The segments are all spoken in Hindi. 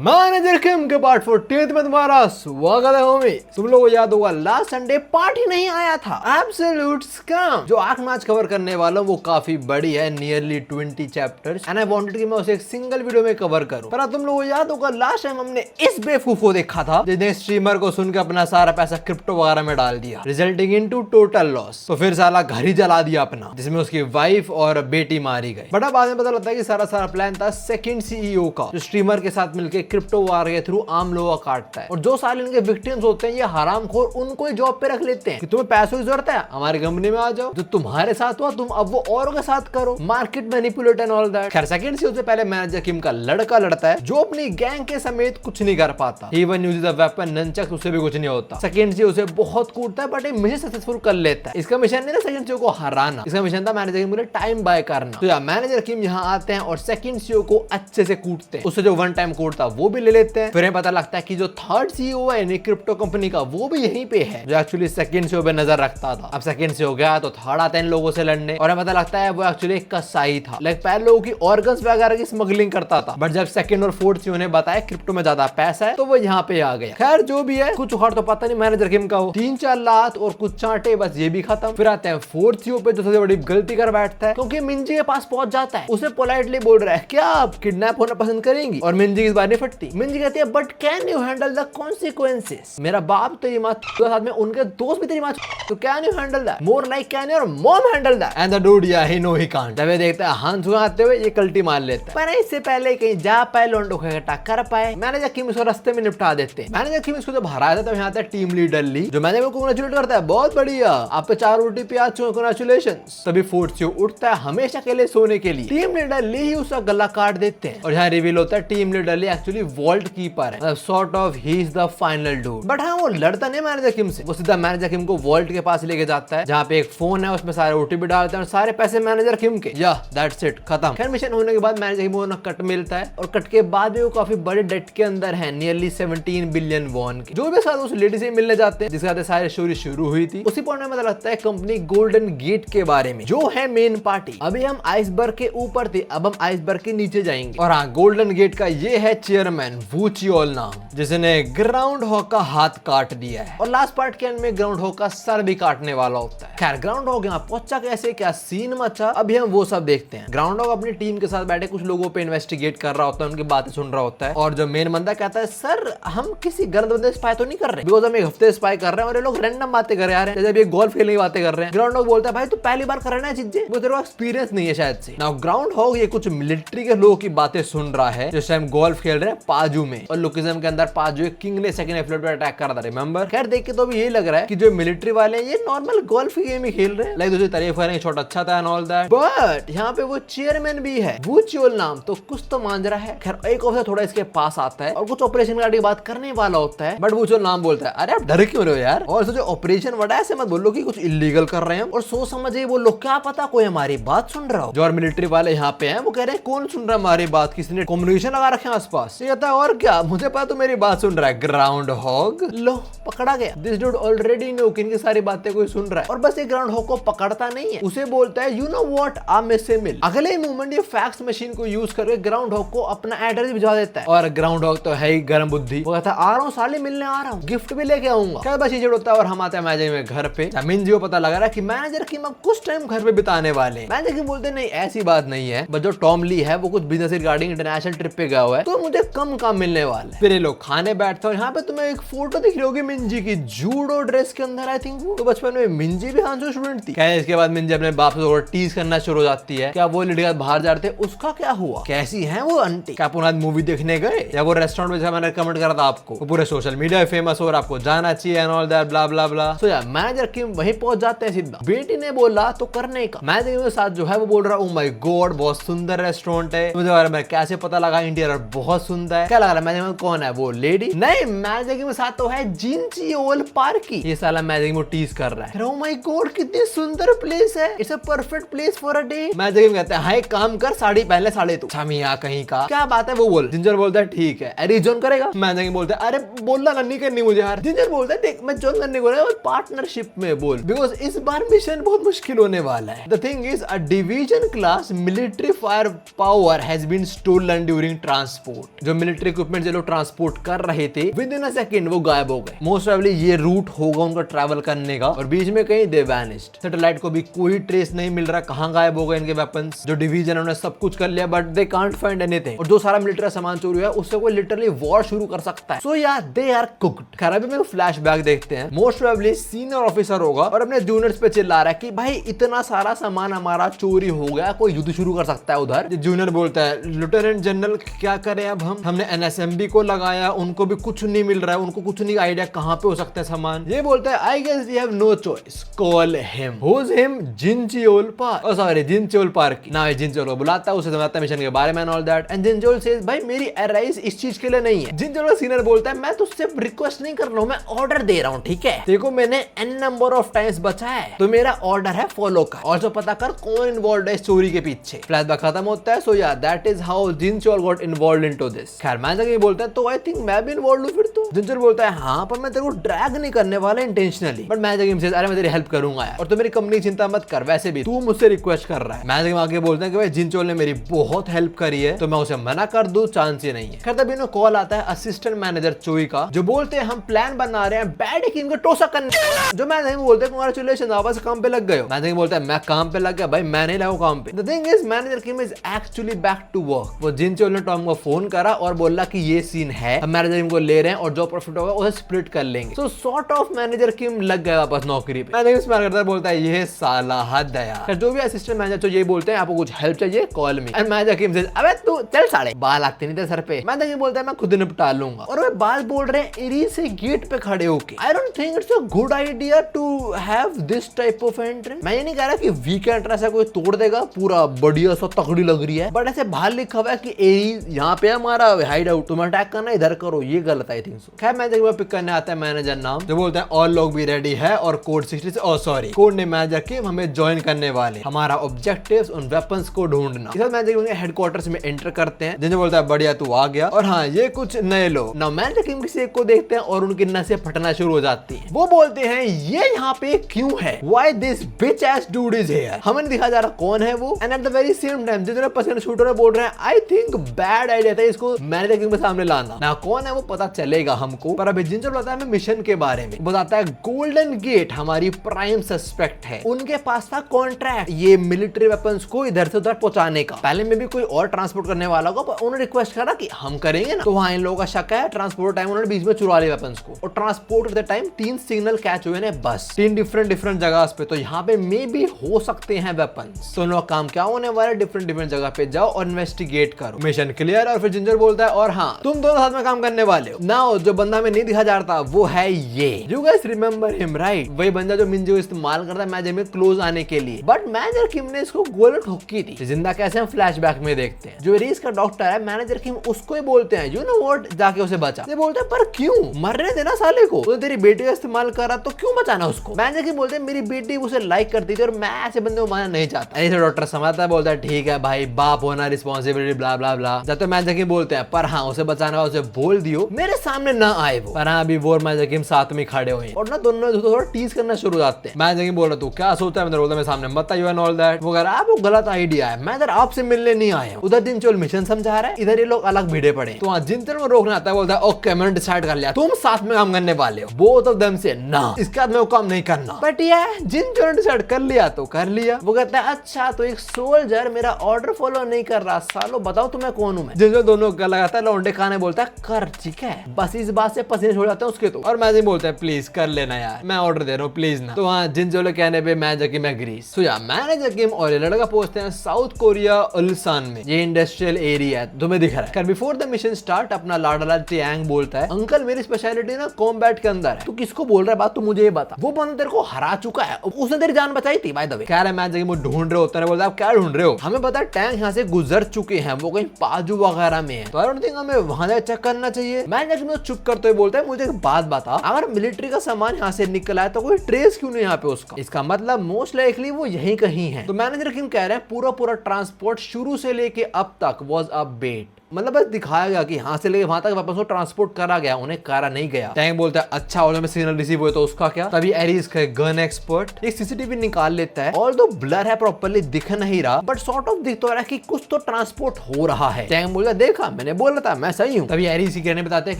मैनेजर किम के पार्ट 14 में तुम्हारा स्वागत है होमी। तुम लोगों को याद होगा लास्ट संडे पार्टी नहीं आया था, एब्सोल्यूट स्कैम। जो आर्क मैच कवर करने वाला हूं वो काफी बड़ी है, nearly 20 chapters, and I wanted कि मैं उसे एक सिंगल वीडियो में कवर करूं। पर तुम लोगों को याद होगा लास्ट टाइम हमने इस बेवकूफ को देखा था जिसने स्ट्रीमर को सुनकर अपना सारा पैसा क्रिप्टो वगैरह में डाल दिया, रिजल्टिंग इनटू टोटल लॉस। तो फिर साला घर ही जला दिया अपना, जिसमें उसकी वाइफ और बेटी मारी गई। बड़ा बाद में पता लगता है कि सारा प्लान था सेकंड सीईओ का, जो स्ट्रीमर के साथ मिलकर क्रिप्टो वार के थ्रू आम लोगों का काटता है। और जो साले इनके विक्टिम्स होते हैं ये हरामखोर, उनको ही जॉब पे रख लेते हैं कि तुम्हें पैसों की जरूरत है हमारी कंपनी में आ जाओ, जो तुम्हारे साथ हुआ तुम अब वो औरों के साथ करो, market manipulate and all that. खैर सेकंड सीईओ से पहले मैनेजर किम का लड़का लड़ता है जो अपनी गैंग के समेत कुछ नहीं कर पाता। इवन यूज द वेपन ननचक, उससे भी कुछ नहीं होता। सेकंड सीईओ उसे बहुत कूटता है बट मिशन सक्सेसफुल कर लेता है। इसका मिशन नहीं था सेकंड सीईओ को हराना, इसका मिशन था मैनेजर किम को टाइम बाय करना। तो मैनेजर किम यहाँ आते हैं और सेकंड सीईओ को अच्छे से कूटते हैं। उससे जो वन टाइम कोड था वो भी ले लेते हैं। फिर पता लगता है कि जो थर्ड सीईओ है यानी क्रिप्टो कंपनी का, वो भी यहीं पे है जो एक्चुअली सेकंड सीईओ पे नजर रखता था। अब सेकंड सीईओ गया तो थर्ड आता है इन लोगों से लड़ने, और पता लगता है वो एक्चुअली एक कसाई था, लाइक पहले लोगों की ऑर्गन्स वगैरह की स्मगलिंग करता था। बट जब सेकंड और फोर्थ सीईओ ने बताया क्रिप्टो में ज्यादा पैसा है तो वो यहाँ पे आ गया। खैर जो भी है, कुछ उखाड़ तो पता नहीं मैनेजर किम का हो, 3-4 लात और कुछ चांटे, बस ये भी खत्म। फिर आते हैं फोर्थ सीईओ पे जो सबसे बड़ी गलती कर बैठता है, क्योंकि मिंजी के पास पहुंच जाता है। उसे पोलाइटली बोल रहा है क्या आप किडनैप होना पसंद करेंगी, और मिंजी इस बार नहीं फटती। मिंजी कहती है but can you handle the consequences. मेरा बाप तेरी माँ साथ में उनके दोस्त भी तेरी माँ, तो can you handle that, more like can your mom handle that. And the dude या ही नो ही कांट। जब ये देखता है हाथ आते हुए ये कल्टी मार लेता है, पर इससे पहले कहीं जा पाए लोंडो को इकट्ठा कर पाए, मैनेजर किम इसको रास्ते में निपटा देते हैं। मैनेजर किम इसको जब हराया था तब यहाँ आता है टीम लीडर ली, जो मैनेजर को कांग्रेचुलेट करता है, बहुत बढ़िया आप पे 4 ओटीपी आ चुके, कांग्रेचुलेशंस। तभी फोर्थ सीईओ उठता है हमेशा के लिए सोने के लिए। टीम लीडर ली ही उसका गला काट देते हैं और यहाँ रिवील होता है टीम लीडर ली एक्चुअली वॉल्ट कीपर है, sort of he is the final dude. But हाँ वो लड़ता नहीं मैनेजर किम से, वो सीधा मैनेजर किम को वॉल्ट के पास लेके जाता है, जहाँ पे एक फोन है उसमें सारे ओटीपी डालते हैं और सारे पैसे मैनेजर किम के। या दैट्स इट, खत्म। खैर मिशन होने के बाद मैनेजर किम को ना कट मिलता है, और कट के बाद भी वो काफी बड़े डेट के अंदर है, नियरली 17 बिलियन वॉन के। जो भी साथ उस लेडी से मिलने जाते हैं जिसके साथ सारी स्टोरी शुरू हुई थी, उसी पॉइंट में पता लगता है कंपनी गोल्डन गेट के बारे में, जो है मेन पार्टी। अभी हम आइसबर्ग के ऊपर थे, अब हम आइसबर्ग के नीचे जाएंगे। और हाँ, गोल्डन गेट का ये है चेयरमैन वू चियोल नाम, जिसने ग्राउंड हॉग का हाथ काट दिया है, और लास्ट पार्ट के एंड में ग्राउंड हॉग का सर भी काटने वाला होता है। खैर ग्राउंड हॉग यहाँ पहुंचा कैसे, क्या सीन मचा, अभी हम वो सब देखते हैं। ग्राउंड हॉग अपनी टीम के साथ बैठे कुछ लोगों पे इन्वेस्टिगेट कर रहा होता है, उनकी बातें सुन रहा होता है, और जो मेन बंदा कहता है सर हम किसी गलत बंदे स्पाई तो नहीं कर रहे, बिकॉज हम एक हफ्ते स्पाई कर रहे हैं और ये लोग रैंडम बातें कर रहे हैं, जब ये गोल्फ खेलने की बातें कर रहे हैं। ग्राउंड हॉग बोलता है भाई तू पहली बार कर रहा है चीजें, वो तेरे को एक्सपीरियंस नहीं है शायद से। नाउ ग्राउंड हॉग ये कुछ मिलिट्री के लोगों की बातें सुन रहा है जिस टाइम गोल्फ खेल रहे हैं पाजू में, और लुकिज्म के अंदर पाजू किंग ने सेकंड एफ्लोट पर अटैक कर रहा था, रिमेंबर। खैर देख के तो अभी यही लग रहा है कि जो मिलिट्री वाले हैं ये नॉर्मल गोल्फ गेम ही खेल रहे हैं, लाइक दूसरी तारीफ करेंगे छोटा अच्छा था एंड ऑल दैट। बट यहाँ पे वो चेयरमैन भी है वू चियोल नाम, तो कुछ तो मान रहा है। खैर एक ऑफिसर थोड़ा इसके पास आता है और कुछ ऑपरेशन की बात करने वाला होता है, बट वू चियोल नाम बोलता है अरे आप डर क्यों रहे हो यार, और जो ऑपरेशन बड़ा ऐसे मत बोलो कि कुछ इलीगल कर रहे हैं, और सोच समझे वो लोग, क्या पता कोई हमारी बात सुन रहा हो। जो और मिलिट्री वाले यहाँ पे हैं वो कह रहे हैं कौन सुन रहा है हमारी बात, किसी ने कम्युनिकेशन लगा रखे हैं आसपास। ये कहता है और क्या, मुझे पता तो मेरी बात सुन रहा है। ग्राउंड हॉग लो पकड़ा गया, दिस डूड ऑलरेडी नो कि इनकी सारी बातें कोई सुन रहा है। और बस ये ग्राउंड हॉग को पकड़ता नहीं है, उसे बोलता है यू नो व्हाट आप में से मिल। अगले ही मूवमेंट ये फैक्स मशीन को यूज करके ग्राउंड हॉग को अपना एड्रेस भिजवा देता है, और ग्राउंड हॉग तो है ही गर्म बुद्धि, वो कहता है आ रहा हूँ साले मिलने आ रहा हूँ, गिफ्ट भी लेके आऊंगा। क्या बस ये होता है, और हम आते हैं मैनेजर में घर पे। मिंजी को पता लगा रहा है कि मैनेजर की अब कुछ टाइम घर पे बिताने वाले हैं। मैनेजर की बोलते नहीं ऐसी बात नहीं है, बट जो टॉम ली है वो कुछ बिजनेस रिगार्डिंग इंटरनेशनल ट्रिप पे गया हुआ है, तो मुझे कम काम मिलने वाला है। फिर ये लोग खाने बैठते हैं, और यहाँ पे तुम्हें एक फोटो दिख रही होगी मिंजी की जूडो ड्रेस के अंदर, आई थिंक वो तो बचपन में मिंजी भी हांसो स्टूडेंट थी। क्या इसके बाद मिंजी अपने बाप से टीज करना शुरू हो जाती है, क्या वो लड़कियां बाहर जा रहे थे उसका क्या हुआ, कैसी है वो आंटी, क्या पुनः मूवी देखने गए, या वो रेस्टोरेंट में मैंने कमेंट करा था आपको, वो पूरे सोशल मीडिया में फेमस हो और आपको जाना चाहिए एंड ऑल दैट ब्ला ब्ला ब्ला। सो यार मैनेजर किम वहीं पहुंच जाते हैं सीधा, बेटी ने बोला तो करने का। मैनेजर के साथ जो है वो बोल रहा है ओ माय गॉड बहुत सुंदर रेस्टोरेंट है, मुझे बारे में कैसे पता लगा, इंटीरियर बहुत सुंदर है। क्या लग रहा है मैनेजर कौन है, वो लेडी नहीं, मैनेजर के साथ तो है जिनची ओल पार्की। ये साला मैनेजर को टीज कर रहा है, ओ माय गॉड कितनी सुंदर प्लेस है, it's a perfect place for a day. Manager कहते हैं हां एक काम कर साड़ी पहन ले, साड़ी तू छमिया कहीं का, क्या बात है वो बोल। जिंजर बोलता है ठीक है एरिजोन करेगा। मैनेजर बोलता है अरे बोलना नहीं करनी मुझे यार। जिंजर बोलता है देख मैं जोन करने को रहा हूं, पार्टनरशिप में बोल, बिकॉज इस बार मिशन बहुत मुश्किल होने वाला है। The thing is a division class military fire power has been stolen during transport. जो मिलिट्री इक्विपमेंट ये लोग ट्रांसपोर्ट कर रहे थे विद इन अ सेकंड वो गायब हो गए। मोस्ट प्रोबेबली ये रूट होगा उनका ट्रैवल करने का और बीच में कहीं दे वैनिश्ड। सैटेलाइट को भी कोई ट्रेस नहीं मिल रहा कहां गायब हो गए इनके वेपन्स। जो डिवीजन उन्होंने सब कुछ कर लिया but they can't find anything. और जो सारा मिलिट्री सामान चोरी हुआ है उससे कोई लिटरली वॉर शुरू कर सकता है। सो यार दे आर कुक्ड। खैर अभी मेरे फ्लैशबैक देखते हैं। मोस्ट प्रोबेबली सीनियर ऑफिसर होगा और अपने जूनियर्स पे चिल्ला रहा है कि भाई इतना सारा सामान हमारा चोरी हो गया, कोई युद्ध शुरू कर सकता है उधर। जूनियर बोलता है लेफ्टिनेंट जनरल क्या करें अब हमने एनएसएमबी को लगाया, उनको भी कुछ नहीं मिल रहा है, उनको कुछ नहीं आइडिया कहां पे हो सकता है सामान। ये बोलता है I guess we have no choice, call him. Who is him? Jincheol Park. Oh sorry, Jincheol Park ना। जिनचियोल को बुलाता है, उसे समझाता है मिशन के बारे में and all that. And Jincheol says भाई मेरी एराइज इस चीज के लिए नहीं है। जिनचियोल का सीनियर बोलता है मैं तुझसे रिक्वेस्ट नहीं कर रहा हूं, मैं ऑर्डर दे रहा हूं, ठीक है? देखो मैंने एन नंबर ऑफ टाइम्स बचा है तो मेरा ऑर्डर है फॉलो कर। और जो पता कर कौन इन्वॉल्व है इस चोरी के पीछे। फ्लैशबैक खत्म होता है। सो या that is how Jincheol got involved into this. खैर मैं जब ये बोलता है तो आई थिंक मैं भी इन्वॉल्व हूं फिर तो। जिनचियोल बोलता है हाँ पर मैं तेरे को ड्रैग नहीं करने वाला इंटेंशनली। बट मैं जब से अरे मैं तेरी हेल्प करूंगा यार और तू मेरी कंपनी चिंता मत कर, वैसे भी तू मुझसे रिक्वेस्ट कर रहा है। मैं जब आगे बोलते हैं कि भाई जिनचियोल ने मेरी बहुत हेल्प करी है तो मैं उसे मना कर दूं, चांस ही नहीं है। खैर तभी इन्हें कॉल आता है असिस्टेंट मैनेजर चोई का जो बोलते हैं हम प्लान बना रहे हैं बैड किंग को टोसा करने। जो मैं नहीं बोलते कांग्रेचुलेशन वापस काम पे लग गए हो। मैं बोलता है मैं काम पे लग गया भाई, मैं नहीं लगा काम पे। The thing is manager Kim is actually back to work. वो जिनचियोल ने टॉम को फोन करा और बोला कि ये सीन है, हम मैनेजर किम को ले रहे हैं और जो प्रॉफिट होगा उसे स्प्लिट कर लेंगे। सो सॉर्ट ऑफ मैनेजर किम लग गया वापस नौकरी पे। मैनेजर स्माइल करता है, बोलता है ये साला हद है यार। जो भी असिस्टेंट मैनेजर तो ये बोलते हैं आपको कुछ हेल्प चाहिए call me. And manager Kim says अबे तू चल साले, बाल आते नहीं थे सर पे। मैनेजर किम बोलता है मैं खुद निपटा लूंगा। और वो बाल बोल रहे हैं एरी से गेट पे खड़े होके। I don't think it's a good idea to have this type of entrance. मैं ये नहीं कह रहा कि वीक एंट्रेंस है कोई तोड़ देगा पूरा बढ़िया सा तगड़ी लग रही है, बट ऐसे बाहर लिखा हुआ है कि एरी यहाँ पे हमारा हाइड आउट, तुम अटैक करना इधर करो, ये गलत आई थिंक सो। खैर मैनेजर पिक करने आता है मैनेजर नाम जो बोलता है ऑल लोग भी रेडी है और कोड 60 ओह सॉरी कोड ने मैनेजर के हमें ज्वाइन करने वाले, हमारा ऑब्जेक्टिव्स उन वेपन्स को ढूंढना। इस मैनेजर हेडक्वार्टर्स में एंटर करते हैं जिन्हें बोलता है बढ़िया तू आ गया और हाँ ये कुछ नए लोग। ना मैनेजर किम किसी एक को देखते हैं और उनकी नसें फटना शुरू हो जाती हैं। वो बोलते हैं ये यहाँ पे क्यों है, why this beach S dude is here. हमें दिखा जा रहा कौन है वो। And at the very same time जितने पर्सन शूटर बोल रहे हैं आई थिंक बैड आइडिया था इसको मैनेजर किम के सामने लाना। ना कौन है वो पता चलेगा हमको, पर अभी जिनसे बताता है हमें मिशन के बारे में। बताता है गोल्डन गेट हमारी प्राइम सस्पेक्ट है, उनके पास था कॉन्ट्रैक्ट ये मिलिट्री वेपन्स को इधर से उधर पहुंचाने का। पहले में भी कोई और ट्रांसपोर्ट करने वाला होगा पर उन्होंने रिक्वेस्ट करा कि हम करेंगे ना, तो वहां इन लोगों का शक है ट्रांसपोर्ट टाइम उन्होंने बीच में चुरा लिया वेपन्स को। और ट्रांसपोर्ट करते टाइम 3 सिग्नल कैच हुए ने बस 3 डिफरेंट जगह पे, तो यहाँ पे मे भी हो सकते हैं वेपन्स। तो लोग काम क्या होने वाला है डिफरेंट जगह पे जाओ और इन्वेस्टिगेट करो। Mission clear. और फिर जिंजर बोलता है और हाँ तुम दोनों साथ में काम करने वाले हो ना। जो बंदा में नहीं दिखा जा रहा वो है ये, you guys remember him right, वही बंदा जो मिंजो इस्तेमाल करता है मैनेजर में क्लोज आने के लिए। बट मैनेजर किम ने इसको गोली ठोकी थी। जिंदा कैसे हम फ्लैशबैक में देखते हैं। जो रीस का डॉक्टर है मैनेजर किम उसको ही बोलते हैं यू नो व्हाट जाके उसे बचा। ये बोलते हैं पर क्यों, मरने देना साले को, तो तेरी बेटी का इस्तेमाल कर रहा तो क्यों बचाना उसको। मैनेजर किम बोलते हैं मेरी बेटी उसे लाइक करती थी और मैं ऐसे बंदे को मारना नहीं चाहता। ऐसे डॉक्टर समझता है, बोलता है ठीक है भाई बाप होना रिस्पॉन्सिबिलिटी ब्ला ब्ला ब्ला। जब तो मैनेजर किम बोलते हैं पर हाँ उसे बचाना उसे बोल दियो मेरे सामने ना आए वो। पर हाँ अभी वो और मैनेजर किम साथ में खड़े हुए और ना दोनों थोड़ा टीज करना शुरू हो जाते हैं। मैनेजर किम बोल रहा तू क्या सोचता है, बोलता मैं सामने मत आइयो एंड ऑल दैट। वो कह रहा है वो गलत आइडिया है, मैं इधर आपसे मिलने नहीं आया। उधर जिनचियोल मिशन समझा रहा है, इधर ये लोग अलग भिड़े पड़े। तो वहाँ जिनचियोल को रोकना आता है, बोलता है ओके मैंने डिसाइड कर लिया तुम साथ में काम करने वाले हो, बोथ ऑफ देम से ना, इसके बाद में वो काम नहीं करना। बट ये जिनचियोल ने डिसाइड कर लिया तो कर लिया। वो कहता है अच्छा तो एक सोल्जर मेरा ऑर्डर फॉलो नहीं कर रहा, सालो बताओ तुम्हें कौन हूं मैं। जिनचियोल दोनों का लगाता है लौंडे खाने, बोलता है कर ठीक है, बस इस बात से पसीने छोड़ जाते हैं उसके तो। और मैनेजर बोलता है प्लीज कर लेना यार, मैं ऑर्डर दे रहा हूँ प्लीज ना। तो वहाँ जिनचियोल कहने पे मैनेजर किम एग्रीज। सो या मैनेजर किम और ये लड़का पहुंचते हैं साउथ कोरिया उल्सान में। ये इंडस्ट्रियल एरिया है तुम्हें दिख रहा है। बिफोर द मिशन स्टार्ट अपना लाडला टियांग बोलता है अंकल मेरी स्पेशलिटी ना कॉम्बैट के अंदर है, तू किसको बोल रहा है बात, तू मुझे ये बता। वो बंदा तेरे को हरा चुका है, उसने तेरी जान बचाई थी बाय द वे। कह रहा है मैनेजर किम वो ढूंढ रहे होते हैं। बोलता है आप क्या ढूंढ रहे हो, हमें पता है टैंक यहाँ से गुजर चुके हैं, वो कहीं पाजू वगैरह में है, तो आई डोंट थिंक हमें वहां जाकर चेक करना चाहिए। मैनेजर किम चुप करते हुए बोलता है मुझे एक बात बता, अगर मिलिट्री का सामान यहाँ से निकला है तो कोई ट्रेस क्यों नहीं यहाँ पे उसका, इसका मतलब मोस्ट लाइकली वो यहीं कहीं है। तो मैनेजर किम कह रहे हैं पूरा ट्रांसपोर्ट शुरू से लेके अब तक वाज अ बेट, मतलब बस दिखाया गया कि यहाँ से लेके वहां तक वेपन्स को ट्रांसपोर्ट करा गया, उन्हें करा नहीं गया। टैंक बोलता है अच्छा और में सिग्नल रिसीव हुए तो उसका क्या। तभी एरीज का गन एक्सपर्ट एक सीसीटीवी निकाल लेता है, और तो ब्लर है, प्रॉपर्ली दिख नहीं रहा, बट सॉर्ट ऑफ दिख तो रहा है कि कुछ तो ट्रांसपोर्ट हो रहा है। टैंक बोलता है देखा, मैंने बोला था, मैं सही हूँ। तभी एरीज कहने बताते हैं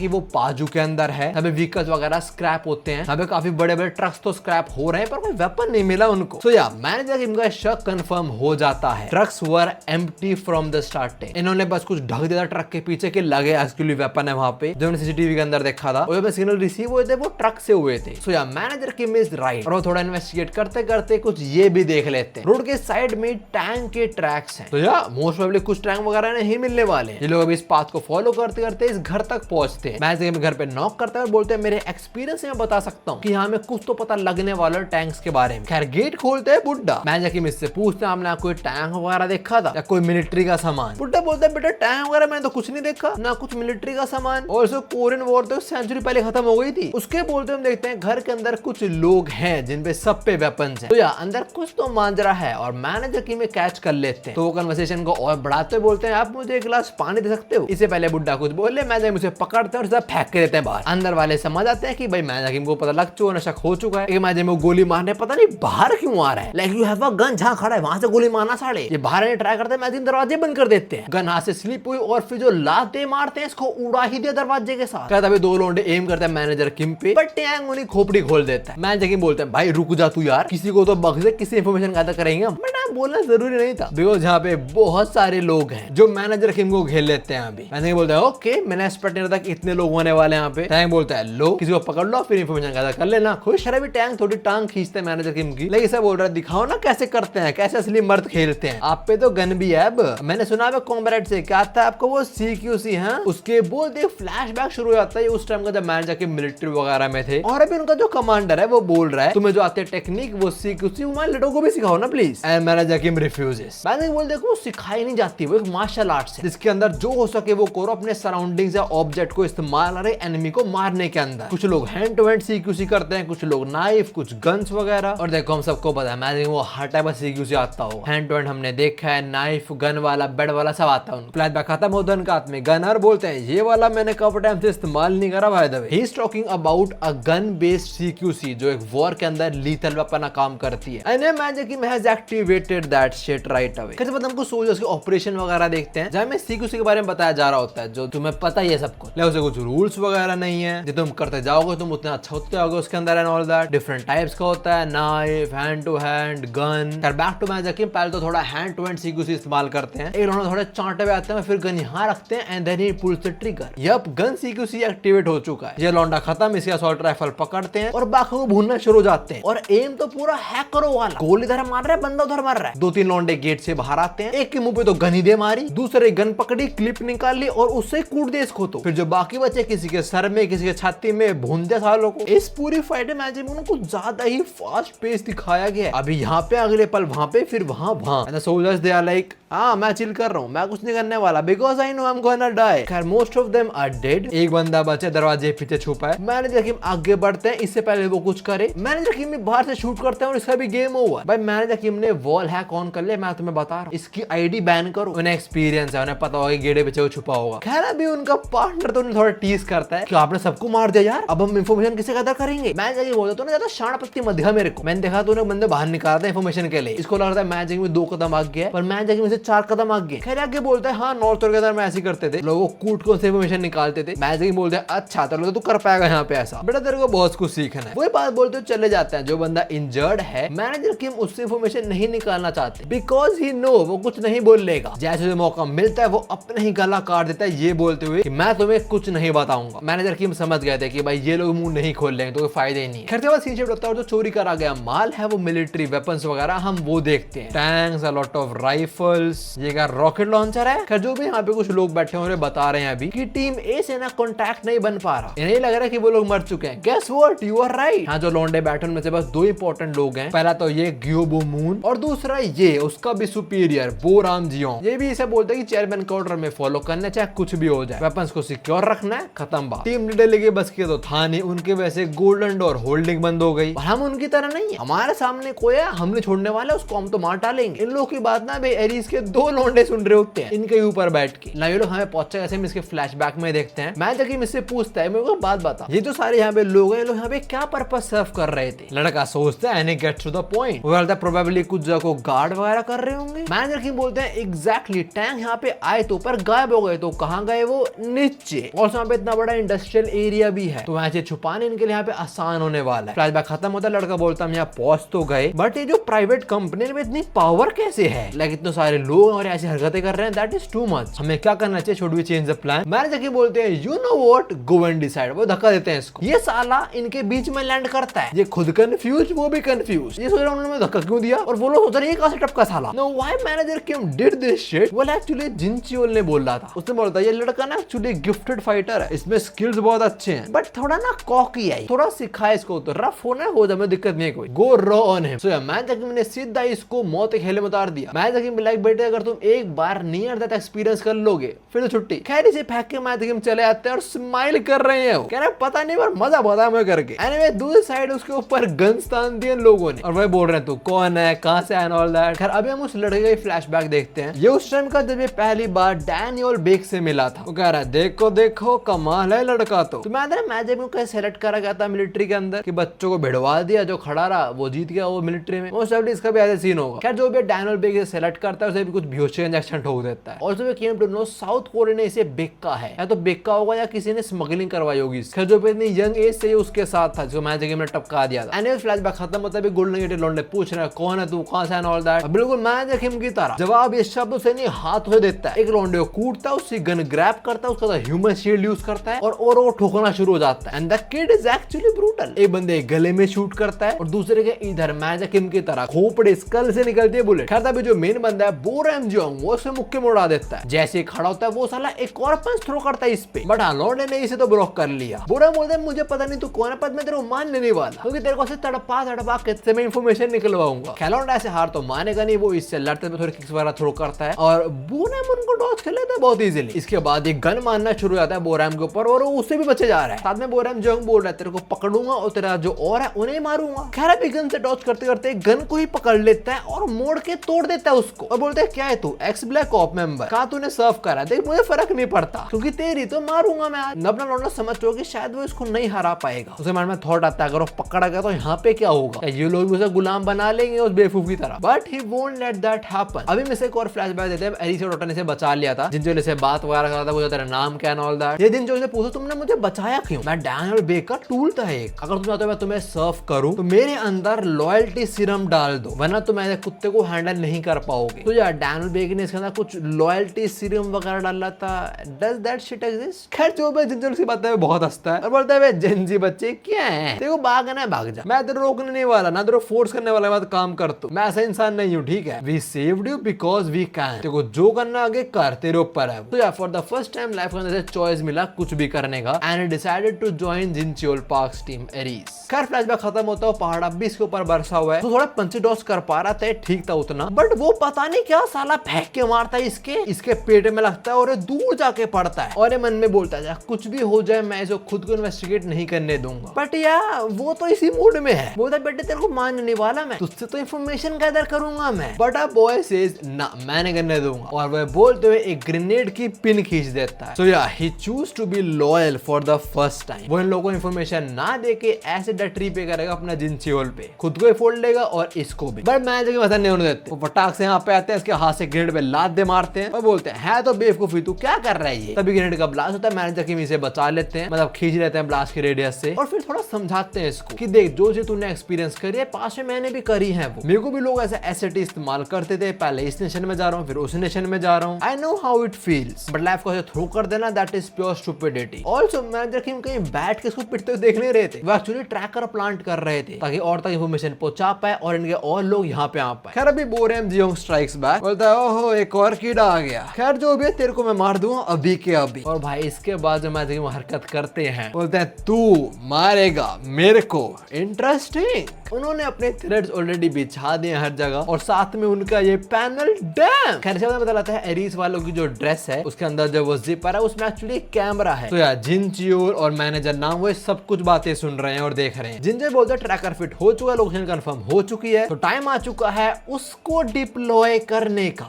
कि वो पाजू के अंदर है, तभी व्हीकल्स वगैरह स्क्रैप होते हैं, तभी काफी बड़े बड़े ट्रक्स तो स्क्रैप हो रहे हैं, पर कोई वेपन नहीं मिला उनको। तो या मैनेजर इनका शक कंफर्म हो जाता है, trucks were empty from the starting. इन्होंने बस कुछ ढक दिया ट्रक के पीछे के लगे एक्चुअली वेपन है वहां पे, जो सीसीटीवी के अंदर देखा था, और सिग्नल रिसीव हुए थे वो ट्रक से हुए थे। सो या मैनेजर की मिस राइट, और वो थोड़ा इन्वेस्टिगेट करते करते कुछ ये भी देख लेते हैं, रोड के साइड में टैंक के ट्रैक्स हैं। तो या मोस्ट प्रोबेबली कुछ टैंक वगैरह नहीं मिलने वाले। ये लोग अभी इस पाथ को फॉलो करते करते इस घर तक पहुंचते हैं। मैनेजर घर पे नॉक करता है, बोलते हैं मेरे एक्सपीरियंस से मैं बता सकता हूँ कि यहाँ में कुछ तो पता लगने वाला टैंक्स के बारे में। खैर गेट खोलते हैं बुड्ढा, मैनेजर की मिस से पूछते हैं आपने कोई टैंक वगैरह देखा था या कोई मिलिट्री का सामान। बुड्ढा बोलता है बेटा टैंक वगैरह मैंने तो कुछ नहीं देखा, ना कुछ मिलिट्री का सामान, और कोरियन वॉर तो सेंचुरी पहले खत्म हो गई थी। उसके बोलते हम देखते हैं घर के अंदर कुछ लोग हैं जिन पे सब पे वेपन्स हैं। तो या अंदर कुछ तो मांजरा है, और मैनेजर की में कैच कर लेते हैं। तो वो कन्वर्सेशन को और बढ़ाते बोलते हैं आप मुझे एक गिलास पानी दे सकते हो। इससे पहले बुड्ढा कुछ बोले, मैनेजर मुझे पकड़ते हैं और सब फेंक के देते हैं बाहर। अंदर वाले समझ आते हैं कि भाई मैनेजर को पता लग चुका, शक हो चुका है, मैनेजर में गोली मारने पता नहीं बाहर क्यों आ रहा है। Like you have a gun, जहां खड़ा है वहां से गोली मारना साढ़े। ये बाहर आने ट्राई करते हैं, मैनेजर दरवाजे बंद कर देते हैं। गन हाथ से स्लिप हुई और फिर जो लाते मारते हैं इसको उड़ा ही दिया दरवाजे के साथ। कहता दो लोंडे एम करते हैं मैनेजर किम पे, बट टैंक उन्हें खोपड़ी खोल देता है। मैनेजर किम बोलते हैं भाई रुक जा तू यार, किसी को तो बख्शे, किसी इंफॉर्मेशन गैदर करेंगे हम। बट बोलना जरूरी नहीं था, बिकॉज यहाँ पे बहुत सारे लोग हैं जो मैनेजर किम को घेर लेते हैं। अभी मैनेजर बोलता है ओके, मैंने एक्सपेक्ट नहीं था कि इतने लोग होने वाले यहाँ पे। टैंक बोलता है लो किसी को पकड़ लो फिर इंफॉर्मेशन गैदर कर लेना। खुश है भी टैंक थोड़ी टांग खींचते हैं मैनेजर किम की, लेकिन सब बोल रहा है दिखाओ ना कैसे करते हैं, कैसे असली मर्द खेलते हैं। आप पे तो गन भी है। अब मैंने सुना है कॉम्बैट से क्या था आपको वो CQC है, उसके बोलते फ्लैशबैक शुरू हो जाता है उस टाइम का जब मैनेजर के मिलिट्री वगैरह में थे। और अभी उनका जो कमांडर है वो बोल रहा है तुम्हें जो आते टेक्निक वो CQC हमारे लड़कों को भी सिखाओ ना please. And manager Kim refuses. Manager बोल देखो सिखाई नहीं जाती, वो एक मार्शल आर्ट्स है जिसके अंदर जो हो सके वो करो, अपने सराउंडिंग्स या ऑब्जेक्ट को इस्तेमाल करे एनिमी को मारने के अंदर। कुछ लोग हैंड टू हैंड CQC करते हैं, कुछ लोग नाइफ, कुछ गन्स वगैरह। और देखो हम सबको पता है मैनेजर वो हर टाइप का CQC आता होगा, हैंड टू हैंड हमने देखा है, नाइफ गन वाला बेड वाला सब आता है। फ्लैशबैक खत्म होता है उनका हाथ में गनर, बोलते हैं ये वाला मैंने काफी टाइम से इस्तेमाल नहीं करा। By the way he is talking about a gun based CQC जो एक वॉर के अंदर लीथल वेपन काम करती है। And manager Kim has activated that shit right away. कैसे पता हमको सोल्जर्स के ऑपरेशन वगैरह देखते हैं जहां में CQC के बारे में बताया जा रहा होता है जो तुम्हें पता ही है सब कुछ, लेकिन उसे कुछ रूल्स वगैरह नहीं है, जो तुम करते जाओगे तुम उतना अच्छा होते जाओगे उसके अंदर। And all that different types का होता है, knife, hand to hand, gun. Back to manager Kim पहले तो थोड़ा हैंड टू हैंड CQC इस्तेमाल करते हैं, एक थोड़े चांटे हुए आते हैं, फिर गन यहाँ रखते हैं and then he pulls the trigger. Yup gun CQC activate हो चुका है। ये लौंडा खत्म, इसके असॉल्ट राइफल पकड़ते हैं और बाकी को भूनना शुरू हो जाते हैं। और एम तो पूरा हैकरो वाला, गोली इधर मार रहा है, बंदा उधर मार रहा है। 2-3 लौंडे गेट से बाहर आते हैं, एक के मुंह पे तो गन ही दे मारी, दूसरे गन पकड़ी, क्लिप निकाल ली और उससे कूट दे इसको। तो फिर जो बाकी बचे किसी के सर में, किसी के छाती में, भून दिया सालों को। इस पूरी फाइट में कुछ ज्यादा ही फास्ट पेस दिखाया गया है। अभी यहाँ पे अगले पल वहां पे, फिर वहां सोल्जर्स दे आर लाइक मैं चिल कर रहा हूँ, मैं कुछ नहीं करने वाला, because I know I am gonna die. खैर most of them are dead. एक बंदा बचे दरवाजे पीछे छुपा है। मैनेजर किम आगे बढ़ते हैं, इससे पहले वो कुछ करे। मैनेजर किम भी बाहर से शूट करते हैं और इसका भी गेम ओवर। भाई मैनेजर किम ने वॉल हैक ऑन कर लिया, मैं तुम्हें बता रहा हूँ, इसकी ID बैन करो। उन्हें एक्सपीरियंस है, उन्हें पता होगा गेड़े पीछे वो छुपा होगा। खैर अभी उनका पार्टनर तो उन्हें थोड़ा टीज करता है कि आपने सबको मार दिया यार, अब हम इन्फॉर्मेशन किसे कदर करेंगे। मैनेजर बोलता तो ज्यादा शाण पत्ती मत दिखा मेरे को। मैंने देखा तो उन्हें बंदे बाहर निकाल रहे इन्फॉर्मेशन के लिए। इसको लग रहा है मैनेजर में 2 कदम आगे गया, पर मैनेजर में से 4 कदम आगे। खैर आगे बोलता है हाँ नॉर्थ कोरिया के अंदर में ऐसे करते थे, लोगों कूट को इन्फॉर्मेशन निकालते थे। मैनेजर बोलते हैं अच्छा तो तू कर पाएगा यहाँ पे ऐसा, बेटा तेरे को बहुत कुछ सीखना है। वही बात बोलते चले जाते हैं। जो बंदा इंजर्ड है मैनेजर किम उससे इन्फॉर्मेशन नहीं निकालना चाहते, बिकॉज ही नो वो कुछ नहीं बोलेगा। जैसे मौका मिलता है वो अपने ही गला काट देता है, ये बोलते हुए कि मैं तुम्हें कुछ नहीं बताऊंगा। मैनेजर किम समझ गए थे कि भाई ये लोग मुंह नहीं खोल लेंगे तो कोई फायदा ही नहीं है। खैर सीन शिफ्ट होता है और जो चोरी करा गया माल है वो मिलिट्री वेपन्स वगैरह हम वो देखते हैं, tanks, a lot of rifles, ये क्या रॉकेट लॉन्चर है। खैर जो भी यहाँ पे कुछ लोग बैठे हैं बता रहे हैं अभी कि टीम ए से ना कॉन्टैक्ट नहीं बन पा रहा, इन्हें लग रहा है कि वो लोग मर चुके हैं। Guess what, you are right. हाँ जो लॉन्डे बैठे उनमें से बस 2 इंपॉर्टेंट लोग हैं, पहला तो ये ग्योबो मून और दूसरा ये उसका भी सुपीरियर बोराम जियोंग। ये भी इसे बोलते हैं कि चेयरमैन का ऑर्डर में फॉलो करना चाहे कुछ भी हो जाए, वेपन्स को सिक्योर रखना है, खत्म बात। टीम लीडर लेके बस के तो था नहीं, उनके वैसे गोल्डन डोर होल्डिंग बंद हो गई। और हम उनकी तरह नहीं है, हमारे सामने कोई है हम नहीं छोड़ने वाले, उसको हम तो मार डालेंगे। इन लोगों की बात ना भाई एरीज के 2 लौंडे सुन रहे होते हैं इनके ऊपर बैठ के। ना ये लोग हमें पहुंचे कैसे, हम इसके फ्लैशबैक में देखते हैं। मैं जब इससे पूछता है, मेरे को बात बता, ये जो सारे यहाँ पे लोग हैं, लोग यहाँ पे क्या पर्पस सर्व कर रहे थे? लड़का सोचता है and he gets to the point. वो बोलता है प्रोबेबली कुछ जगह को गार्ड वगैरह कर रहे होंगे। मैनेजर की बोलते हैं एग्जैक्टली, टैंक यहाँ पे आए तो पर गायब हो गए, तो कहाँ गए वो? नीचे। और यहाँ पे इतना बड़ा इंडस्ट्रियल एरिया भी है, तो वहाँ से छुपाने इनके लिए यहाँ पे आसान होने वाला है। फ्लैशबैक खत्म होता है, लड़का बोलता है हम यहाँ पहुंच तो गए, बट ये जो प्राइवेट कंपनी में इतनी पावर कैसे है? लाइक इतने सारे लोग और ऐसी हरकतें कर रहे हैं, दैट इज टू मच। हमें क्या करना चाहिए? Should we change the plan? Manager की बोलते हैं you know what, go and decide. वो धक्का देते हैं इसको। ये साला इनके बीच में लैंड करता है, ये खुद कंफ्यूज, वो भी कंफ्यूज। ये सोच रहा उन्होंने धक्का क्यों दिया, और वो लोग सोच रहे हैं कहां से टपका साला। Know why manager came did this shit? वो एक्चुअली जिनचियोल ने बोल रहा था। उसने बोला ये लड़का ना एक्चुअली गिफ्टेड फाइटर है, इसमें स्किल्स बहुत अच्छे हैं, बट थोड़ा ना कॉकी है, थोड़ा सिखाए इसको, तो रफ होना हो जाए, दिक्कत नहीं है कोई। Go raw on him. So manager ने सीधा इसको मौत के खेले में उतार दिया। मैनेजर लाइक बेटे अगर तुम एक बार नियर दैट एक्सपीरियंस कर लोगे फिर तो छुट्टी। खैर इसे फेंक के मैनेजर चले आते हैं और स्माइल कर रहे हैं। कह रहे पता नहीं पर मजा बहुत है करके। एनीवे दूसरी साइड उसके ऊपर गन्स तान दिए लोगों ने, और वही बोल रहे हैं तू कौन है, कहां से एंड ऑल दैट। खैर अभी हम उस लड़के का फ्लैशबैक देखते हैं। ये उस टाइम का जब ये पहली बार डैनियल बेक से मिला था। वो कह रहा है देखो देखो कमाल है लड़का। तो मैनेजर को कैसे सेलेक्ट करा गया था मिलिट्री के अंदर कि बच्चों को भिड़वा दिया, जो खड़ा रहा वो जीत गया वो मिलिट्री में। मोस्ट ऑफ इसका भी ऐसा सीन होगा। खैर जो भी डैनियल बेक से सेलेक्ट करता है उसे भी कुछ बेहोशी इंजेक्शन ठोक देता है। Also we came to know South Korea ने इसे बेका है, या तो बेका होगा या किसी ने स्मगलिंग करवाई होगी। खैर जो भी इतनी यंग एज से उसके साथ था, जो मैनेजर में टपका दिया था। एनीवे फ्लैशबैक खत्म होता है, गोल्डन गेट लौंडे पूछ रहे हैं कौन है तू, कहां से एंड ऑल दैट। बिल्कुल मैनेजर हिम की तरह जवाब इस शब्द से नहीं हाथ से देता है। एक लौंडे को कूटता है, उससे गन ग्रैब करता है, उसका ह्यूमन शील्ड यूज करता है और वो ठोकना शुरू हो जाता है। And the kid is actually brutal. एक बंदे गले में शूट करता है और दूसरे के इधर मैनेजर किम की तरह खोपड़े स्कल से निकलती है बुलेट। खैर तभी जो मेन बंदा है बोरम जोंग, वो उसे मुक्के में उड़ा देता है। जैसे खड़ा होता है वो साला एक और पंच थ्रो करता है इस पे, बट लौंडे ने इसे तो ब्लॉक कर लिया। बोरम बोलता है मुझे पता नहीं तू कौन है, पर मैं तेरे को मान लेने वाला, क्योंकि तेरे को से तड़पा कितने में इंफॉर्मेशन निकलवाऊंगा। खैलौंडा ऐसे हार तो मानेगा नहीं, वो इससे लड़ते में थोड़ी किक्स वगैरह थ्रो करता है और बोरम उनको डॉज कर लेता है बहुत इजीली। इसके बाद एक गन मारना शुरू हो जाता है बोरम के ऊपर और वो उससे भी बचे जा रहा है। साथ में बोरम जोंग बोल रहा है तेरे को पकड़ूंगा और तेरा जो और है उन्हें मारूंगा। खैर अभी गन से डॉज करते करते गन को ही पकड़ लेता है और मोड़ के तोड़ देता है उसको और बोलता है क्या है तू, एक्स ब्लैक ऑप मेंबर, कहा तूने सर्व करा, देख मुझे फर्क नहीं पड़ता क्योंकि तेरी तो मारूंगा मैं आज। अपना लौंडा समझ चुका कि शायद वो इसको नहीं हरा पाएगा। उसे मन में थॉट आता है अगर वो पकड़ा गया तो यहाँ पे क्या होगा, ये लोग उसे गुलाम बना लेंगे उस बेवकूफ की तरह, but he won't let that happen. अभी में से एक और फ्लैशबैक देते हैं। एरिस और डॉक्टर ने इसे बचा लिया था, जिनजो से बात वगैरह कर रहा था, वो तेरा नाम क्या एंड ऑल दैट। ये दिन जो से पूछो तुमने मुझे बचाया क्यों, मैं डैनियल बेक का टूल था एक, अगर तुम चाहते हो मैं तुम्हें सर्व करूं तो मेरे अंदर लॉयल्टी सीरम डाल दो, वरना तुम ऐसे कुत्ते को हैंडल नहीं कर पाओगे। तो यार डैनियल बेक ने इसके अंदर कुछ लॉयल्टी सीरम वगैरह डाला था। Does that shit exist? खैर जो भी जिंजर की बात है बहुत हंसता है और बोलता है जेंजी बच्चे क्या है, देखो भागना है भाग जा, मैं तेरे रोकने नहीं वाला ना तेरे फोर्स करने वाला, बात काम कर तू, मैं ऐसा इंसान नहीं हूँ ठीक है। We saved you because we can, देखो जो करना आगे कर, तेरे ऊपर है। तो यार for the first time life में ऐसे चॉइस मिला कुछ भी करने का and decided to join Jincheol Park's team Aris. खैर फ्लैशबैक खत्म होता है, पहाड़ अब भी इसके ऊपर बरसा हुआ है, तो थोड़ा पंची डॉस कर पा रहा था, ठीक था उतना, बट वो पता नहीं क्या साला फेंक के मारता है इसके पेट में लगता है और दूर जाके पड़ता है और ये मन में बोलता है कुछ भी हो जाए मैं इसे खुद को इन्वेस्टिगेट नहीं करने दूंगा। बट यार वो तो इसी मूड में है, बोलता बेटे तेरे को मानने वाला मैं, तुझसे तो इन्फॉर्मेशन गैदर करूंगा मैं, बट अब बॉय सेज ना मैं नहीं करने दूंगा और वह बोलते हुए एक ग्रेनेड की पिन खींच देता है। So yeah he choose to be loyal for the first time. वो इन लोगों को इन्फॉर्मेशन ना देके ऐसे डटरी पे करेगा अपना जिनचियोल पे, खुद को ही फोड़ लेगा और इसको भी, बट मैं जगह वैसा नहीं होने देते। वो फटाक से यहाँ पे आते हैं, इसके हाथ से ग्रेनेड पे लात दे मारते हैं और बोलते हैं है तो बेवकूफी तू क्या कर रहा है ये। तभी ग्रेनेड का ब्लास्ट होता है, मैनेजर की इसे बचा लेते हैं, मतलब खींच लेते हैं ब्लास्ट के रेडियस से और फिर थोड़ा समझाते हैं इसको कि देख जो चीज तूने एक्सपीरियंस करी है पास में मैंने भी करी है, वो मेरे को भी लोग ऐसे एसेट इस्तेमाल करते थे, पहले इस नेशन में जा रहा हूँ फिर उस नेशन में जा रहा हूँ, I know how it feels, but life को ऐसे थ्रो कर देना that is pure stupidity. Also manager की कहीं बैठ के इसको पिटते हुए देख नहीं रहे थे, वो एक्चुअली ट्रैकर प्लांट कर रहे थे ताकि और तक इन्फॉर्मेशन पहुंचा पाए और इनके और लोग यहाँ पे आ पाए। खैर अभी बोरम जियोंग स्ट्राइक्स बैक, बोलता है ओहो एक और कीड़ा आ गया, खैर जो भी तेरे को मैं मार दूंगा अभी के अभी। और भाई इसके बाद जो मैनेजर वो हरकत करते हैं, बोलते हैं तू मारेगा मेरे को, इंटरेस्टिंग। उन्होंने अपने थ्रेड्स ऑलरेडी बिछा दिए हर जगह और साथ में उनका ये पैनल डैम। खैर से पता लगता है एरिस वालों की जो ड्रेस है उसके अंदर जो वो जिपर है उसमें एक्चुअली कैमरा है। तो यार जिनचियोल और मैनेजर नाम वो सब कुछ बातें सुन रहे हैं और देख रहे हैं। जिनचियोल बोलते ट्रैकर फिट हो चुका है, लोकेशन कंफर्म हो चुकी है, तो टाइम आ चुका है उसको डिप्लॉय कर करने का।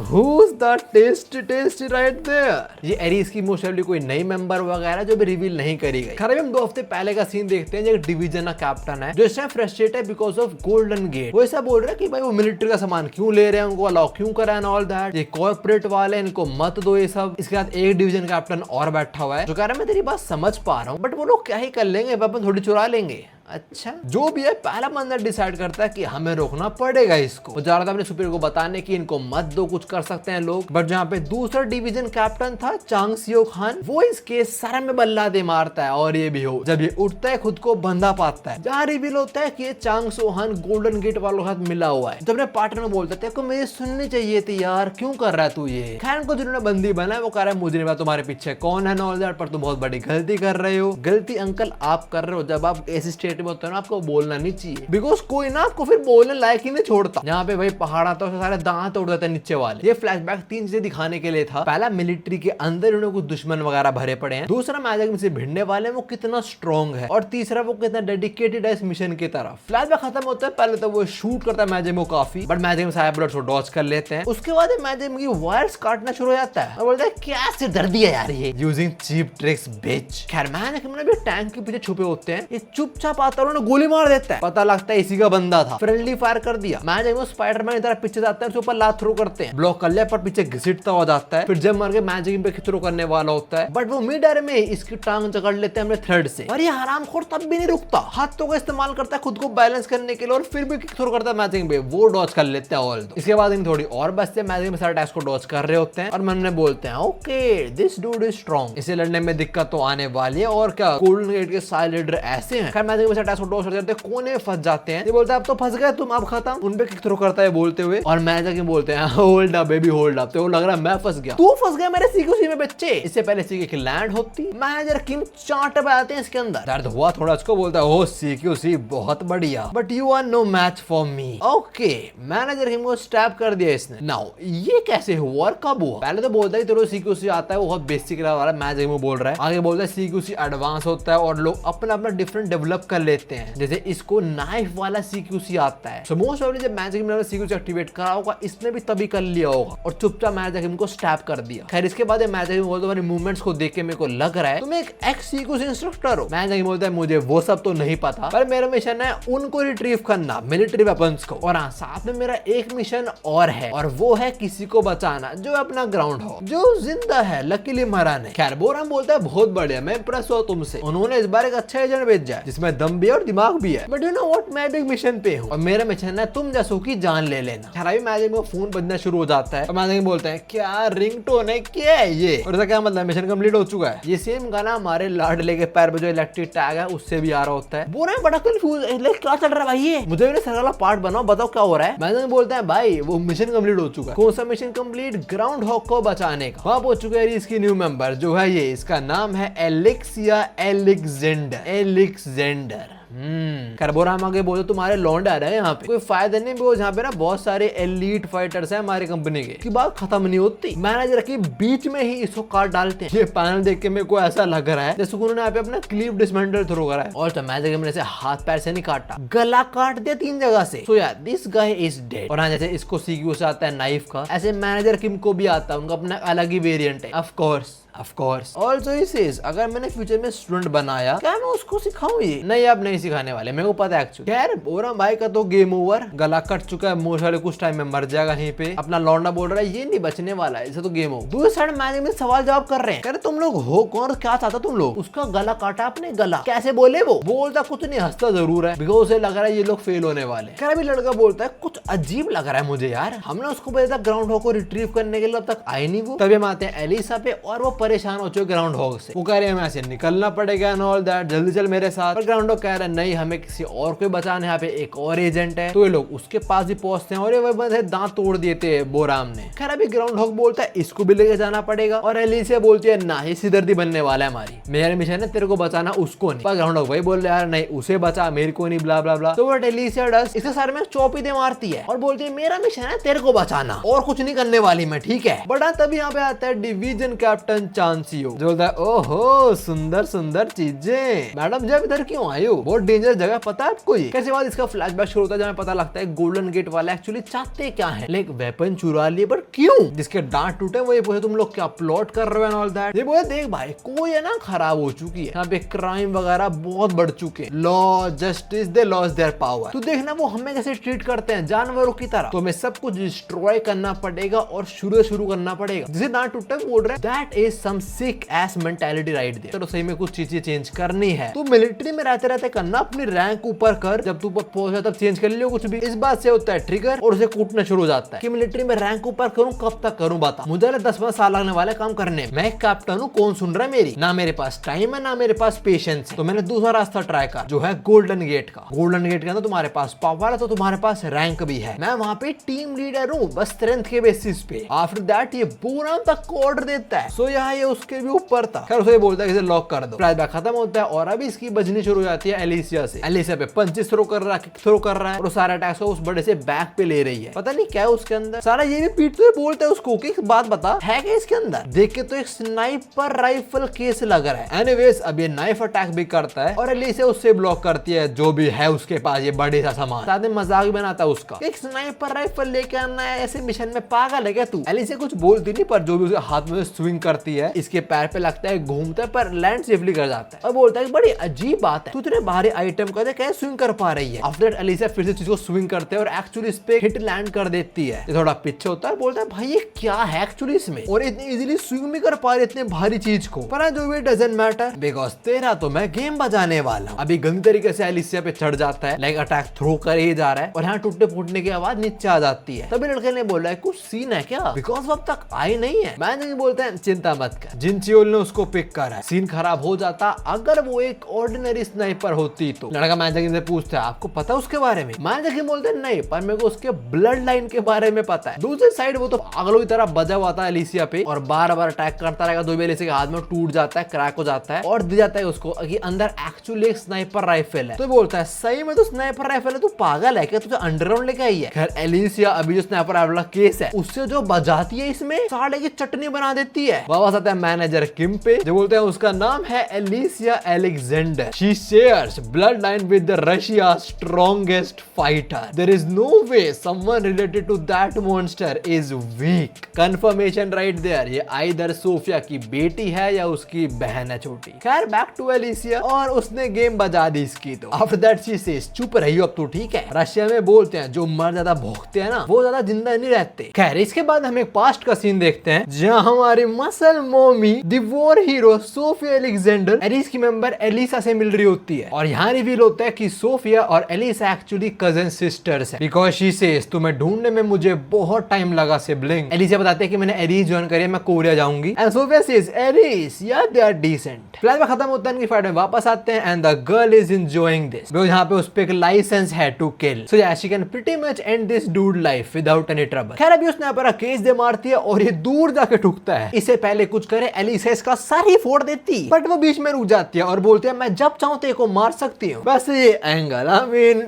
Who's the tasty right there? ये एरीज की मोस्टली कोई नई मेंबर वगैरह जो भी रिवील नहीं करी गई। खैर हम 2 हफ्ते पहले का सीन देखते हैं, एक डिवीजन का कैप्टन है जो इस टाइम फ्रस्ट्रेट है बिकॉज ऑफ गोल्डन गेट। वो ऐसा बोल रहा है कि भाई वो मिलिट्री का सामान क्यों ले रहे हैं, उनको अलाउ क्यों करा एंड ऑल दैट, ये कॉर्पोरेट वाले इनको मत दो ये सब। इसके बाद एक डिवीजन कैप्टन और बैठा हुआ है जो कह रहा है मैं तेरी बात समझ पा रहा हूँ बट वो लोग क्या ही कर लेंगे, वेपन थोड़ी चुरा लेंगे। अच्छा, जो भी है पहला बंदा डिसाइड करता है कि हमें रोकना पड़ेगा इसको। वो जा रहा था अपने सुपीरियर को बताने कि इनको मत दो, कुछ कर सकते हैं लोग। बट जहाँ पे दूसरा डिवीजन कैप्टन था चांग सियो खान, वो इसके सर में बल्ला दे मारता है और ये भी हो जब ये उठता है खुद को बंदा पाता है, जहाँ रिवील होता है कि ये चांग सियो खान गोल्डन गेट वालों के साथ मिला हुआ है। जब अपने पार्टनर में बोलते थे मुझे सुननी चाहिए थी यार, क्यों कर रहा है तू ये। खैर को जिन्होंने बंदी बना है वो कह रहा है मुझे नहीं पता तुम्हारे पीछे कौन है ऑल दैट, पर तुम बहुत बड़ी गलती कर रहे हो। गलती अंकल आप कर रहे हो, जब आप ऐसी स्टेट में होते हो ना आपको बोलना नहीं चाहिए, बिकॉज कोई ना आपको फिर बोलने लायक ही नहीं छोड़ता। यहाँ पे भाई पहाड़ आता है, सारे दांत तोड़ देते हैं नीचे वाले। ये फ्लैशबैक 3 चीजें दिखाने के लिए था। पहला, मिलिट्री के अंदर उन्हें कुछ दुश्मन वगैरह भरे पड़े हैं। दूसरा, मैजिक से भिड़ने वाले वो कितना स्ट्रॉन्ग है। और तीसरा, वो कितना डेडिकेटेड है इस मिशन की तरफ। फ्लैशबैक खत्म होता है, पहले तो वो शूट करता है मैजिक काफी, बट मैजिक सारे बुलेट्स को डॉज कर लेते हैं। उसके बाद मैजिक की वायर्स काटना शुरू हो जाता है और बोलता है क्या सिरदर्दी है यार ये, यूजिंग चीप ट्रिक्स बिच। खैर मैजिक भी टैंक के पीछे छुपे होते हैं, ये चुपचाप आता है, उन्होंने गोली मार देता है, पता लगता है इसी का बंदा था। फ्रेंडली फायर कर दिया। मैजिक वो स्पाइडरमैन की तरह पीछे जाता है, उसके ऊपर लात थ्रो करते हैं, ब्लॉक कर लिया पर पीछे घसीटता हो जाता है। फिर जब मर के मैजिक पे थ्रो करने वाला होता है, बट वो मिड एयर में इसकी टांग जकड़ लेते हैं अपने थ्रेड से। और ये हरामखोर तब भी नहीं रुकता, हाथों का इस्तेमाल करता है खुद को बैलेंस करने के लिए और फिर भी थ्रो करता है मैजिक पे, वो डॉज कर लेते हैं ऑल। इसके बाद इन थोड़ी और बचते मैजिक में सारे अटैक्स को डॉज कर रहे होते हैं और मन में बोलते हैं okay this dude is strong, इसे लड़ने में दिक्कत तो आने वाली है। और क्या गोल्डन गेट के सारे लीडर ऐसे हैं। खैर मैजिक में अटैक्स को डॉज कर देते हैं, कोने में फंस जाते हैं। ये बोलता है अब तो फंस गए तुम, अब खत्म। उन पे किक थ्रो करता है बोलते हुए और मैजिक बोलते हैं hold up baby hold up. तो लग रहा है मैं फंस गया, तू फंस गया मेरे सीक्यूसी में बच्चे। इससे पहले सीक्यूसी लैंड होती, मैनेजर किम चांट पे आते हैं इसके अंदर। दर्द हुआ थोड़ा, उसको बोलता है ओ सीक्यूसी बहुत बढ़िया but you are no match for me. Okay, manager Kim को स्टैब कर दिया इसने। नाउ ये कैसे हुआ और कब हुआ? पहले तो बोलता है तेरे सीक्यूसी आता है, वो बहुत बेसिक वाला मैजिक में बोल रहा है। आगे बोलता है सीक्यूसी एडवांस होता है और लोग अपना अपना डिफरेंट डेवलप कर लेते हैं, जैसे इसको नाइफ वाला सीक्यूसी आता है। सो मोस्ट प्रोबब्ली जब मैजिक ने सीक्यूसी एक्टिवेट करा होगा, इसने भी तभी कर लिया होगा और चुपचाप मैजिक इनको स्टैब कर दिया। खैर इसके बाद मैजिक बोलता है तुम्हारी मूवमेंट्स को देख के मेरे को लग रहा है तुम एक एक्स सीक्यूसी इंस्ट्रक्टर हो। मैजिक बोलता है मुझे वो सब तो नहीं पता, पर मेरा मिशन है उनको रिट्रीव करना, मिलिट्री वेपन्स को। और हाँ, साथ में मेरा एक मिशन और है और वो है किसी को बचाना जो अपना ग्राउंड हो, जो जिंदा है, लकीली मरा नहीं। खैर बोराम बोलता है बहुत बढ़िया, मैं इंप्रेस हुआ तुमसे। उन्होंने इस बार एक अच्छा एजेंट भेजा है जिसमें दम भी है और दिमाग भी है, बट यू नो व्हाट, मैं भी मिशन पे हूँ और मेरा मिशन है तुम जैसों की जान ले लेना। खैर अभी मैजिक में फोन बजना शुरू हो जाता है और मैजिक बोलते हैं क्या रिंगटोन है, क्या है ये? और इसका क्या मतलब, मिशन कंप्लीट हो चुका है। ये सेम गाना हमारे लाडले के पैर पे जो इलेक्ट्रिक टैग है उससे भी आ रहा होता है। बोल रहे हैं बड़ा कंफ्यूज, क्या चल रहा है भाई ये, मुझे भी सर वाला पार्ट बनाओ, बताओ क्या हो रहा है। मैजिक बोलते हैं भाई वो मिशन कंप्लीट हो चुका है। कौन सा मिशन कंप्लीट? ग्राउंड हॉक को बचाने का। वहां पहुंच चुके हैं इसकी न्यू मेंबर जो है ये, इसका नाम है एलेक्सिया एलेक्जेंडर। कार्बोराम आगे बोलो तुम्हारे लौंडा रहे यहाँ पे, कोई फायदा नहीं, बिकॉज यहाँ पे ना बहुत सारे एलीट फाइटर्स हैं हमारी कंपनी के, की बात खत्म नहीं होती। मैनेजर की बीच में ही इसको काट डालते हैं। ये पैनल देख के मेरे को ऐसा लग रहा है जैसे उन्होंने यहाँ पे अपना क्लीव डिसमेंटल थ्रो करा है। और तो मैनेजर ने से हाथ पैर से नहीं काटा, गला काट दिया 3 जगह से। सो यार दिस गाय इज डेड। और हाँ, जैसे इसको सीक्यू से आता है नाइफ का, ऐसे मैनेजर किम को भी आता है, उनका अपना अलग ही वेरिएंट है। Of course also he says अगर मैंने फ्यूचर में स्टूडेंट बनाया क्या मैं उसको सिखाऊं? ये नहीं, आप नहीं सिखाने वाले, मेरे को पता है एक्चुअली। खैर बोराम भाई का तो गेम ओवर, गला कट चुका है, मोश वाले कुछ टाइम में मर जाएगा यहीं पे। अपना लौंडा बोल रहा है ये नहीं बचने वाला है, इसे तो गेम ओवर। दूसरी साइड मैजिक में सवाल जवाब कर रहे हैं, कह रहे तुम लोग हो कौन, क्या चाहता तुम लोग? उसका गला काटा आपने, गला कैसे बोले? वो बोलता कुछ नहीं, हंसता जरूर है, बिकॉज उसे लग रहा है ये लोग फेल होने वाले। खैर अभी लड़का बोलता है कुछ अजीब लग रहा है मुझे यार, हमने उसको भेजा ग्राउंड हॉक को रिट्रीव करने के लिए, अब तक आए नहीं वो। तभी हम आते हैं एलिसा पे और वो परेशान हो चुके ग्राउंड हॉक से। वो कह रहे हैं हमें ऐसे निकलना पड़ेगा एंड ऑल दैट, जल्दी चल मेरे साथ। और ग्राउंड हॉक कह रहे हैं नहीं, हमें किसी और को बचाना है, यहाँ पे एक और एजेंट है। तो ये लोग उसके पास ही पहुंचते हैं और ये बंदे दांत तोड़ दिए थे बोराम ने। खैर अभी ग्राउंड हॉक बोलता है इसको भी लेके जाना पड़ेगा और एलिसा बोलती है ना, ये सिरदर्दी बनने वाला है हमारी, मेरा मिशन है तेरे को बचाना, उसको नहीं। पर ग्राउंड हॉक भाई बोल रहे यार नहीं, उसे बचा, मेरे को नहीं, ब्ला ब्ला ब्ला। तो व्हाट एलिसा डज, इसके सर में चौपी दे मारती है और बोलती है मेरा मिशन है तेरे को बचाना और कुछ नहीं करने वाली मैं, ठीक है। बड़ा तभी यहाँ पे आता है डिवीजन कैप्टन चांसियो, जो बोलता है ओहो सुंदर सुंदर चीजें, मैडम जब इधर क्यों आई हो, बहुत डेंजरस जगह, पता है आपको ये। कैसे बाद इसका फ्लैशबैक शुरू होता है जहाँ पता लगता है गोल्डन गेट वाले एक्चुअली चाहते क्या है, लाइक वेपन चुरा लिए, बट क्यों? जिसके दांत टूटे वो ये पूछे तुम लोग क्या प्लॉट कर रहे हो एंड ऑल दैट। ये बोले देख भाई कोई है ना खराब हो चुकी है, यहाँ पे क्राइम वगैरह बहुत बढ़ चुके हैं, law justice they loss their power. तू देखना वो हमें कैसे ट्रीट करते हैं, जानवरों की तरह। तो हमें सब कुछ डिस्ट्रॉय करना पड़ेगा और शुरू करना पड़ेगा। जिसे दांत टूटे बोल रहे that is some sick ass mentality right there. तो सही में कुछ चीजें चेंज करनी है तो मिलिट्री में रहते रहते करना, अपनी रैंक ऊपर कर, जब तू पहुंचा तब चेंज कर लियो कुछ भी। इस बात से होता है ट्रिगर और उसे कूटना शुरू हो जाता है कि मिलिट्री में रैंक ऊपर करूं, कब तक करूं बता, मुझे 10-15 साल लगने वाले काम करने, मैं एक कैप्टन हूं, कौन सुन रहा है मेरी, ना मेरे पास टाइम है ना मेरे पास पेशेंस है। तो मैंने दूसरा रास्ता ट्राई कर जो है गोल्डन गेट का। गोल्डन गेट के अंदर तुम्हारे पास पावर है तो तुम्हारे पास रैंक भी है, मैं वहां पे टीम लीडर हूँ बस स्ट्रेंथ के बेसिस पे। आफ्टर दैट ये पूरा तक को ऑर्डर देता है, सो यहाँ ये उसके भी ऊपर था। खैर उसे बोलता है कि इसे लॉक कर दो, फ्लैशबैक खत्म होता है और अभी इसकी बजनी शुरू हो जाती है एलिसिया से। एलिसिया पे पंचेस थ्रो कर रहा है और सारा अटैक्स को उस बड़े से बैग पे ले रही है, पता नहीं क्या है उसके अंदर। सारा ये भी पीटते हुए बोलता है उसको कि बात बता है क्या इसके अंदर, देख के तो एक स्नाइपर राइफल केस लग रहा है। एनीवेज अब ये नाइफ अटैक भी करता है और एलिसिया उससे ब्लॉक करती है जो भी है उसके पास ये बड़े सा सामान। साथ में मजाक भी बनाता है उसका, एक स्नाइपर राइफल लेके आना है ऐसे मिशन में, पागल है क्या तू। एलिसिया कुछ बोलती नहीं पर जो भी उसके हाथ में स्विंग करती है इसके पैर पे लगता है, घूमता है पर लैंड सेफली कर जाता है और बोलता है बड़ी अजीब बात है तू इतने भारी आइटम को कैसे स्विंग कर पा रही है। आफ्टर दैट एलिसिया फिर से चीज को स्विंग करते हैं और एक्चुअली इस पे हिट लैंड कर देती है। ये थोड़ा पीछे होता है, बोलता है भाई ये क्या है एक्चुअली इसमें, और इतनी इजीली स्विंग भी कर पा रही इतने भारी चीज को। पर जो भी डजंट मैटर बिकॉज तेरा तो मैं गेम बजाने वाला हूँ। अभी गंदी तरीके से एलिसिया पे चढ़ जाता है, लाइक अटैक थ्रो कर ही जा रहा है और यहाँ टूटने फूटने की आवाज नीचे आ जाती है। तभी लड़के ने बोला है कुछ सीन है क्या, बिकॉज वो अब तक आई नहीं है। मैंने बोलता है चिंता मत कर, जिनचियोल ने उसको पिक करा है, सीन खराब हो जाता अगर वो एक ऑर्डिनरी स्नाइपर होती तो। लड़का मैजिक से पूछता है आपको पता उसके बारे में, मैजिक बोलते नहीं पर मेरे को उसके ब्लड लाइन के बारे में पता है। दूसरी साइड वो तो पागलों की तरह बजा हुआ था एलिसिया पे और बार बार अटैक करता रहेगा, दो एलिसिया के हाथ में टूट जाता है, क्रैक हो जाता है और दिया जाता है उसको कि अंदर एक्चुअली एक स्नाइपर राइफल है। तो बोलता है सही में तो स्नाइपर राइफल है, तू पागल है क्या, तुझे अंडरग्राउंड लेके आई है। खैर एलिसिया अभी जो स्नाइपर राइफल केस है उससे जो बजाती है इसमें साले की चटनी बना देती है। वापस आता है मैनेजर किम पे जो बोलते हैं उसका नाम है Alicia Alexander, she shares blood line with the Russia strongest fighter, there is no way someone related to that monster is weak. Confirmation right there, ये आइदर सोफिया की बेटी है या उसकी बहन है छोटी। खैर बैक टू एलिसिया और उसने गेम बजा दी इसकी। तो आफ्टर दैट शी सेज चुप रही हो अब तो ठीक है। रशिया में बोलते हैं जो मर ज्यादा भोगते हैं ना वो ज्यादा जिंदा नहीं रहते। खैर इसके बाद हम एक पास्ट का सीन देखते हैं जहां हमारी muscle mommy the war hero Sophia Alexander Alice की मेंबर एलिसा से मिल रही होती है और यहाँ रिवील होता है कि सोफिया और एलिसा एक्चुअली कजन सिस्टर्स है बिकॉज शी सेज तुम्हें ढूंढने में मुझे बहुत टाइम लगा सिबलिंग। एलिसा बताते हैं कि मैंने एरिस ज्वाइन करी है, मैं कोरिया जाऊंगी एंड सोफिया सेज एरिस या दे आर डिसेंट। फ्लैश में खत्म होता है, इनकी फाइट में वापस आते हैं and the girl is enjoying this because यहाँ पे उस पे एक लाइसेंस है टू किल, सो या she can pretty much and this dude life without any trouble. खैर अभी उसने अपना केस दे मारती है और ये दूर जाके ठुकता है। इससे पहले कुछ करे एलिसा इसका सर ही फोड़ देती बट वो बीच में रुक जाती है और बोलती है मैं जब चाहूं तेरे को मार सकती हूँ। बस ये एंगल आई मीन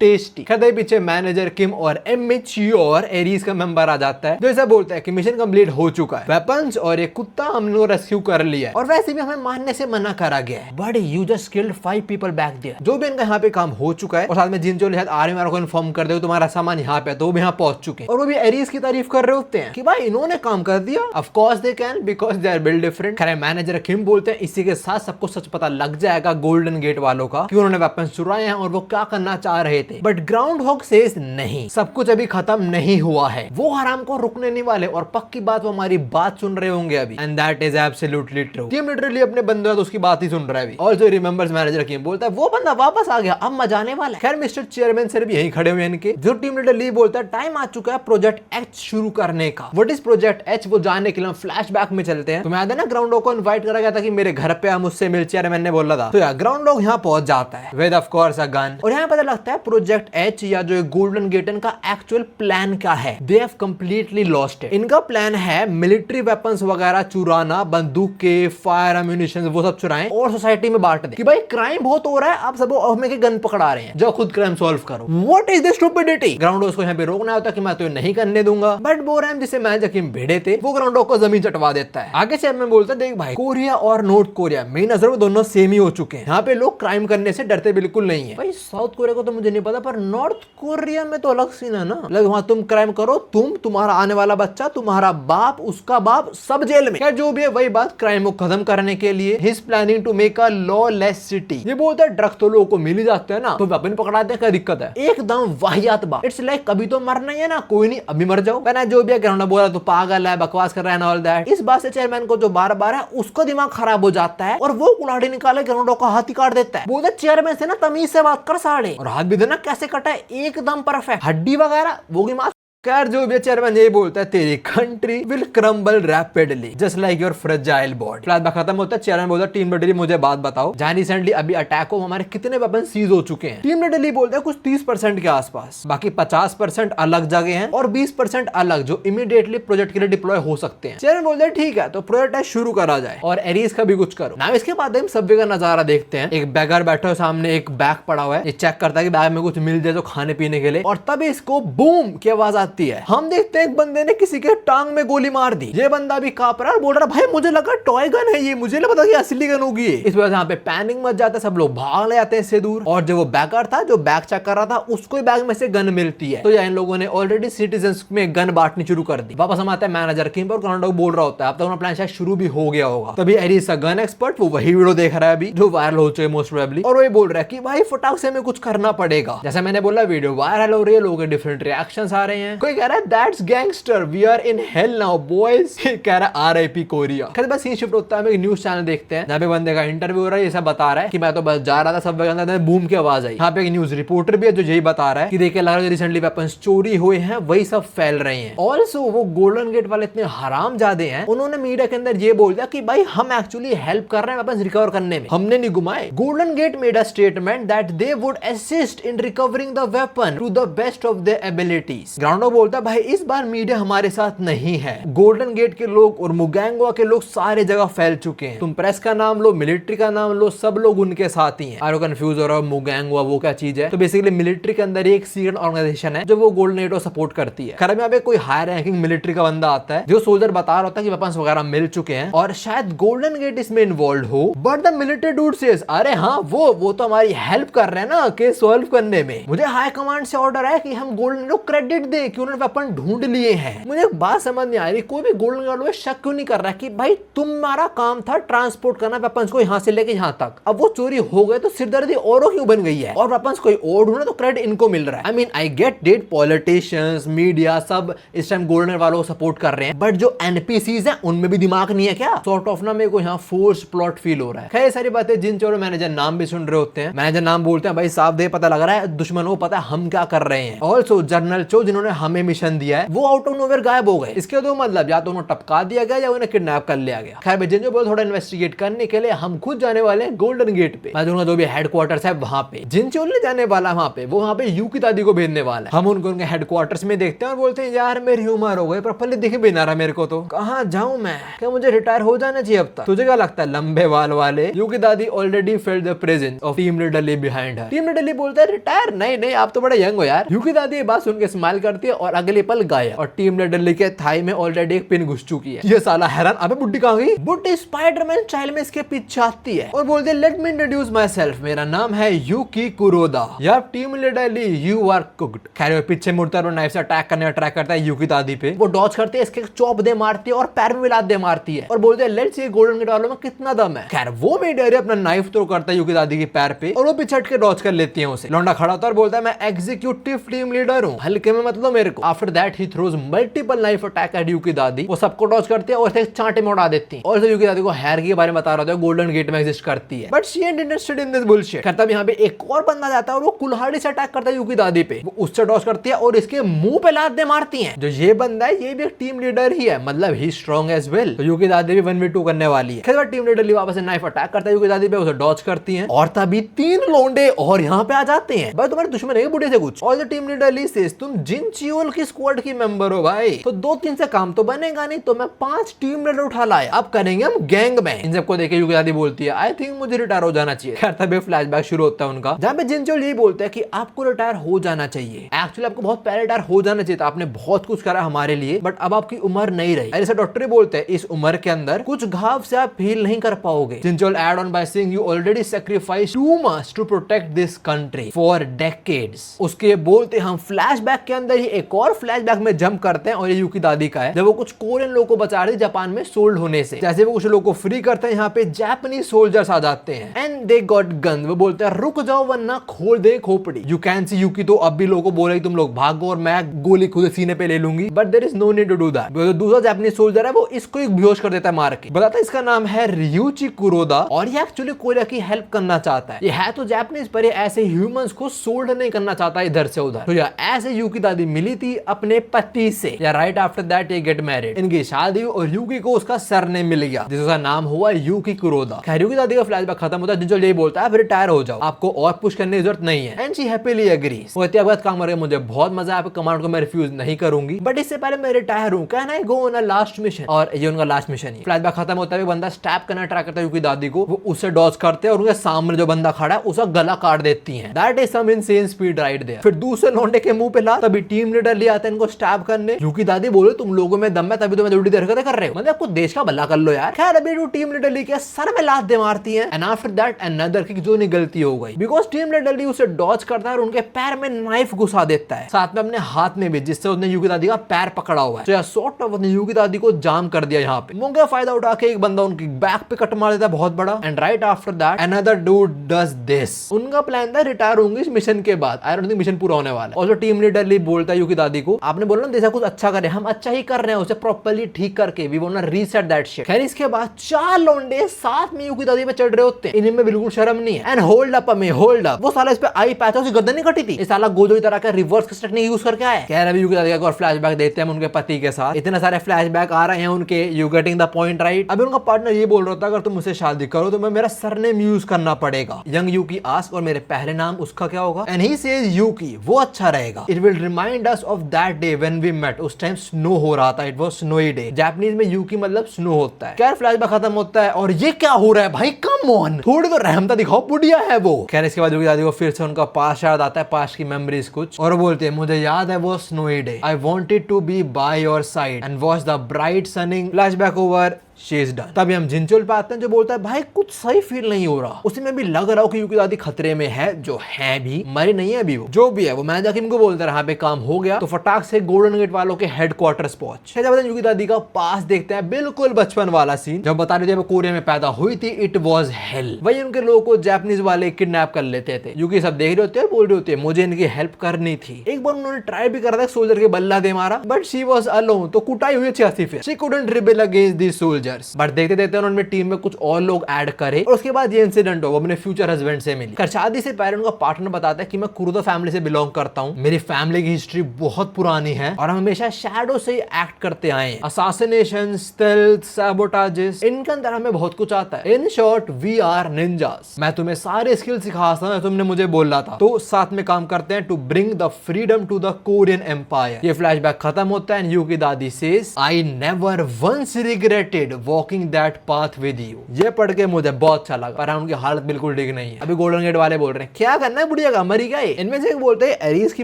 टेस्टी। खैर पीछे मैनेजर किम और इमेच्योर एरिस का मेंबर आ जाता है जो ऐसा बोलता है कि मिशन कंप्लीट हो चुका है, वेपन्स और एक कुत्ता हमने रेस्क्यू कर लिया है और वैसे भी हमें मारने से मना करा गया है but you just killed 5 people back there. जो भी इनका यहाँ पे काम हो चुका है और साथ में जिनचोल आर्मी वालों को इन्फॉर्म कर दे तुम्हारा सामान यहाँ पे तो वो भी यहाँ पहुंच चुके हैं और वो भी एरिस की तारीफ कर रहे होते हैं कि भाई इन्होंने काम कर दिया। Of course they can because they are build different. खैर मैनेजर किम बोलते हैं इसी के साथ सबको सच पता लग जाएगा गोल्डन गेट वालों का कि उन्होंने वेपन चुराए हैं और वो क्या करना चाह रहे थे। बट ग्राउंड हॉग सेज नहीं, सब कुछ अभी खत्म नहीं हुआ है, वो हराम को रुकने नहीं वाले और पक्की बात वो हमारी बात सुन रहे होंगे अभी and that is absolutely true. Team literally अपने बंदे तो उसकी बात ही सुन रहा है अभी। ऑल्सो रिमेंबर्स मैनेजर किम बोलता है वो बंदा वापस आ गया अब मजा आने वाला है। खैर मिस्टर चेयरमैन सर भी यहीं खड़े हुए इनके। जो टीम लीडर ली बोलता है टाइम आ चुका है प्रोजेक्ट एच शुरू करने का। व्हाट इज प्रोजेक्ट एच, वो जानने के लिए फ्लैशबैक में चलते हैं। तुम्हें याद है ना ग्राउंड डॉग को इनवाइट करा गया था कि मेरे घर पे मुझसे मिल, चेयरमैन ने बोला था। तो यार ग्राउंड डॉग यहाँ पहुंच जाता है with of course a gun और यहाँ पता लगता है प्रोजेक्ट एच या जो गोल्डन गेट का एक्चुअल प्लान क्या है। They have completely lost it. इनका प्लान है मिलिट्री वेपन्स वगैरह चुराना, बंदूक के फायर एम्यूनिशन वो सब चुराएं और सोसाइटी में बांट दें कि भाई क्राइम बहुत हो रहा है, आप सब हमें के गन पकड़ा रहे हैं, जो खुद क्राइम सॉल्व करो। What is this stupidity. Ground को यहाँ पे रोकना होता कि मैं तो नहीं करने दूंगा, बट बोरैम जिसे मैं जकीम भिड़े थे वो ग्राउंड को जमीन चटवा देता है। आगे से मैं बोलता देख भाई, कोरिया और नॉर्थ कोरिया मेरी नजर में दोनों सेम ही हो चुके हैं। यहाँ पे लोग क्राइम करने से डरते बिल्कुल नहीं है। भाई साउथ कोरिया को तो मुझे नहीं पता, पर नॉर्थ कोरिया में तो अलग सीन है ना। लग वहां तुम क्राइम करो, तुम्हारा आने वाला बच्चा, तुम्हारा बाप, उसका बाप, सब जेल में। क्या जो भी है वही बात, क्राइम को खत्म करने के लिए he is planning to make a lawless city. ये बोलता है ड्रग्स तो लोगों को मिल ही जाते हैं ना, तो वेपन पकड़ाते हैं, क्या दिक्कत है। एकदम वाहियात बात। इट्स लाइक कभी तो मरना ही है ना, कोई नहीं अभी मर जाओ। मैंने जो भी ग्राउंड बोला तो पागल है, बकवास कर रहा है, ऑल दैट। इस बात से चेयरमैन को जो बार बार है उसको दिमाग खराब हो जाता है और वो कुल्हाड़ी निकाले ग्राउंड का हाथ ही काट देता है। बोलता चेयरमैन से ना तमीज से बात कर साढ़े, और हाथ भी देना कैसे कटा है, एकदम परफेक्ट, हड्डी वगैरह वो की मास। खैर जो भी चेयरमैन यही बोलता है, तेरी country will crumble rapidly just like your fragile body. Flashback खत्म होता है, चेयरमैन बोलता है टीम लीडर मुझे बात बताओ, जहां रिसेंटली अभी अटैक हो हमारे कितने वेपन सीज हो चुके हैं। टीम लीडर बोलता है कुछ 30% के आसपास, बाकी 50% अलग जगह हैं और 20% अलग जो इमीडिएटली प्रोजेक्ट के लिए डिप्लॉय हो सकते हैं। चेयरमैन बोलते हैं ठीक है, तो प्रोजेक्ट शुरू करा जाए और एरीज का भी कुछ करो ना। इसके बाद हम सबवे का नजारा देखते हैं। एक बैगर बैठा है सामने, एक बैग पड़ा हुआ है, ये चेक करता है कि बैग में कुछ मिल जाए तो खाने पीने के लिए, और तब इसको बूम की आवाज आती है। हम देखते एक बंदे ने किसी के टांग में गोली मार दी। ये बंदा भी कांप रहा है, बोल रहा भाई मुझे लगा टॉय गन है ये, मुझे नहीं पता कि असली गन होगी। इस वजह से यहाँ पे पैनिक मच जाता है, सब लोग भाग ले जाते हैं इससे दूर। और जो वो बैगर था जो बैग चेक कर रहा था, उसको ही बैग में से गन मिलती है। तो इन लोगों ने ऑलरेडी सिटीजन्स में गन बांटनी शुरू कर दी। वापस हम आते हैं मैनेजर की पर, ग्राउंड बोल रहा होता है अब तक प्लान शायद शुरू भी हो गया होगा। तभी एरीज का गन एक्सपर्ट वो वही वीडियो देख रहा है अभी जो वायरल हो चुके मोस्ट प्रोबेबली, और वो बोल रहा है कि भाई फटाक से हमें कुछ करना पड़ेगा। जैसे मैंने बोला वीडियो वायरल हो रही है, लोगों के डिफरेंट रिएक्शंस आ रहे हैं। कोई कह रहा है that's gangster, we are in hell now boys. कह रहा है RIP कोरिया। खैर बस सीन शिफ्ट होता है, हम एक न्यूज चैनल देखते हैं जहाँ पे बंदे का इंटरव्यू हो रहा है। ये सब बता रहा है कि मैं तो बस जा रहा था, सब अंदर बूम की आवाज आई। यहाँ पे एक न्यूज रिपोर्टर भी है जो यही बता रहा है कि देखिए लग रहा है रिसेंटली वेपन्स चोरी हुए हैं वही सब फैल रहे हैं। ऑल्सो वो गोल्डन गेट वाले इतने हरामजादे हैं, उन्होंने मीडिया के अंदर ये बोल दिया कि भाई हम एक्चुअली हेल्प कर रहे हैं वेपन्स रिकवर करने में, हमने नहीं घुमाए। Golden Gate made a statement that they would assist in recovering the weapon to the best of their abilities. ग्राउंडो बोलता है भाई इस बार मीडिया हमारे साथ नहीं है, गोल्डन गेट के लोग और मुगैंगवा के लोग सारे जगह फैल चुके हैं। तुम प्रेस का नाम लो, मिलिट्री का नाम लो, सब लोग उनके साथ ही हैं। आरो कंफ्यूज हो रहा है मुगैंगवा वो क्या चीज है। तो बेसिकली मिलिट्री के अंदर एक सीक्रेट ऑर्गेनाइजेशन है जो वो गोल्डन गेट को सपोर्ट करती है। खैर यहाँ पे कोई हाई रैंकिंग मिलिट्री का बंदा आता है जो सोल्जर बता रहा होता है कि वेपन्स वगैरह मिल चुके हैं और शायद गोल्डन गेट इसमें इन्वॉल्व हो। But the military dude says अरे हाँ वो तो हमारी हेल्प कर रहे हैं ना केस सॉल्व करने में। मुझे हाई कमांड से ऑर्डर है कि हम गोल्डन को क्रेडिट दें कि उन्होंने वेपन ढूंढ लिए हैं। मुझे एक बात समझ नहीं आ रही, कोई भी गोल्डन गेट में शक क्यों नहीं कर रहा कि भाई तुम्हारा काम था ट्रांसपोर्ट करना वेपन्स को यहाँ से लेके यहाँ तक, अब वो चोरी हो गए तो सिरदर्दी औरों क्यों बन गई है और वेपन्स कोई और ढूंढे तो क्रेडिट इनको मिल रहा है। I mean I get that, politicians media सब इस टाइम गोल्डन वालों को सपोर्ट कर रहे हैं, बट जो NPCs हैं उनमें भी दिमाग नहीं है क्या? सॉर्ट ऑफ ना मेरे को यहाँ फोर्स प्लॉट फील हो रहा है। खैर सारी बातें जिन चोरों मैनेजर नाम भी सुन रहे होते हैं, मैनेजर नाम बोलते हैं भाई साफ दे पता लग रहा है दुश्मन को पता है हम क्या कर रहे हैं। ऑल्सो जनरल चो जिन्होंने हमें मिशन दिया है वो आउट ऑफ नोवेयर गायब हो गए। इसके दो मतलब या तो उन्हें टपका दिया गया या उन्हें किडनैप कर लिया गया। खैर जिन जो थोड़ा इन्वेस्टिगेट करने के लिए हम खुद जाने वाले हैं गोल्डन गेट पे। मैं जो भी हेडक्वार्टर्स है वहां पे जिन चोल ने जाने वाला वहां पे, वो वहां पे यू की दादी को भेजने वाला है। हम उनको उनके हेडक्वार्टर्स में देखते हैं और बोलते हैं यार मेरी उम्र हो गई प्रॉपर्ली दिखे भी ना रहा मेरे को, तो कहाँ जाऊं मैं, क्या मुझे रिटायर हो जाना चाहिए अब तक? तुझे क्या लगता है लंबे बाल वाले यू की दादी already failed the presence of team leader Li behind her. Team leader Li बोलता है रिटायर नहीं आप तो बड़े यंग हो यार। यू की दादी ये बात सुन के स्माइल करती है और अगले पल गायब, और टीम लीडर ली के थाई में ऑलरेडी एक पिन घुस चुकी है। ये साला हैरान, अबे बुड्ढी कहाँ गई? बुड्ढी स्पाइडरमैन स्टाइल में इसके पीछे आती है और बोलती है let me introduce myself, मेरा नाम है यूकी कुरोदा, यार team leader Lee you are cooked. खैर वो पीछे मुड़ता है और नाइफ से अटैक करने का ट्राई करता है यूकी दादी पे। वो डॉज करते है, इसके चॉप दे मारती है और पैर में मिला दे मारती है और बोलते हैं लेट्स सी गोल्डन गेट वालों में कितना दम है। खैर वो मीडिया अपना नाइफ थ्रो करता है यूकी दादी के पैर पे और वो पीछे हट के डॉज कर लेती है उसे। लौंडा खड़ा होता है और बोलता है मैं एग्जीक्यूटिव टीम लीडर हूँ, हल्के में मतलब मेरे को। After that he throws multiple knife attack at Yuki दादी। वो सबको डॉज करती है और इसे चांटे में उड़ा देती है। और यूकी दादी को हेयर के बारे में बता रहा था, गोल्डन गेट में एग्जिस्ट करती है, but she and interested in this bullshit. कहता है यहाँ पे एक और बंदा जाता है और वो कुल्हाड़ी से अटैक करता है यूकी दादी पे। वो उससे डॉज करती है और इसके मुंह पे लात दे मारती है। जो ये बंदा है ये भी एक टीम लीडर ही है, मतलब ही स्ट्रॉन्ग एज वेल। तो यूकी दादी भी 1v2 करने वाली है। खैर टीम लीडर वापस से नाइफ अटैक करता है यूकी दादी पे, उसे डॉज करती है और तभी 3 लोंडे और यहाँ पे आ जाते हैं। भाई तुम्हारे दुश्मन है बुढ़े से कुछ। और टीम लीडर ली सेज तुम जिन चियोल की स्क्वाड की मेंबर हो भाई, तो 2-3 से काम तो बनेगा नहीं, तो मैं 5 टीम लीडर उठा लाया, अब करेंगे हम गैंग में। इन सबको देखे यूकी दादी बोलती है आई थिंक मुझे रिटायर हो जाना चाहिए। खैर तभी फ्लैशबैक शुरू होता है उनका, जहाँ पे जिन चियोल यही बोलते हैं कि आपको रिटायर हो जाना चाहिए। एक्चुअली आपको बहुत पहले रिटायर हो जाना चाहिए था, आपने बहुत कुछ करा हमारे लिए, बट अब आपकी उम्र नहीं रही। ऐसे डॉक्टर बोलते हैं इस उम्र के अंदर कुछ घाव से आप हील नहीं कर पाओगे। Jincheol add on by saying you already sacrifice too much to protect this country for decades. उसके बोलते हम फ्लैशबैक के अंदर ही एक और फ्लैशबैक में जंप करते हैं और ये यूकी दादी का है, जब वो कुछ कोरियन लोगों को बचा रही जापान में सोल्ड होने से। जैसे वो कुछ लोगों को फ्री करते हैं, यहाँ पे जापानीज सोल्जर्स आ जाते हैं एंड दे गॉट गन। वो बोलते हैं रुक जाओ वरना खोल दे खोपड़ी। यू कैन सी यूकी तो अब भी लोगों को बोले तुम लोग भागो और मैं गोली खुद सीने पे ले लूंगी, but there is no need to do that. दूसरा जापानीज सोल्जर है वो इसको एक बेहोश कर देता है मार के। बताता है इसका नाम है रियूची कुरोदा और ये एक्चुअली कोरिया की हेल्प करना चाहता है। ये है तो जापानीज पर ये ऐसे ह्यूमंस को सोल्ड नहीं करना चाहता इधर से उधर। तो या ऐसे यूकी दादी मिली थी अपने पति से, या राइट आफ्टर दैट ये गेट मैरिड। इनकी शादी और यूकी को उसका सरनेम मिल गया जिसका नाम हुआ यूकी कुरोदा। खैर यूकी दादी का फ्लैशबैक खत्म होता है, जिंचोल यही बोलता है अब रिटायर हो जाओ, आपको और पुश करने की जरूरत नहीं है एंड शी हैप्पीली एग्रीज। वो इतना काम करके मुझे बहुत मजा आया, कमांड को मैं रिफ्यूज नहीं करूंगी, बट इससे पहले मैं रिटायर हूं, can I go on a last mission. और ये उनका लास्ट मिशन है। फ्लैशबैक खत्म होता है, बंदा स्टैप करना ट्राई करता है यूकी दादी को, वो उससे डॉज करते हैं और उनके सामने जो बंदा खड़ा है उसका गला काट देती है। That is some insane speed right there. फिर दूसरे लौंडे के मुंह पे ला, तभी टीम लीडर ले आता है इनको स्टैप करने। यूकी दादी बोले तुम लोगों में दम है तभी तो मैं ड्यूटी देर कर रहे हो, मतलब आपको देश का भला कर लो यार। खैर अभी टीम लीडर ली के सर में लात दे मारती है and after that another kick जो नहीं गलती हो गई, बिकॉज टीम लीडर ली उसे डॉज करता है और उनके पैर में नाइफ घुसा देता है, साथ में अपने हाथ में भी, जिससे उसने यूकी दादी का पैर पकड़ा हुआ है। तो सॉर्ट ऑफ यूकी दादी को जाम कर दिया यहाँ पे। मौके का फायदा उठा के एक बंदा उनकी बैक पे कट मार देता है बहुत बड़ा and right after that another dude does this. उनका प्लान था रिटायर होंगे इस मिशन के बाद। आई डोंट थिंक मिशन पूरा होने वाला है। और टीम लीडर ली बोलता है यूकी दादी को आपने बोला ना जैसा कुछ अच्छा करे, हम अच्छा ही कर रहे हैं, उसे प्रॉपर्ली ठीक करके we want to reset that shit. खैर इसके बाद 4 लौंडे साथ में यूकी दादी पे चढ़ रहे होते हैं, इनमें बिल्कुल शर्म नहीं है। एंड होल्ड अप में होल्ड अप, वो साला इस पे आई पैच है, उसकी गर्दन नहीं कटी थी, इस साला गोजो की तरह का रिवर्स टेक्निक यूज करके आया। कह रहे यूकी दादी का और फ्लैशबैक देते हैं उनके पति के साथ। इतने सारे फ्लैशबैक आ रहे हैं उनके, you getting the point right. अभी उनका पार्टनर ये बोल रहा था अगर तुम मुझसे शादी करो तो मैं मेरा सरनेम यूज करना पड़ेगा, यंग यूकी आस्क, और मेरे पहले नाम उसका क्या होगा? एंड ही सेज यूकी, वो अच्छा रहेगा। It will remind us of that day when we met. उस टाइम स्नो हो रहा था, it was snowy day. Japanese में यूकी मतलब स्नो होता है। खैर फ्लैशबैक खत्म होता है और ये क्या हो रहा है भाई, कम ऑन, थोड़ी तो रहमता दिखाओ, बुढ़िया है वो। खैर इसके बाद यूकी दादी को फिर से उनका पास्ट याद आता है, पास्ट की मेमोरीज कुछ, और बोलते हैं मुझे याद है वो snowy day, I wanted to be by your side and watch the bright sunning. Flashback over, she is done. तभी हम जिनचोल पे आते हैं जो बोलता है भाई कुछ सही फील नहीं हो रहा। उसी में भी लग रहा हो कि यूकी दादी खतरे में है, जो है भी, मरी नहीं है अभी, वो जो भी है वो। मैं जाके इनको बोलता रहा पे काम हो गया तो फटाक से गोल्डन गेट वालों के हेडक्वार्टर्स पहुंच। जब यूकी दादी का पास देखते हैं, बिल्कुल बचपन वाला सीन, जब बता रहे थे कोरिया में पैदा हुई थी, इट वॉज हेल। वही उनके लोगों को जापानीज वाले किडनैप कर लेते थे। यूकी सब देख रहे होते हैं, बोल रहे होते हैं मुझे इनकी हेल्प करनी थी। एक बार उन्होंने ट्राई भी करा था सोल्जर के बल्ला दे मारा, बट शी वॉज अलोन, तो कुटाई हुई 86 फिर। She couldn't rebel against these soldiers. But देखते उन्होंने टीम में कुछ और लोग ऐड करे और उसके बाद ये इंसिडेंट हो, अपने फ्यूचर हस्बैंड से मिली। शादी से पहले उनका पार्टनर बताता है कि मैं कुरोदा फैमिली से बिलोंग करता हूँ, मेरी फैमिली की हिस्ट्री बहुत पुरानी है और हम हमेशा शैडो से एक्ट करते आए हैं, असैसिनेशन, स्टेल्थ, सैबोटाजेस, इनके अंदर हमें बहुत कुछ आता है। In short we are ninjas. मैं तुम्हें सारे स्किल सिखा सकता हूं, तुमने मुझे बोला था, तो साथ में काम करते हैं to bring the freedom to the Korean empire. ये फ्लैशबैक खत्म होता है। यूकी दादी says I never once regretted walking that path with you. ये पढ़ के मुझे बहुत अच्छा लगा, पर उनकी हालत बिल्कुल ठीक नहीं है। अभी गोल्डन गेट वाले बोल रहे हैं क्या करना है बुढ़िया का, मरी गए। इनमें से एक बोलते हैं एरीज की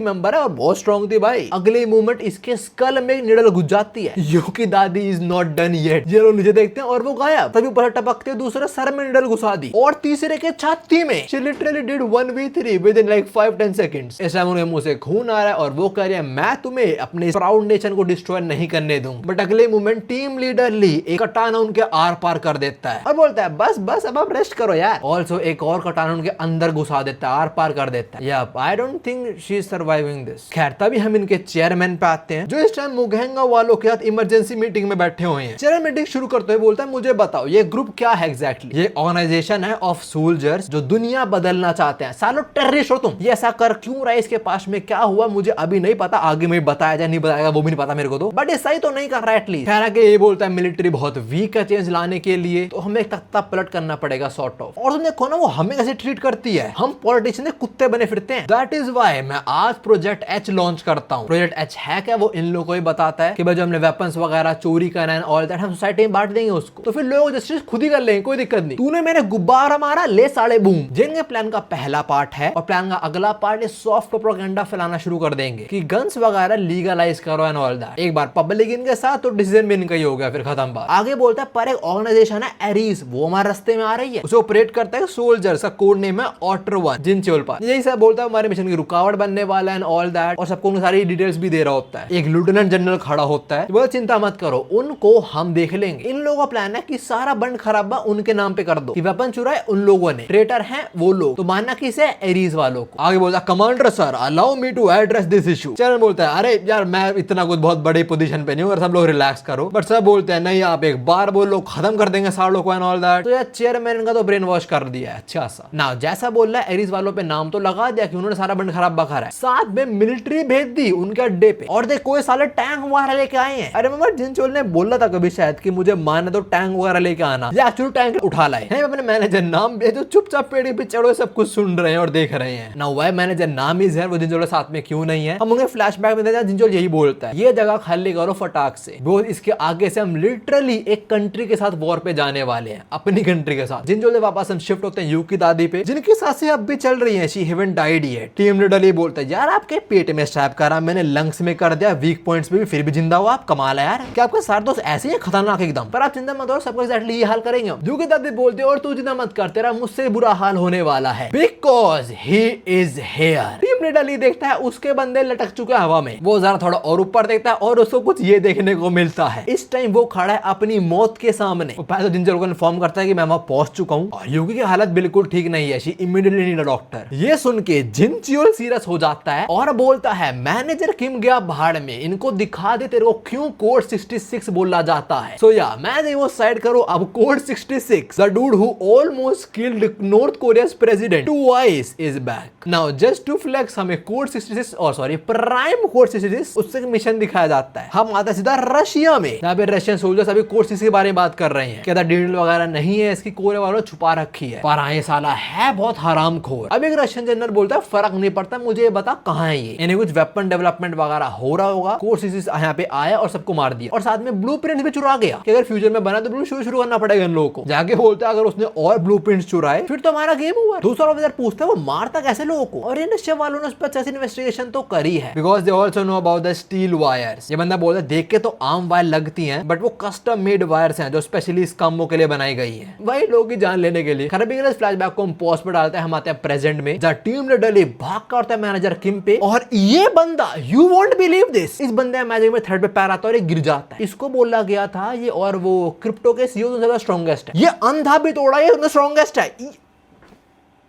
मेंबर है और बहुत स्ट्रांग थी भाई, अगले मूवमेंट इसके स्कल में निडल घुस जाती है। यूकी दादी इज नॉट डन येट। ये लोग नीचे देखते हैं और वो गायब। तभी ऊपर टपकते दूसरे सर में निडल घुसा दी और तीसरे के छाती में। She literally did 1v3 with in like 5-10 seconds. इस टाइम उनके मुंह से खून आ रहा है और वो कह रहे हैं मैं तुम्हें अपने प्राउड नेशन को डिस्ट्रॉय नहीं करने दूंगा। बट अगले मूवमेंट टीम लीडर ली एक कटाना उनके आर पार कर देता है और बोलता है बस बस अब आप रेस्ट करो यार। ऑल्सो एक और कटाना उनके अंदर घुसा देता है, आर पार कर देता है। Yup, I don't think she is surviving this. खैर तभी हम इनके चेयरमैन पे आते हैं जो इस टाइम मुगेंगा वालों के साथ इमरजेंसी मीटिंग में बैठे हुए हैं। चेयरमैन मीटिंग शुरू करते हुए बोलता है मुझे बताओ ये ग्रुप क्या है एग्जैक्टली। ये ऑर्गेनाइजेशन है ऑफ सोल्जर्स जो दुनिया बदलना चाहते हैं। सालो टेररिस्ट हो तुम, ये ऐसा कर क्यों रहा है, इसके पास में क्या हुआ मुझे अभी नहीं पता, आगे में बताया जाए नहीं बताएगा वो भी नहीं पता मेरे को तो, बट ये सही तो नहीं कर रहा है एटलीस्ट। खैर आगे ये बोलता है मिलिट्री बहुत वीक है चेंज लाने के लिए, तो हमें एक तख्ता पलट करना पड़ेगा सॉर्ट ऑफ। और तुम देखो ना वो हमें कैसे ट्रीट करती है, हम पॉलिटिशियन कुत्ते बने फिरते हैं। दैट इज व्हाई मैं आज प्रोजेक्ट एच लॉन्च करता हूँ। प्रोजेक्ट एच है क्या, वो इन लोगों को ही बताता है कि भाई जो हमने वेपन्स वगैरह चोरी करना है ऑल दैट हम सोसाइटी में बांट देंगे उसको, तो फिर लोग जस्टिस खुद ही कर लेंगे, कोई दिक्कत नहीं। तूने मेरे गुब्बारा मारा ले साले बूम। जिनके प्लान का पहला पार्ट है और प्लान का अगला पार्ट ये सॉफ्ट प्रोपेगेंडा फैलाना शुरू कर देंगे कि गन्स वगैरह लीगलाइज करो एंड ऑल दैट। एक बार पब्लिक इनके साथ तो डिसीजन भी इनका ही हो गया, फिर खत्म बात। आगे बोलता है पर एक ऑर्गेनाइजेशन है एरीज, वो हमारे रास्ते में आ रही है, उसे ऑपरेट करता है सोल्जर्स का कोड नेम है ऑटर वन जिन चोलपा। यही सब बोलता है हमारे मिशन की रुकावट बनने वाला है ऑल दैट, और सबको उनको सारी डिटेल्स भी दे रहा होता है। एक लेफ्टिनेंट जनरल खड़ा होता है, वो चिंता मत करो उनको हम देख लेंगे। इन लोगों का प्लान है कि सारा बंड खराबा उनके नाम पे कर दो, कि वेपन चुराए उन लोगों ने, ट्रेटर हैं वो लोग, तो मानना किसे एरीज वालों को। आगे बोलता commander sir allow me to address this issue. चरण बोलता है अरे यार मैं इतना कुछ बहुत बड़ी पोजीशन पे नहीं हूं, सब लोग रिलैक्स करो। बट सब बोलते हैं नहीं आप एक बार बोलो खत्म कर देंगे सालों को एंड ऑल दैट। तो यार चेयरमैन का तो ब्रेन वॉश कर दिया है अच्छा सा ना, जैसा बोल रहा है एरीज वालों पे नाम तो लगा दिया कि उन्होंने सारा बंड खराब बखा है, साथ में मिलिट्री भेज दी उनके अड्डे पे, और देख कोई साले टैंक वगैरह लेके आए हैं। अरे मैं जिनचोल ने बोला था कभी शायद कि मुझे माने तो टैंक वगैरह लेके आना, या एक्चुअली टैंक उठा लाए हैं। अपने मैनेजर नाम भेजो, चुपचाप पेड़ पे चढ़ो, सब कुछ सुन रहे हैं और देख रहे हैं ना। वाई मैनेजर नाम इज है, वो जिनचोल साथ में क्यों नहीं है, हम उन्हें फ्लैशबैक में देते हैं। जिनचोल यही बोलता है ये जगह खाली करो फटाक से, वो इसके आगे से हम लिटरली एक कंट्री के साथ वॉर पे जाने वाले हैं, अपनी कंट्री के साथ। जिनचोल से वापस हम शिफ्ट होते हैं यू की दादी पे, जिनकी सांसें अब भी चल रही है, she haven't died yet. Team leader ये बोलता है यार आपके पेट में स्टैब करा मैंने, लंग्स में कर दिया, वीक पॉइंट्स में भी फिर भी जिंदा हो आप, कमाल है यार। क्या आपके सारे दोस्त ऐसे ही खतरनाक एकदम, पर आप चिंता मत करो सबको एग्जैक्टली ये हाल करेंगे हम। की दादी बोलते और तू चिंता मत कर, तेरा मुझसे बुरा हाल होने वाला है, because he is here. Team leader देखता है उसके बंदे लटक चुके हैं हवा में, वो जरा थोड़ा और ऊपर देखता है और उसको कुछ ये देखने को मिलता है। इस टाइम वो खड़ा है अपनी मौत के सामने। पहले तो जिनचोल को इन्फॉर्म करता है कि मैं वहां पहुंच चुका हूं और यूकी की हालत बिल्कुल ठीक नहीं है, she immediately need a doctor. ये सुन के जिनचोल सीरियस हो जाता है और बोलता है मैनेजर किम गया भाड़ में, इनको दिखा दे तेरे को क्यों कोड 66 बोला जाता है। सो या मैं वो साइड करो, अब code 66 the dude who almost killed North Korea's president twice is back now just to flex। हमें कोड 66 और सॉरी प्राइम कोड 66 उससे मिशन दिखाया जाता है। हम आते सीधा रशिया में, यहाँ पे रशियन सोल्जर्स अभी कोड 66 के बारे में बात कर रहे हैं, कहता डील वगैरह नहीं है इसकी, कोरिया वालों छुपा रखी है, पर ये साला है बहुत हरामखोर। अब एक रशियन जनरल बोलता है फर्क नहीं पड़ता मुझे ये बता कहाँ है ये, यानी कुछ वेपन डेवलपमेंट वगैरह हो रहा होगा, कोड 66 यहाँ पे आया और सबको मार दिया, और साथ में ब्लूप्रिंट भी चुरा गया कि अगर फ्यूचर में बना तो शुरू करना पड़ेगा इन लोगों को। जाके बोलता है अगर उसने और ब्लूप्रिंट्स चुराए फिर तो हमारा गेम हुआ। दूसरा ऑफिसर पूछता है वो मारता कैसे लोगों को, और इन नशे वालों ने उस पर अच्छी इन्वेस्टिगेशन तो करी है, because they also know about the steel wires. ये बंदा बोलता है देख के तो आम वायर लगती हैं बट वो कस्टम मेड वायर्स हैं जो स्पेशली इस कामों के लिए बनाई गई हैं, वही लोगों की जान लेने के लिए। खराबी के फ्लैशबैक को हम पॉज पे डालते हैं, हम आते हैं प्रेजेंट में जहां टीम लीडर भाग का होता है मैनेजर किम पे, और ये बंदा यू वोंट बिलीव दिस, इस बंदे मैजिक में थर्ड पे पैर आता है और गिर जाता है। इसको बोला गया था ये और वो क्रिप्टो के सीईओ से ज्यादा स्ट्रॉन्गेस्ट है, ये अंधा भी तोड़ा ये स्ट्रॉन्गेस्ट है।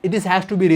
This has to be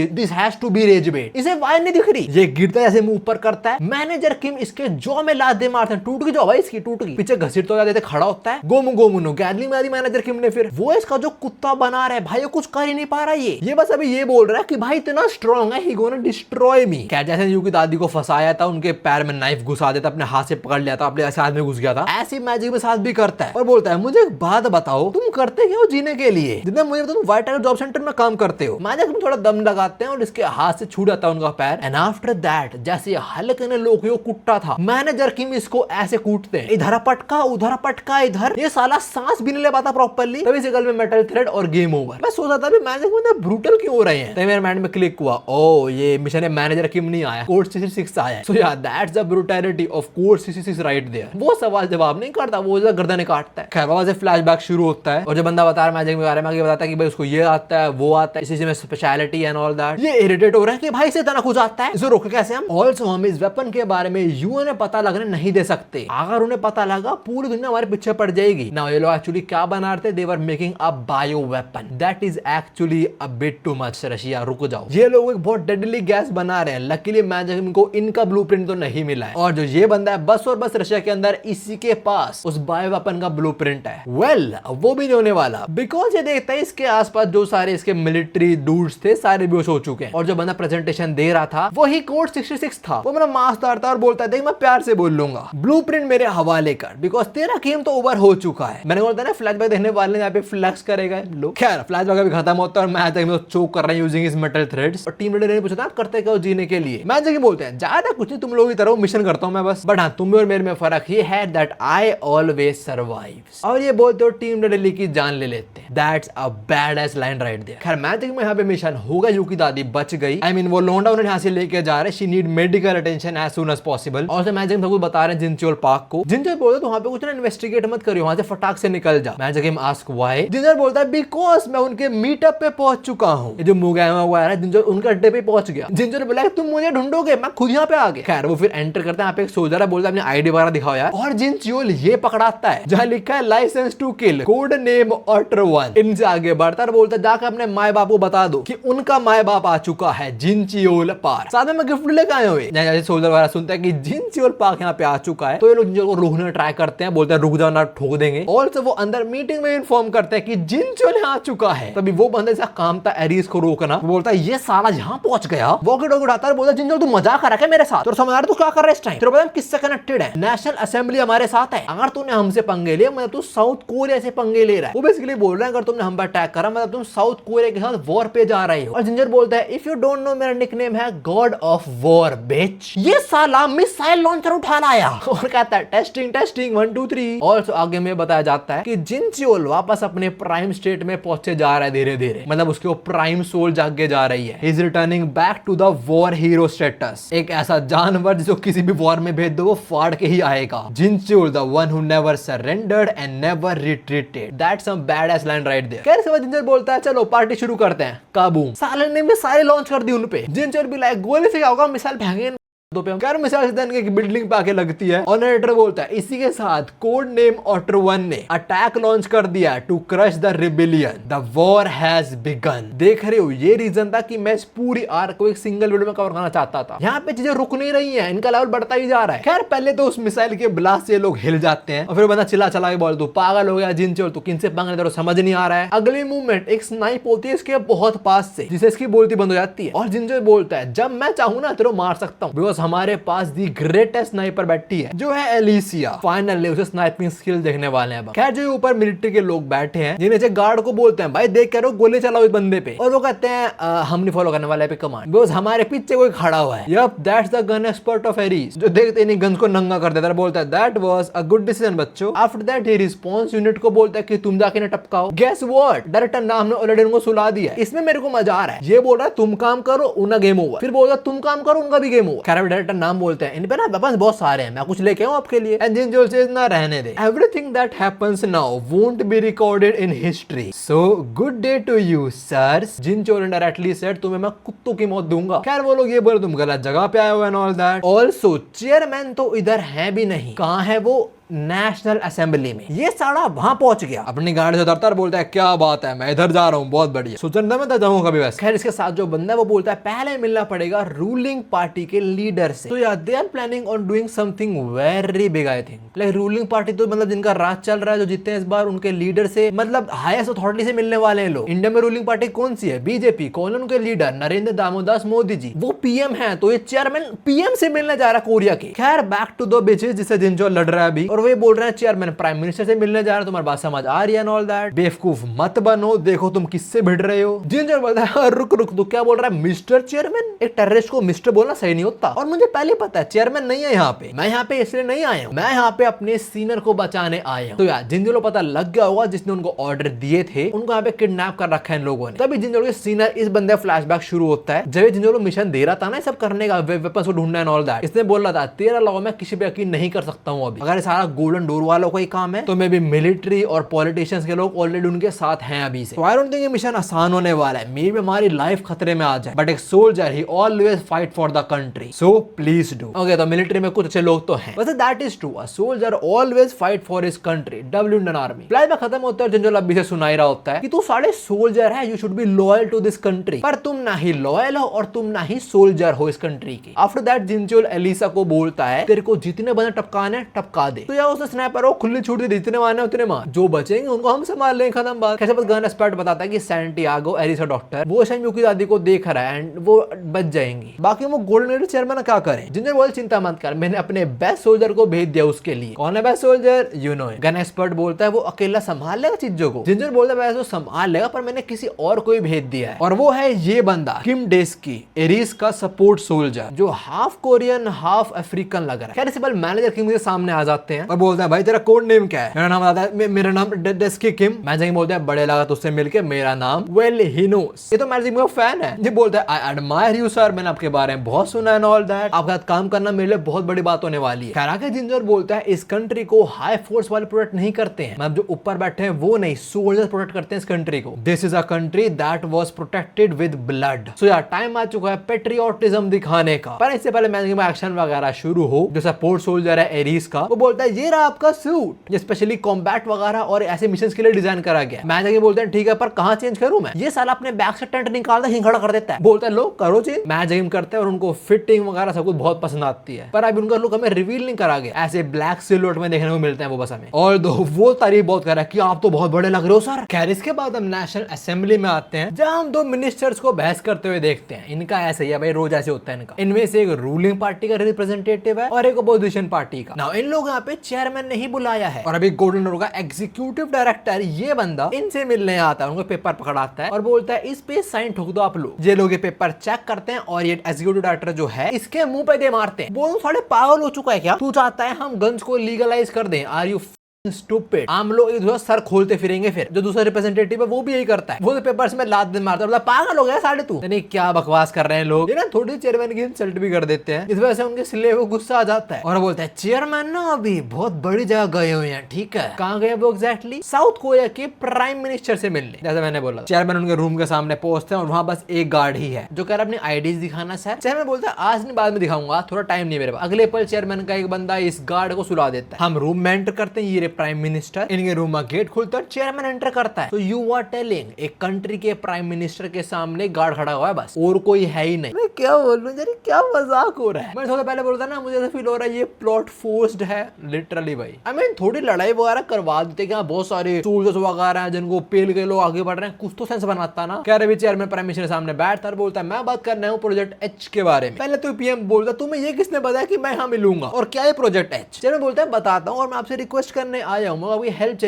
rage bait। इसे वायर नहीं दिख रही, ये गिरता है ऐसे मुंह ऊपर करता है, मैनेजर किम इसके जॉ में लात दे मारते हैं, टूट गई जो भाई इसकी टूट गई, पीछे घसीट तो जाते खड़ा होता है, गोमू गैदली मारी मैनेजर किम ने। फिर वो इसका जो कुत्ता बना रहा है भाई वो कुछ कर ही नहीं पा रहा, ये बस अभी ये बोल रहा है कि भाई इतना स्ट्रॉन्ग है, ही गोना डिस्ट्रॉय मी। क्या जैसे यूकी दादी को फंसाया था, उनके पैर में नाइफ घुसा देता, अपने हाथ से पकड़ लिया था, अपने हाथ में घुस गया था, ऐसी मैजिक में साथ भी करता है। और बोलता है मुझे एक बात बताओ तुम करते क्या हो जीने के लिए, जितना मुझे तुम व्हाइट टाइगर जॉब सेंटर में काम करते हो। मैजिक तुम थोड़ा दम लगा और इसके हाथ से छूट जाता है उनका पैर, एंड आफ्टर दैट जैसे हल्के ने लोग कुट्टा था, मैनेजर किम इसको ऐसे कूटते हैं, इधर पटका इधर, ये साला सांस भी नहीं ले पाता प्रॉपर्ली, तभी से गल में मेटल थ्रेड और गेम ओवर। मैं सोचा था मैनेजर ब्रूटल क्यों हो रहे हैं, तो मेरे माइंड में क्लिक हुआ ओ ये मिशन है मैनेजर किम नहीं आया, कोड 66 आया है। So yeah that's the brutality of code 66 right there. वो सवाल जवाब नहीं करता, वो गर्दन काटता है। खैर वहां से फ्लैशबैक शुरू होता है और जो बंदा बता रहा है मैजिक के बारे में, आगे बताता है कि भाई उसको ये आता है वो आता है, इसी से मैं स्पेशलिटी एंड ऑल दैट। ये इरिटेट हो रहा है कि भाई से इतना कुछ आता है, इसे रोके कैसे हम। ऑल्सो हम इस वेपन के बारे में यूएन में पता लगने नहीं दे सकते, अगर उन्हें पता लगा पूरी दुनिया हमारे पीछे पड़ जाएगी ना। ये लोग एक्चुअली क्या बना रहे थे, they were making a bio weapon that is actually a bit too much. Russia रुक जाओ, ये लोग एक बहुत डेडली गैस बना रहे हैं। लकीली मैजिक को इनका ब्लूप्रिंट तो नहीं मिला है, और जो ये बंदा है बस और बस रशिया के अंदर इसी के पास उस बायो वेपन का ब्लूप्रिंट है। वेल वो भी नहीं होने वाला, बिकॉज ये देखता है इसके आसपास जो सारे इसके मिलिट्री डूड्स थे सारे बेहोश हो चुके हैं, और जो बंदा प्रेजेंटेशन दे रहा था वही कोड 66 था। वो मेरा मास्टर था और बोलता है देख मैं प्यार से बोल लूंगा, ब्लूप्रिंट मेरे हवाले कर, बिकॉज तेरा गेम तो ओवर हो चुका है। मैंने बोलता है ना फ्लैशबैक देखने वाले यहाँ पे फ्लैक्स करेगा लोग। खैर फ्लैशबैक अभी खत्म होता है और मैजिक में चोक कर रहे हैं यूजिंग हिज मेटल थ्रेड्स। और टीम लीडर ने पूछा था करते क्या जीने के लिए। मैजिक बोलते हैं ज्यादा कुछ नहीं, तुम लोग की तरह मिशन करता हूं मैं बस, बट हाँ तुम और मेरे में फर्क ये है दैट आई ऑलवेज सर्वाइव्स। और ये बोलते हो टीम लीडर की जान ले लेते हैं। That's a badass line right there. खैर मैजिक में यहाँ पे मिशन होगा, यू की दादी बच गई। आई मीन वो लोंडा उन्हें यहाँ से लेके जा रहे, she need medical attention as soon as possible. और मैजिक में बता रहे हैं जिंचोल पार्क को। जिंचोल बोलते तो वहाँ पे कुछ ना इन्वेस्टिगेट मत करियो, वहां से फटाक से निकल जा। Magic him ask why. Ginger बोलता है बिकॉज मैं उनके मीटअप पे पहुंच चुका हूँ। ये जो मुगायमा हुआ है जिंजर उनके अड्डे पे पहुंच गया। जिंजर बोला तुम मुझे ढूंढोगे, मैं खुद यहाँ पे आ गया। खैर वो फिर एंटर करते हैं, यहाँ पे एक सोल्जर है, बोलता है अपनी आईडी वगैरह दिखाओ यार। और जिंचोल ये पकड़ाता है जहाँ लिखा है license to kill code name otter 1। इनसे आगे बढ़ता है, बोलता है जाकर अपने माए बाप को बता दो कि उनका माए बाप आ चुका है जिंचियोल पार्क। साथ में गिफ्ट लेकर आए हुए। सोल्जर वगैरह सुनता है कि जिंचियोल पार्क यहाँ पे आ चुका है, तो ये लोग जिंचोल को रोकने ट्राई करते हैं, बोलते हैं रुक जाओ ना ठोक देंगे। और वो अंदर मीटिंग में इन्फॉर्म करते हैं कि जिंचोल यहाँ आ चुका है। तभी वो बंदे सा काम था एरीज को रोकना, बोलता है ये साला यहाँ पहुंच गया। वॉकी टॉकी उठाता है, बोलता है जिंचोल तू मजाक कर रहा है मेरे साथ, तो समझ आ रहा तू क्या कर रहा है इस टाइम, तेरे पता किससे कनेक्टेड है, नेशनल असेंबली हमारे साथ है, अगर तूने हमसे पंगे लिए मतलब तू साउथ कोरिया से पंगे ले रहा है। वो बेसिकली बोल रहा है अगर तुमने हम पर अटैक करा मतलब तुम साउथ कोरिया के साथ वॉर पे जा रहे हो। और जिंजर बोलता है इफ यू डोंट नो मेरा निकनेम है गॉड ऑफ वॉर बिच। ये साला मिसाइल लॉन्चर उठा लाया और कहता है टेस्टिंग टेस्टिंग 1 2 3। और आगे में बताया जाता है कि जिंचियोल वापस अपने प्राइम स्टेट में पहुंचे जा रहा है धीरे धीरे, मतलब उसके वो प्राइम सोल जागे जा रही है। He is returning back to the war hero status, एक ऐसा जानवर जिसको किसी भी वॉर में भेज दो वो फाड़ के ही आएगा। Jincheol the one who never surrendered and never retreated. That's some badass line right there. कैसे वो जिंचियोल बोलता है चलो पार्टी शुरू करते हैं। काबूम, साले ने मिसाइल लॉन्च कर दी उन पे। जिंचियोल भी लाइक गोली से क्या होगा, मिसाइल फेंकेंगे बिल्डिंग पे आके लगती है। और नरेटर बोलता है इसी के साथ कोड नेम ऑटर 1 ने अटैक लॉन्च कर दिया to crush the rebellion, the war has begun. देख रहे हो ये रीजन था कि मैं इस पूरी आर्क को एक सिंगल वीडियो में कवर करना चाहता था। यहाँ पे चीजें रुक नहीं रही हैं, इनका लेवल बढ़ता ही जा रहा है। खैर पहले तो उस मिसाइल के ब्लास्ट से लोग हिल जाते हैं और फिर बंदा चिल्ला चला के बोल तू पागल हो गया जिंचियोल, तू किनसे पंगा तेरे समझ नहीं आ रहा है। अगली मूवमेंट एक स्नाइप होती है इसके बहुत पास से, जिसे इसकी बोलती बंद हो जाती है। और जिंचियोल बोलता है जब मैं चाहूँ ना तेरे मार सकता हूँ, बिकॉज हमारे पास दी ग्रेटेस्ट स्नाइपर बैठी है जो है एलिसिया। फाइनली उसे स्नाइपिंग स्किल देखने वाले हैं। खैर जो ऊपर मिलिट्री के लोग बैठे हैं जिन्हें से गार्ड को बोलते हैं भाई देख करो गोली चलाओ इस बंदे पे, और वो कहते हैं हम नहीं फॉलो करने वाले पे कमांड, बिकॉज हमारे पीछे कोई खड़ा हुआ है। Yup that's the gun expert of Aries, जो देखते ही गन्स को नंगा कर देता है। बोलता है that was a good decision बच्चों। After that he response unit को बोलता है कि तुम जाके ना टपकाओ। गेस व्हाट, डायरेक्टर नाम ने ऑलरेडी उनको सुला दिया। इसमें मेरे को मजा आ रहा है। ये बोल रहा है तुम काम करो उनका गेम ओवर, फिर बोल रहा है तुम काम करो उनका भी गेम ओवर। खैर डायरेक्टर नाम बोलते हैं इन पे ना वेपन्स बहुत सारे हैं, मैं कुछ लेके आऊं आपके लिए। एंड जिंचियोल से ना रहने दे, everything that happens now won't be recorded in history, so good day to you sirs. Jincheol directly said तुम्हें मैं कुत्तों की मौत दूंगा। खैर वो लोग ये बोले तुम गलत जगह पे आए हो and all that. Also chairman तो इधर है भी नहीं, कहां है वो, नेशनल असेंबली में। ये साला वहां पहुंच गया, अपनी गाड़ी से उतरता है, बोलता है क्या बात है मैं इधर जा रहा हूँ, बहुत बढ़िया, सोचना मैं जाऊंगा कभी वैसे। खैर इसके साथ जो बंदा है वो बोलता है पहले मिलना पड़ेगा रूलिंग पार्टी के लीडर से। तो यार they are planning on doing something very big I think. Like ruling party तो मतलब जिनका राज चल रहा है, जो जीते हैं इस बार, उनके लीडर से मतलब हाईएस्ट अथॉरिटी से मिलने वाले हैं लोग। इंडिया में रूलिंग पार्टी कौन सी है, बीजेपी। कौन उनके लीडर, नरेंद्र दामोदर मोदी जी, वो पीएम है। तो ये चेयरमैन पीएम से मिलने जा रहा है कोरिया के। खैर बैक टू द बिचेस जिससे जिंचियोल लड़ रहा है अभी, और वो बोल रहे हैं चेयरमैन प्राइम मिनिस्टर से मिलने जा रहा है, तुम्हारी बात समझ आ रही है ऑल दैट। बेवकूफ मत बनो, देखो तुम किससे भिड़ रहे हो। जिंचियोल बोलता है रुक रुक, तो क्या बोल रहा है मिस्टर चेयरमैन। एक टेररिस्ट को मिस्टर बोलना सही नहीं होता, और मुझे पहले पता है चेयरमैन नहीं है यहाँ पे, मैं यहाँ पे इसलिए नहीं आया हूँ, मैं यहाँ पे अपने सीनियर को बचाने आया हूँ। तो यार जिंचियोल को पता लग गया होगा जिसने उनको ऑर्डर दिए थे, उनको यहाँ पे किडनैप कर रखा है इन लोगों ने। तभी जिंचियोल के सीनियर इस बंदे फ्लैशबैक शुरू होता है जब जिंचियोल को मिशन दे रहा था ना सब करने का, वेपन्स को ढूंढना एंड ऑल दैट। इसने बोल रहा था तेरा अलावा मैं किसी पे यकीन नहीं कर सकता हूँ अभी, अगर सारा सारा गोल्डन डोर वालों का ही काम है, तो मे बी मिलिट्री और पॉलिटिशियंस के लोग ऑलरेडी उनके साथ हैं अभी से। आई डोंट थिंक ये मिशन आसान होने वाला है, मे बी हमारी लाइफ खतरे में आ जाए, बट एक soldier he always fight for the country, so please do. Okay, तो मिलिट्री में कुछ अच्छे लोग तो हैं, वैसे that is true, a soldier always fight for his country, W Indian army. Flight में खत्म होता है, जिंजर अभी से सुनाई रहा होता है कि तू साढ़े सोल्जर है, you should be loyal to this country, पर तुम ना ही लॉयल हो और तुम ना ही सोल्जर हो इस कंट्री के। आफ्टर दैट जिंजोल एलिसा को बोलता है तेरे को जितने बंदे टपकाने टपका दे, तो या उसने स्नाइपर हो खुली छूट दी, जितने मारने उतने मार, जो बचेंगे उनको हम संभाल लेंगे, खत्म बात। कैसे बस गन एक्सपर्ट बताता है कि सैंटियागो एलिसा डॉक्टर वो शैम्यू की दादी को देख रहा है एंड वो बच जाएंगी, बाकी वो गोल्डन चेयरमैन क्या करें। जिंजर बोल चिंता मत कर, मैंने अपने बेस्ट सोल्जर को भेज दिया उसके लिए। कौन है best soldier? You know. Gun expert बोलता है वो अकेला संभाल लेगा चीजों को। जिंजर बोलता है वैसे तो संभाल लेगा, पर मैंने किसी और को ही भेज दिया है, और वो है ये बंदा किम डेस्की, एरिस का सपोर्ट सोल्जर, जो हाफ कोरियन हाफ अफ्रीकन लग रहा है। खैर सिंपल मैनेजर किम के सामने आ जाते हैं और बोलते हैं भाई तेरा कोड नेम क्या है? मेरा नाम आता है, मेरा नाम डेस्की किम। मैनेजर बोलते हैं बड़े लगा तुझसे मिलके, मेरा नाम वेल ही नोस। ये तो मैनेजर का फैन है। ये बोलता है आई एडमायर यू सर, मैंने आपके बारे में बहुत सुना एंड ऑल दैट, आपके साथ काम करना मेरे लिए बहुत बड़ी बात होने वाली है। खैर आगे जिंजर बोलता है इस कंट्री को हाई फोर्स वाले प्रोटेक्ट नहीं करते हैं, मतलब जो ऊपर बैठे हैं वो नहीं, सोल्जर्स प्रोटेक्ट करते हैं इस कंट्री को। This is a country that was protected with blood. So यार टाइम आ चुका है पेट्रियोटिज्म दिखाने का, पर इससे पहले मैच में एक्शन वगैरह शुरू हो, जो सपोर्ट सोल्जर है एरिस का, वो बोलता है ये रहा आपका सूट, ये स्पेशली कॉम्बैट वगैरह और ऐसे मिशंस के लिए डिजाइन करा गया। मैच आगे बोलते हैं ठीक है, पर कहां चेंज करूं मैं? ये साला अपने बैग से टेंट निकालता है, खड़ा कर देता है, बोलता है लो करो चेंज। मैच गेम करते हैं और उनको फिटिंग वगैरह सब कुछ बहुत पसंद आती है, पर अभी उनका लुक हमें रिवील नहीं करा गया, ऐसे ब्लैक सिलहट में देखने को मिलते हैं वो बस हमें। और दो वो तारीफ बहुत कर रहा है कि आप तो बहुत बड़े लग रहे हो सर। खैर इसके बाद हम नेशनल असेंबली में आते हैं, जहां हम दो मिनिस्टर्स को बहस करते हुए देखते हैं। इनका ऐसे ही है भाई, रोज ऐसे होता है इनका। इनमें से एक रूलिंग पार्टी का रिप्रेजेंटेटिव है और एक अपोजिशन पार्टी का। नाउ इन लोग यहाँ पे चेयरमैन नहीं बुलाया है, और अभी गोल्डन डोर का एग्जीक्यूटिव डायरेक्टर ये बंदा इनसे मिलने आता है, उनको पेपर पकड़ाता है और बोलता है इस पे साइन ठोक दो आप लोग। ये लोग ये पेपर चेक करते हैं और ये एग्जीक्यूटिव डायरेक्टर जो है इसके मुंह पे दे मारते हैं। बोलो साले पागल हो चुका है क्या? तू चाहता है हम गन्स को लीगलाइज कर दें? Are you stupid? हम लोग इधर सर खोलते फिरेंगे, फिर जो दूसरा रिप्रेजेंटेटिव है वो भी यही करता है, वो तो पेपर्स में लात मारता है। पागल हो गया साढ़े तू, नहीं क्या बकवास कर रहे हैं लोग, ये ना थोड़ी चेयरमैन की इंसल्ट भी कर देते हैं, इस वजह से उनके सिले को गुस्सा आ जाता है और बोलता है चेयरमैन ना अभी बहुत बड़ी जगह गए हुए हैं, ठीक है? कहाँ गए वो एग्जैक्टली? साउथ कोरिया के प्राइम मिनिस्टर से मिलने। जैसे मैंने बोला चेयरमैन उनके रूम के सामने पहुंचते हैं और वहाँ बस एक गार्ड ही है जो कह रहा है अपनी आईडीज दिखाना सर। चेयरमैन बोलता है आज नहीं बाद में दिखाऊंगा, थोड़ा टाइम नहीं मेरे पास। अगले पल चेयरमैन का एक बंदा इस गार्ड को सुला देता है। हम रूम में एंटर करते हैं, ये प्राइम मिनिस्टर, इनके रूम में गेट खुलता है, चेयरमैन एंटर करता है। तो यू आर टेलिंग एक कंट्री के प्राइम मिनिस्टर के सामने गार्ड खड़ा हुआ है बस, और कोई है ही नहीं। मैं क्या बोलूं यार, क्या मजाक हो रहा है। मैं थोड़ा पहले बोलता ना, मुझे ऐसा फील हो रहा है ये प्लॉट फोर्स्ड है लिटरली भाई। आई मीन थोड़ी लड़ाई वगैरह करवा देते कि बहुत सारे सोल्जर्स वगैरह हैं जिनको पेल के लोग आगे बढ़ रहे हैं, कुछ तो सेंस बनाता ना। कह रहे चेयरमैन प्राइम मिनिस्टर सामने बैठता और बोलता है मैं बात कर रहा हूँ प्रोजेक्ट एच के बारे में। पहले तो पीएम बोलता तुम्हें ये किसने बताया कि मैं यहाँ मिलूंगा और क्या है प्रोजेक्ट एच? चेयरमैन बोलता है बताता हूँ और मैं आपसे रिक्वेस्ट करने आया हूँ, मुझे हेल्प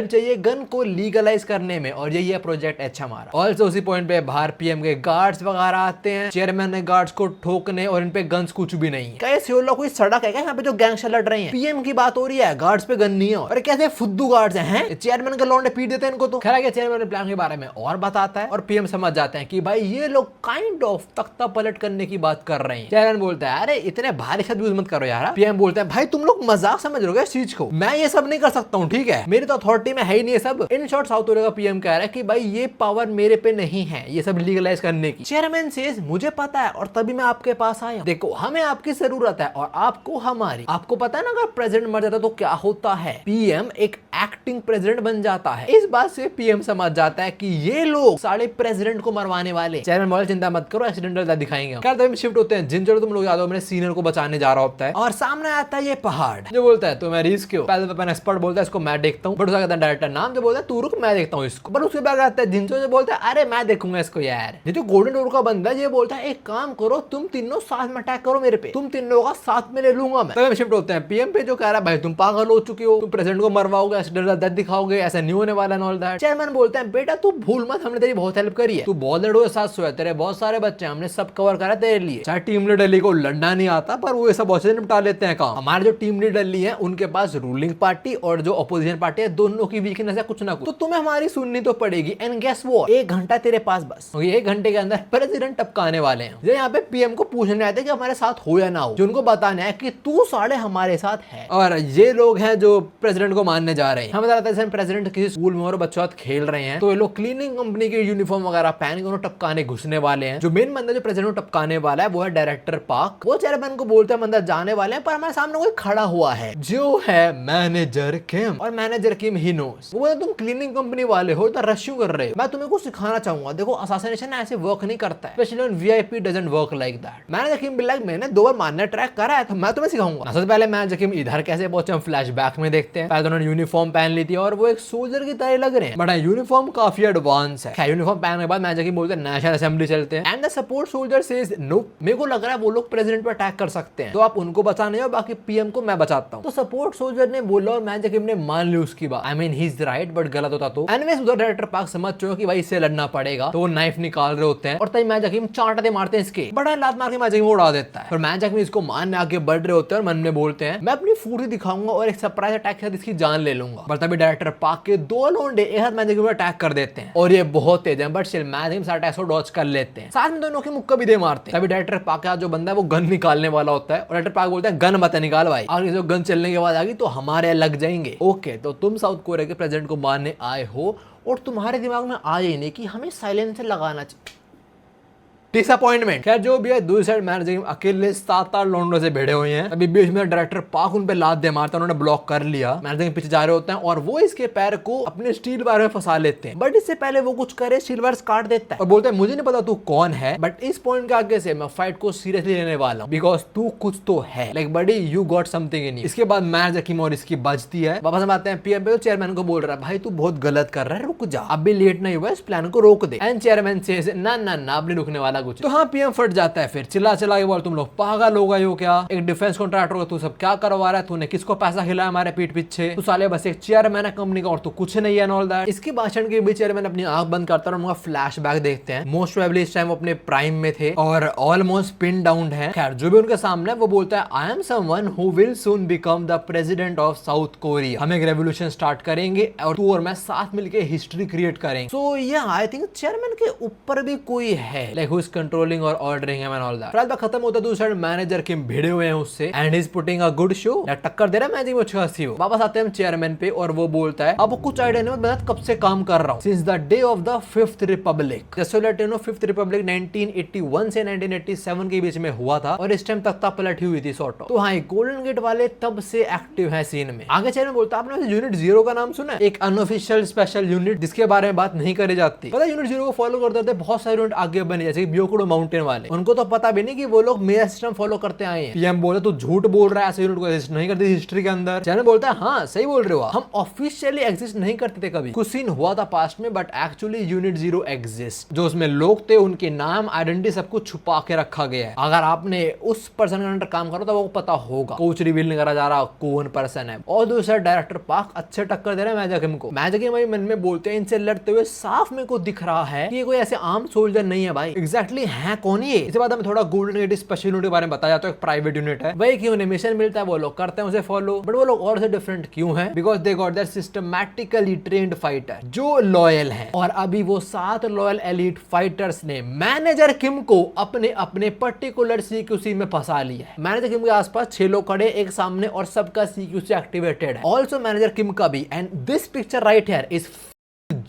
चाहिए गन को लीगलाइज करने में, और यही है प्रोजेक्ट एच हमारा। ऑल्सो उसी पॉइंट पे बाहर पीएम के गार्ड्स वगैरह आते हैं, चेयरमैन ने गार्ड्स को ठोकने और इन पे गन्स कुछ भी नहीं है। क्या सियोल कोई सड़क है क्या यहाँ पे जो गैंगस्टर लड़ रहे हैं? पीएम की बात हो रही है, गार्ड्स पे गन नहीं है। और कैसे फुद्दू गार्ड्स हैं? चेयरमैन के लौंडे पीट देते हैं इनको। तो खैर चेयरमैन प्लान के बारे में और बताता है और पीएम समझ जाते हैं कि भाई ये लोग काइंड ऑफ तख्ता पलट करने की बात कर रहे हैं। चेयरमैन बोलता है अरे इतने भारी शब्द यूज मत करो यार। पीएम बोलता है भाई तुम लोग मजाक समझ रहे हो इस चीज को, मैं ये सब नहीं कर सकता हूँ, ठीक है? मेरी तो अथॉरिटी में है ही नहीं सब। इन शॉर्ट साउथ कोरिया का पीएम कह रहा है कि भाई ये पावर मेरे पे नहीं है ये सब लीगलाइज करने की। चेयरमैन सेज मुझे पता है और तभी मैं आपके पास आया। देखो हमें आपकी जरूरत है और आपको हमारी। आपको पता है ना अगर प्रेसिडेंट मर जाता तो क्या होता है? पीएम एक एक्टिंग प्रेसिडेंट बन जाता है। इस बात से पीएम समझ जाता है कि ये लोग साले प्रेसिडेंट को मरवाने वाले। चेयरमैन बोला चिंता मत करो एक्सीडेंटल दिखाएंगे। क्या तभी शिफ्ट होते हैं जिंजर, तुम लोग याद हो मेरे सीनियर को बचाने जा रहा होता है और सामने आता है ये पहाड़ जो बोलता है तो मैं रिस्क क्यों? पहले एक्सपर्ट बोलता है इसको मैं देखता हूँ, बट उसका डायरेक्टर नाम जो बोलता है तू रुक मैं देखता हूँ इसको। पर उसके बाद आता है जिंजो जो बोलता है अरे मैं देखूंगा इसको यार। ये जो गोल्डन डोर का बंदा ये बोलता है एक काम करो तुम तीनों साथ में अटैक करो मेरे पे, तुम तीनों का साथ में ले लूंगा मैं। तभी शिफ्ट होते हैं पीएम पे जो कह रहा है भाई तुम पागल हो चुके हो, तुम प्रेसिडेंट को मरवाओगे, एक्सीडेंटल डेथ दिखाओगे, ऐसा नहीं होने वाला ऑल दैट। चेयरमैन बोलते हैं बेटा तू भूल मत हमने तेरी बहुत हेल्प करी है, तू बहुत लड़ो साथ सोया, तेरे बहुत सारे बच्चे हमने सब कवर करा तेरे लिए। चाहे टीम लीडर को लड़ना नहीं आता पर वो ये सब बहुत से निपटा लेते हैं काम। हमारे जो टीम लीडर लिए हैं उनके पास रूलिंग पार्टी और जो अपोजिशन पार्टी है दोनों की वीकनेस है कुछ ना कुछ, तो तुम्हें हमारी सुननी तो पड़ेगी। एंड गेस वो 1 घंटा तेरे पास बस, 1 घंटे के अंदर प्रेसिडेंट टपकाने वाले हैं। जो यहाँ पे पीएम को पूछने आते कि हमारे साथ हो या ना हो, जो उनको बताना है कि तू साढ़े हमारे साथ है। और ये लोग हैं जो प्रेसिडेंट को मानने जा रहे हैं। हमें बताते हैं प्रेसिडेंट किसी स्कूल में और बच्चों साथ खेल रहे हैं, तो ये लोग क्लीनिंग कंपनी के यूनिफॉर्म वगैरह पहन के उन्हें टपकाने घुसने वाले हैं। जो मेन बंदा जो प्रेसिडेंट को टपकाने वाला है वो है डायरेक्टर पार्क। वो चेयरमैन को बोलते हैं अंदर जाने वाले हैं, पर हमारे सामने कोई खड़ा हुआ है जो है मैनेजर किम। और मैनेजर किम ही नोस। वो बोलते तुम क्लीनिंग कंपनी वाले हो तो रश क्यों कर रहे हो, मैं तुम्हें कुछ सिखाना चाहूंगा। देखो असैसिनेशन ऐसे वर्क नहीं करता है, specially on VIP doesn't work like that. Manager Kim भी लाइक मैंने 2 बार मानने ट्रैक करा है तो मैं तुम्हें सिखाऊंगा। सबसे पहले मैनेजर किम इधर कैसे पहुंचे हम फ्लैशबैक में देखते हैं। पहले उन्होंने यूनिफॉर्म पहन ली थी और वो एक सोल्जर की तरह लग रहे हैं, बट यूनिफॉर्म काफी एडवांस है। यूनिफॉर्म पहनने के बाद मैनेजर किम बोलते हैं नेशनल असेंबली चलते हैं। And the support soldier says no, मेरे को लग रहा है वो लोग प्रेसिडेंट पर अटैक कर सकते हैं, तो आप उनको बचाने जाओ, बाकी पीएम को मैं बचाता हूं। तो सपोर्ट सोल्जर ने बोला और मैनेजर किम ने मान ली उसकी बात। I mean he is right, but गलत होता तो। एनीवेज उधर डायरेक्टर पार्क समझ चुके कि भाई इससे लड़ना पड़ेगा, तो वो नाइफ निकाल रहे होते हैं और तभी मैनेजर किम चांटते मारते हैं इसके, बड़ा लात मार के मैनेजर किम उड़ा देता है। और मैनेजर किम इसको मारने आगे बढ़ रहे होते हैं और मन में बोलते हैं मैं अपनी फुर्ती दिखाऊंगा और एक सरप्राइज अटैक के साथ इसकी जान ले लूंगा। बट तभी डायरेक्टर पार्क के 2 लोंडे एक साथ मैनेजर किम पर अटैक कर देते हैं और ये बहुत तेज है, but still manager Kim attack को डॉज कर लेते हैं। साथ में दोनों के मुक्का भी दे मारते हैं। तभी डायरेक्टर पार्क का जो बंदा है वो गन निकालने वाला होता है और डायरेक्टर पार्क बोलते हैं गन मत निकाल भाई, आगे जो गन चलने के बाद आगी तो हमारे लग जाएंगे। ओके, तो तुम साउथ कोरिया के प्रेसिडेंट को मारने आए हो और तुम्हारे दिमाग में आ ही नहीं कि हमें साइलेंसर लगाना चाहिए। डिसअपॉइंटमेंट। खैर जो भी है, दूसरी साइड मैनेजर किम अकेले 7-8 लोंडों से भिड़े हुए हैं। अभी बीच में डायरेक्टर पार्क उन पे लात दे मारता है, उन्होंने ब्लॉक कर लिया। मैनेजर किम पीछे जा रहे होते हैं और वो इसके पैर को अपने स्टील बार में फंसा लेते हैं, बट इससे पहले वो कुछ करे स्टील बार काट देता है और बोलते हैं मुझे नहीं पता तू कौन है, बट इस पॉइंट के आगे से मैं फाइट को सीरियसली लेने वाला हूं, बिकॉज तू कुछ तो है, like buddy you got something in you. इसके बाद मैनेजर किम और इसकी बजती है। वापस हम आते हैं पीएम पे, तो चेयरमैन को बोल रहा है भाई तू बहुत गलत कर रहा है, रुक जा, अब भी लेट नहीं हुआ, इस प्लान को रोक दे। एंड चेयरमैन से ना ना ना, अब नहीं रुकने वाला कुछ। तो हाँ, पीएम फट जाता है, फिर चिल्ला चिल्ला के बोल तुम लोग पागल हो गए हो क्या, एक डिफेंस कॉन्ट्रैक्टर को तू सब क्या करवा रहा है, तूने किसको पैसा खिलाया हमारे पीठ पीछे, तू साले बस एक चेयरमैन है कंपनी का और तू कुछ नहीं है, ऑल दैट। इसके भाषण के बीच चेयरमैन अपनी आंख बंद करता है और उनका फ्लैशबैक देखते हैं। मोस्ट प्रोबेबली इस टाइम वो अपने प्राइम में थे और ऑलमोस्ट पिन डाउन है। खैर जो भी उनके सामने वो बोलता है I am someone who will soon become the president of south Korea, हम एक रेवोल्यूशन स्टार्ट करेंगे और तू और मैं साथ मिलकर हिस्ट्री क्रिएट करेंगे। सो या आई थिंक चेयरमैन के ऊपर भी कोई है, लाइक हु इज कंट्रोलिंग और ordering him and all that. खत्म होता है, दूसरे मैनेजर किम भिड़े हुए हैं उससे and is putting a good show, टक्कर दे रहा है मैनेजर अच्छी खासी हो। वापस आते हैं हम चेयरमैन पे और वो बोलता है अब कुछ आइडिया नहीं, मैं कब से काम कर रहा हूँ since the day of the 5th Republic. Just let you know 5th Republic 1981 से 1987 के बीच में हुआ था और इस टाइम तख्ता पलटी हुई थी सॉर्ट ऑफ। तो हाँ, गोल्डन गेट वाले तब से एक्टिव है सीन में। आगे चेयरमैन बोलता है आपने यूनिट 0 का नाम सुना है, एक अनऑफिशियल स्पेशल यूनिट जिसके बारे में बात नहीं करी जाती। पता यूनिट 0 को फॉलो करते थे बहुत सारे यूनिट आगे बने, जैसे ब्योकुडो माउंटेन वाले, उनको तो पता भी नहीं कि वो लोग मेरा सिस्टम फॉलो करते आए हैं। पीएम बोले तू झूठ बोल रहा है, ऐसे यूनिट को एग्जिस्ट नहीं करती हिस्ट्री के अंदर। चैनल बोलता है हाँ सही बोल रहे हो, हम ऑफिशियली एग्जिस्ट नहीं करते थे कभी, कुछ सीन हुआ था पास्ट में, बट एक्चुअली यूनिट 0 एग्जिस्ट। जो उसमें लोग थे उनके नाम आइडेंटिटी सब कुछ छुपा के रखा गया है। अगर आपने उस पर्सन के अंडर काम करो तो वो पता होगा, कुछ रिवील नहीं करा जा रहा कौन पर्सन है। और दूसरा डायरेक्टर पार्क अच्छे टक्कर दे रहे हैं मैनेजर किम को। मैनेजर किम मन में बोलते हैं इनसे लड़ते हुए साफ मेरे को दिख रहा है कि ये कोई ऐसे आम सोल्जर नहीं है भाई, एग्जैक्टली है कौन ये। इसके बाद हमें थोड़ा गोल्डन गेट स्पेशल यूनिट के बारे में बताया जाता है, एक प्राइवेट यूनिट है, वही क्यों मिशन मिलता है वो लोग करते हैं उसे फॉलो, बट वो लोग और से डिफरेंट क्यों है, because they got there systematically trained fighter जो लॉयल है। और अभी वो 7 लॉयल एलीट फाइटर्स ने मैनेजर किम को अपने अपने पर्टिकुलर सीक्यूसी में फंसा लिया है। मैनेजर किम के आसपास 6 लोग खड़े एक सामने और सबका सीक्यूसी एक्टिवेटेड है, ऑल्सो मैनेजर किम का भी। And this picture right here is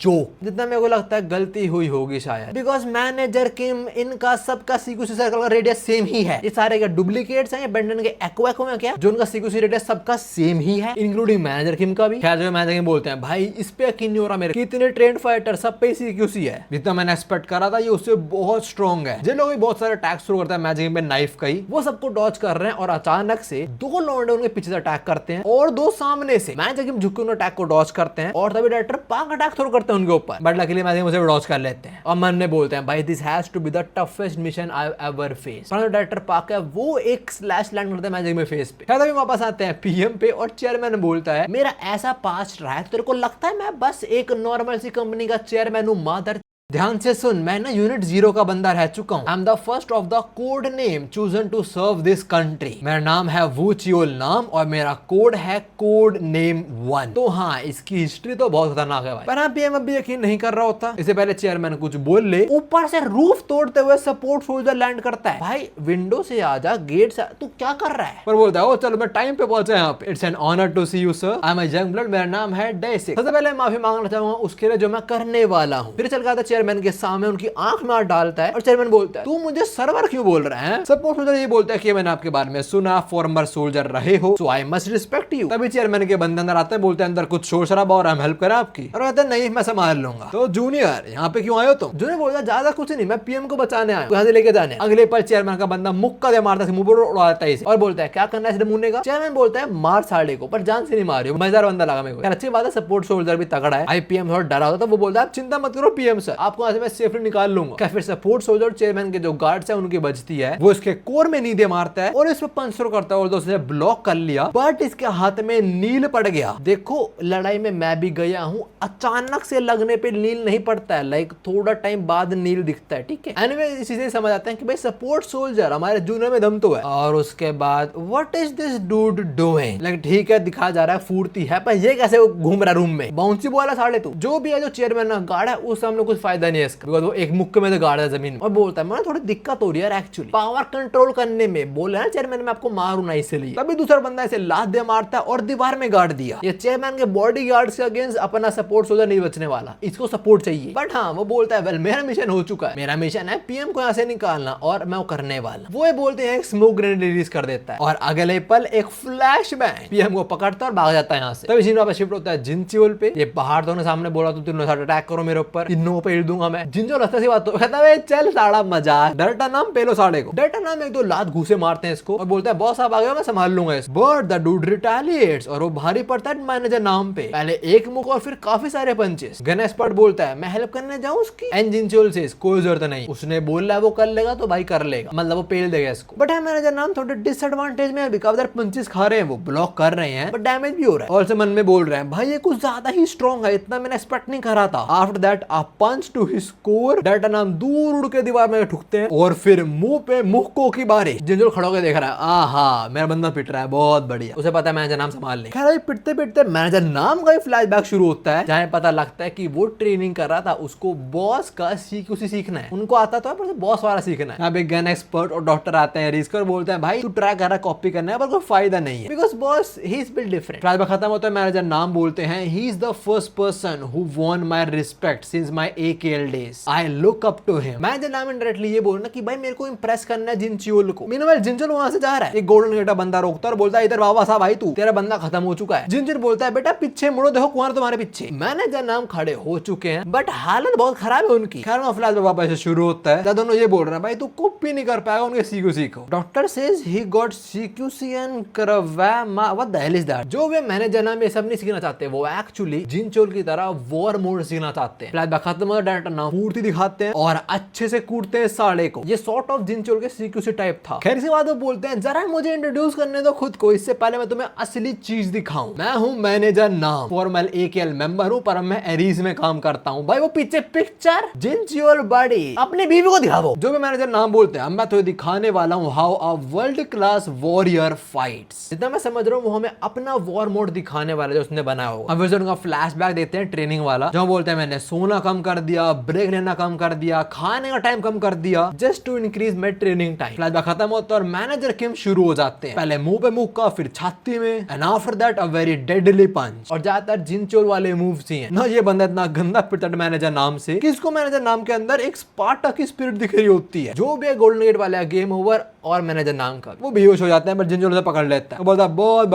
जो जितना मेरे को लगता है गलती हुई होगी शायद, बिकॉज मैनेजर किम इनका सबका सीक्यूसी सर्कल का रेडियस सेम ही है। ये सारे क्या डुप्लीकेट्स हैं या बेंडन के एक्वाको में क्या, जो उनका सीक्यूसी रेडियस सबका सेम ही है, इंक्लूडिंग मैनेजर किम का भी। खैर जो मैनेजर किम बोलते हैं भाई इस पे यकीन नहीं हो रहा मेरे, कितने ट्रेंड फाइटर सब पे सीक्यूसी है, जितना मैंने एक्सपेक्ट करा था ये उससे बहुत स्ट्रॉन्ग है। जिन लोग भी बहुत सारे अटैक शुरू करते हैं मैनेजर किम पे नाइफ का ही, वो सबको डॉज कर रहे हैं और अचानक से 2 लौंडे उनके पीछे से अटैक करते हैं और 2 सामने से। मैनेजर किम झुक के उन अटैक को डॉज करते हैं और तभी डायरेक्टर पार्क अटैक थ्रो करते हैं उनके ऊपर, बट लकीली मैनेजर मुझे डॉज कर लेते हैं और मन में बोलते हैं भाई this has to be the toughest mission I ever face. परंतु डायरेक्टर पार्क है वो एक स्लैश लैंड करते हैं मैनेजर में फेस पे। तभी वापस आते हैं पीएम पे और चेयरमैन बोलता है मेरा ऐसा पास्ट रहा है तेरे को लगता है मैं बस एक नॉर्मल सी कंपनी का चेयरमैन हूं मादर। ध्यान से सुन, मैं ना यूनिट 0 का बंदा रह चुका हूँ। I am the first of the code name chosen to serve this country. मेरा नाम है वू चियोल नाम और मेरा कोड है कोड नेम 1। तो हाँ, इसकी हिस्ट्री तो बहुत खतरनाक है भाई, पर हाँ पीएम अब भी यकीन नहीं कर रहा होता। इससे पहले चेयरमैन कुछ बोल ले, ऊपर से रूफ तोड़ते हुए सपोर्ट सोल्जर लैंड करता है। भाई विंडो से आ जा, गेट से तू क्या कर रहा है? पर बोलता है ओ चलो मैं टाइम पे पहुंचा यहाँ पे। It's an honour to see you sir, I am a young blood, मेरा नाम है डेसिक। सबसे पहले माफी मांगना चाहूंगा उसके लिए जो मैं करने वाला हूँ। फिर चल गया चेयरमैन के सामने, उनकी आंख में हाथ डालता है और चेयरमैन बोलता है तू मुझे सर्वर क्यों बोल रहा है? सपोर्ट सोल्जर ये बोलता है कि मैंने आपके बारे में सुना, फॉर्मर सोल्जर रहे हो, सो आई मस्ट रिस्पेक्ट यू। तभी चेयरमैन के बंदे अंदर आते हैं, बोलते हैं अंदर कुछ शोर शराबा और हम हेल्प करें आपकी? और कहते हैं नहीं मैं संभाल लूंगा। तो जूनियर यहाँ पे क्यों आए हो तुम? जूनियर बोलता है ज्यादा कुछ नहीं, मैं पीएम को बचाने आया हूं, यहाँ से लेके जाने। अगले पल चेयरमैन का बंदा मुक्का दे मारता है, मुंह पर उड़ाता है इसे और बोलता है क्या करना है इस नमूने का? चेयरमैन बोलता है मार साड़े को, पर जान से नहीं मारियो। मजेदार बंदा लगा मेरे को, अच्छी बात है। सपोर्ट सोल्जर भी तगड़ा है। आईपीएम थोड़ा डरा होता है, वो बोलता है आप चिंता मत करो पीएम सर, आपको यहाँ से मैं सेफली निकाल लूंगा। क्या फिर सपोर्ट सोल्जर चेयरमैन के जो गार्ड्स है उनकी बचती है, वो इसके कोर में नींदे मारता है और इस पे पंच शुरू करता है और उसने ब्लॉक कर लिया, बट इसके हाथ में नील पड़ गया। देखो लड़ाई में मैं भी गया हूँ, अचानक से लगने पे नील नहीं पड़ता है, लाइक थोड़ा टाइम बाद नील दिखता है, ठीक है। एनीवे इसी से समझ आते हैं कि भाई सपोर्ट सोल्जर हमारे जूनियर में दम तो है। और उसके बाद what is this dude doing, like ठीक है दिखा जा रहा है फूर्ती है, पर ये कैसे घूम रहा रूम में? बाउंसी बोला साढ़े तू जो भी है, जो चेयरमैन ना गार्ड है उस सामने कुछ फायदा नहीं है इसका, बिकॉज़ वो एक मुक्के में तो गार्ड है जमीन में। और बोलता है मैं थोड़ी दिक्कत हो रही है यार एक्चुअली पावर कंट्रोल करने में, बोले ना चेयरमैन मैं आपको मारू ना इसलिए। तभी दूसरा बंदा ऐसे लात दे मारता है और दीवार में गाड़ दिया। ये चेयरमैन के बॉडी गार्ड्स के अगेंस्ट अपना सपोर्ट सोल्जर नहीं बचने वाला, इसको सपोर्ट चाहिए। बट हाँ वो बोलता है वेल मेरा मिशन हो चुका है, मेरा मिशन है पीएम को यहाँ से निकालना और मैं वो करने वाला। वो ये बोलते हैं एक स्मोक ग्रेनेड रिलीज कर देता है और अगले पल एक फ्लैश बैंग पीएम को पकड़ता है और भाग जाता है यहाँ से। तभी जिन वापस शिफ्ट होता है जिनचियोल पे। ये पहाड़ दोनों सामने बोला तो तीनों साथ अटैक करो मेरे ऊपर, तीनों पे हिल दूंगा मैं। जिनचियोल हंसता सी बात तो कहता है चल साड़ा मजाक, डरटा नाम पेलो साड़े को। डरटा नाम एक दो लात घूसे मारते हैं इसको और बोलता है बॉस आप आ गए मैं संभाल लूंगा इसको। बट द डूड रिटेलिएट्स और वो भारी पड़ता है मैनेजर नाम पे, पहले एक मुक और फिर काफी सारे पंचेस। गन एक्सपर्ट बोलता है मैं हेल्प करने जाऊं उसकी? जिनचियोल से कोई जरूरत नहीं, उसने बोला है वो कर लेगा तो भाई कर लेगा, मतलब वो पेल देगा इसको। बट है मैनेजर नाम थोड़े डिसएडवांटेज में, बिकॉज़ पंचेस खा रहे हैं, वो ब्लॉक कर रहे हैं बट डैमेज भी हो रहा है। और से मन में बोल रहे हैं भाई ये कुछ ज्यादा ही स्ट्रॉन्ग है, इतना मैंने एक्सपेक्ट नहीं करा था। After that a punch to his core, डरटा नाम दूर उड़ के दीवार में ठुकते हैं और फिर मुंह पे मुक्कों की बारिश। जिनचियोल खड़ा होकर देख रहा है, आहा मेरा बंदा पिट रहा है, बहुत बढ़िया। उसे पता है मैनेजर नाम संभाल ले। खैर पिटते पिटते मैनेजर नाम का फ्लैशबैक शुरू होता है, जहां पता लगता है कि वो ट्रेनिंग कर रहा था, उसको बॉस का सीक्यूसी सीखना है। उनको आता तो है पर बॉस वाला सीखना है। यहाँ पे गन एक्सपर्ट और डॉक्टर आते हैं, रिस्क और बोलते हैं भाई तू ट्राई कर रहा कॉपी करना है पर कोई फायदा नहीं है, because boss he is built different. Flashback खत्म होता है, मैनेजर नाम बोलते हैं he is the first person who won my respect since my AKL days, I look up to him. Manager Nam indirectly ये बोलना कि भाई मेरे को इंप्रेस करना है जिनचियोल को। मीनवाइल जिनचियोल वहां से जा रहा है, एक गोल्डन गेट बंदा रोकता है और बोलता है इधर बाबा साहब भाई तू तेरा बंदा खत्म हो चुका है। जिनचियोल बोलता है बेटा पीछे मुड़ो देखो कौन तुम्हारे पीछे। मैनेजर नाम खड़े हो चुके हैं बट हालत बहुत खराब है उनकी। खैर फ्लैशबैक वापस से शुरू होता है, दोनों ये बोल रहे हैं भाई तू कॉपी नहीं कर पाएगा, उनके सीक्यूसी को। Doctor says he got CQC and करवा what the hell is that. जो वे मैनेजर नाम ये सब नहीं सीखना चाहते, वो एक्चुअली जिनचियोल की तरह वॉर मोड सीखना चाहते हैं। फ्लैशबैक खत्म होता है, डायरेक्टर नाम पूर्ति दिखाते हैं और अच्छे से कूटते हैं साड़े को। ये सॉर्ट ऑफ जिनचियोल के सीक्यूसी टाइप था। खैर इसके बाद वो बोलते हैं जरा मुझे इंट्रोड्यूस करने दो खुद को, इससे पहले मैं तुम्हें असली चीज दिखाऊं। मैं हूं मैनेजर नाम, फॉर्मल एकेएल मेंबर हूं पर मैं एरीज में काम करता हूं। भाई वो पीछे पिक्चर जिनचियोल बॉडी अपनी बीवी को दिखाओ। जो भी मैनेजर नाम बोलते हैं मैं तो दिखाने वाला हूं how a world class warrior fights. जितना मैं समझ रहा हूं वो हमें अपना वॉर मोड दिखाने वाला जो उसने बनाया होगा। अब उनका फ्लैशबैक देते हैं ट्रेनिंग वाला, जो बोलते हैं मैंने सोना कम कर दिया, ब्रेक लेना कम कर दिया, खाने का टाइम कम कर दिया, just to increase my training time. Flashback खत्म होता है और मैनेजर किम शुरू हो जाते हैं, पहले मुंह पे मुक्का, फिर छाती में, and after that a very deadly punch. और ज्यादातर जिनचियोल वाले मूव्स ही हैं ना। ये बंदा इतना गंदा पिटता है मैनेजर नाम से कि इसको मैनेजर नाम के अंदर एक स्पार्टा की स्पिरिट दिख रही होती है। जो भी गोल्डन गेट वाला गेम ओवर और मैनेजर नाम का वो बेहोश हो जाते हैं, बट जिनचियोल से पकड़ लेता है, बोलता है बहुत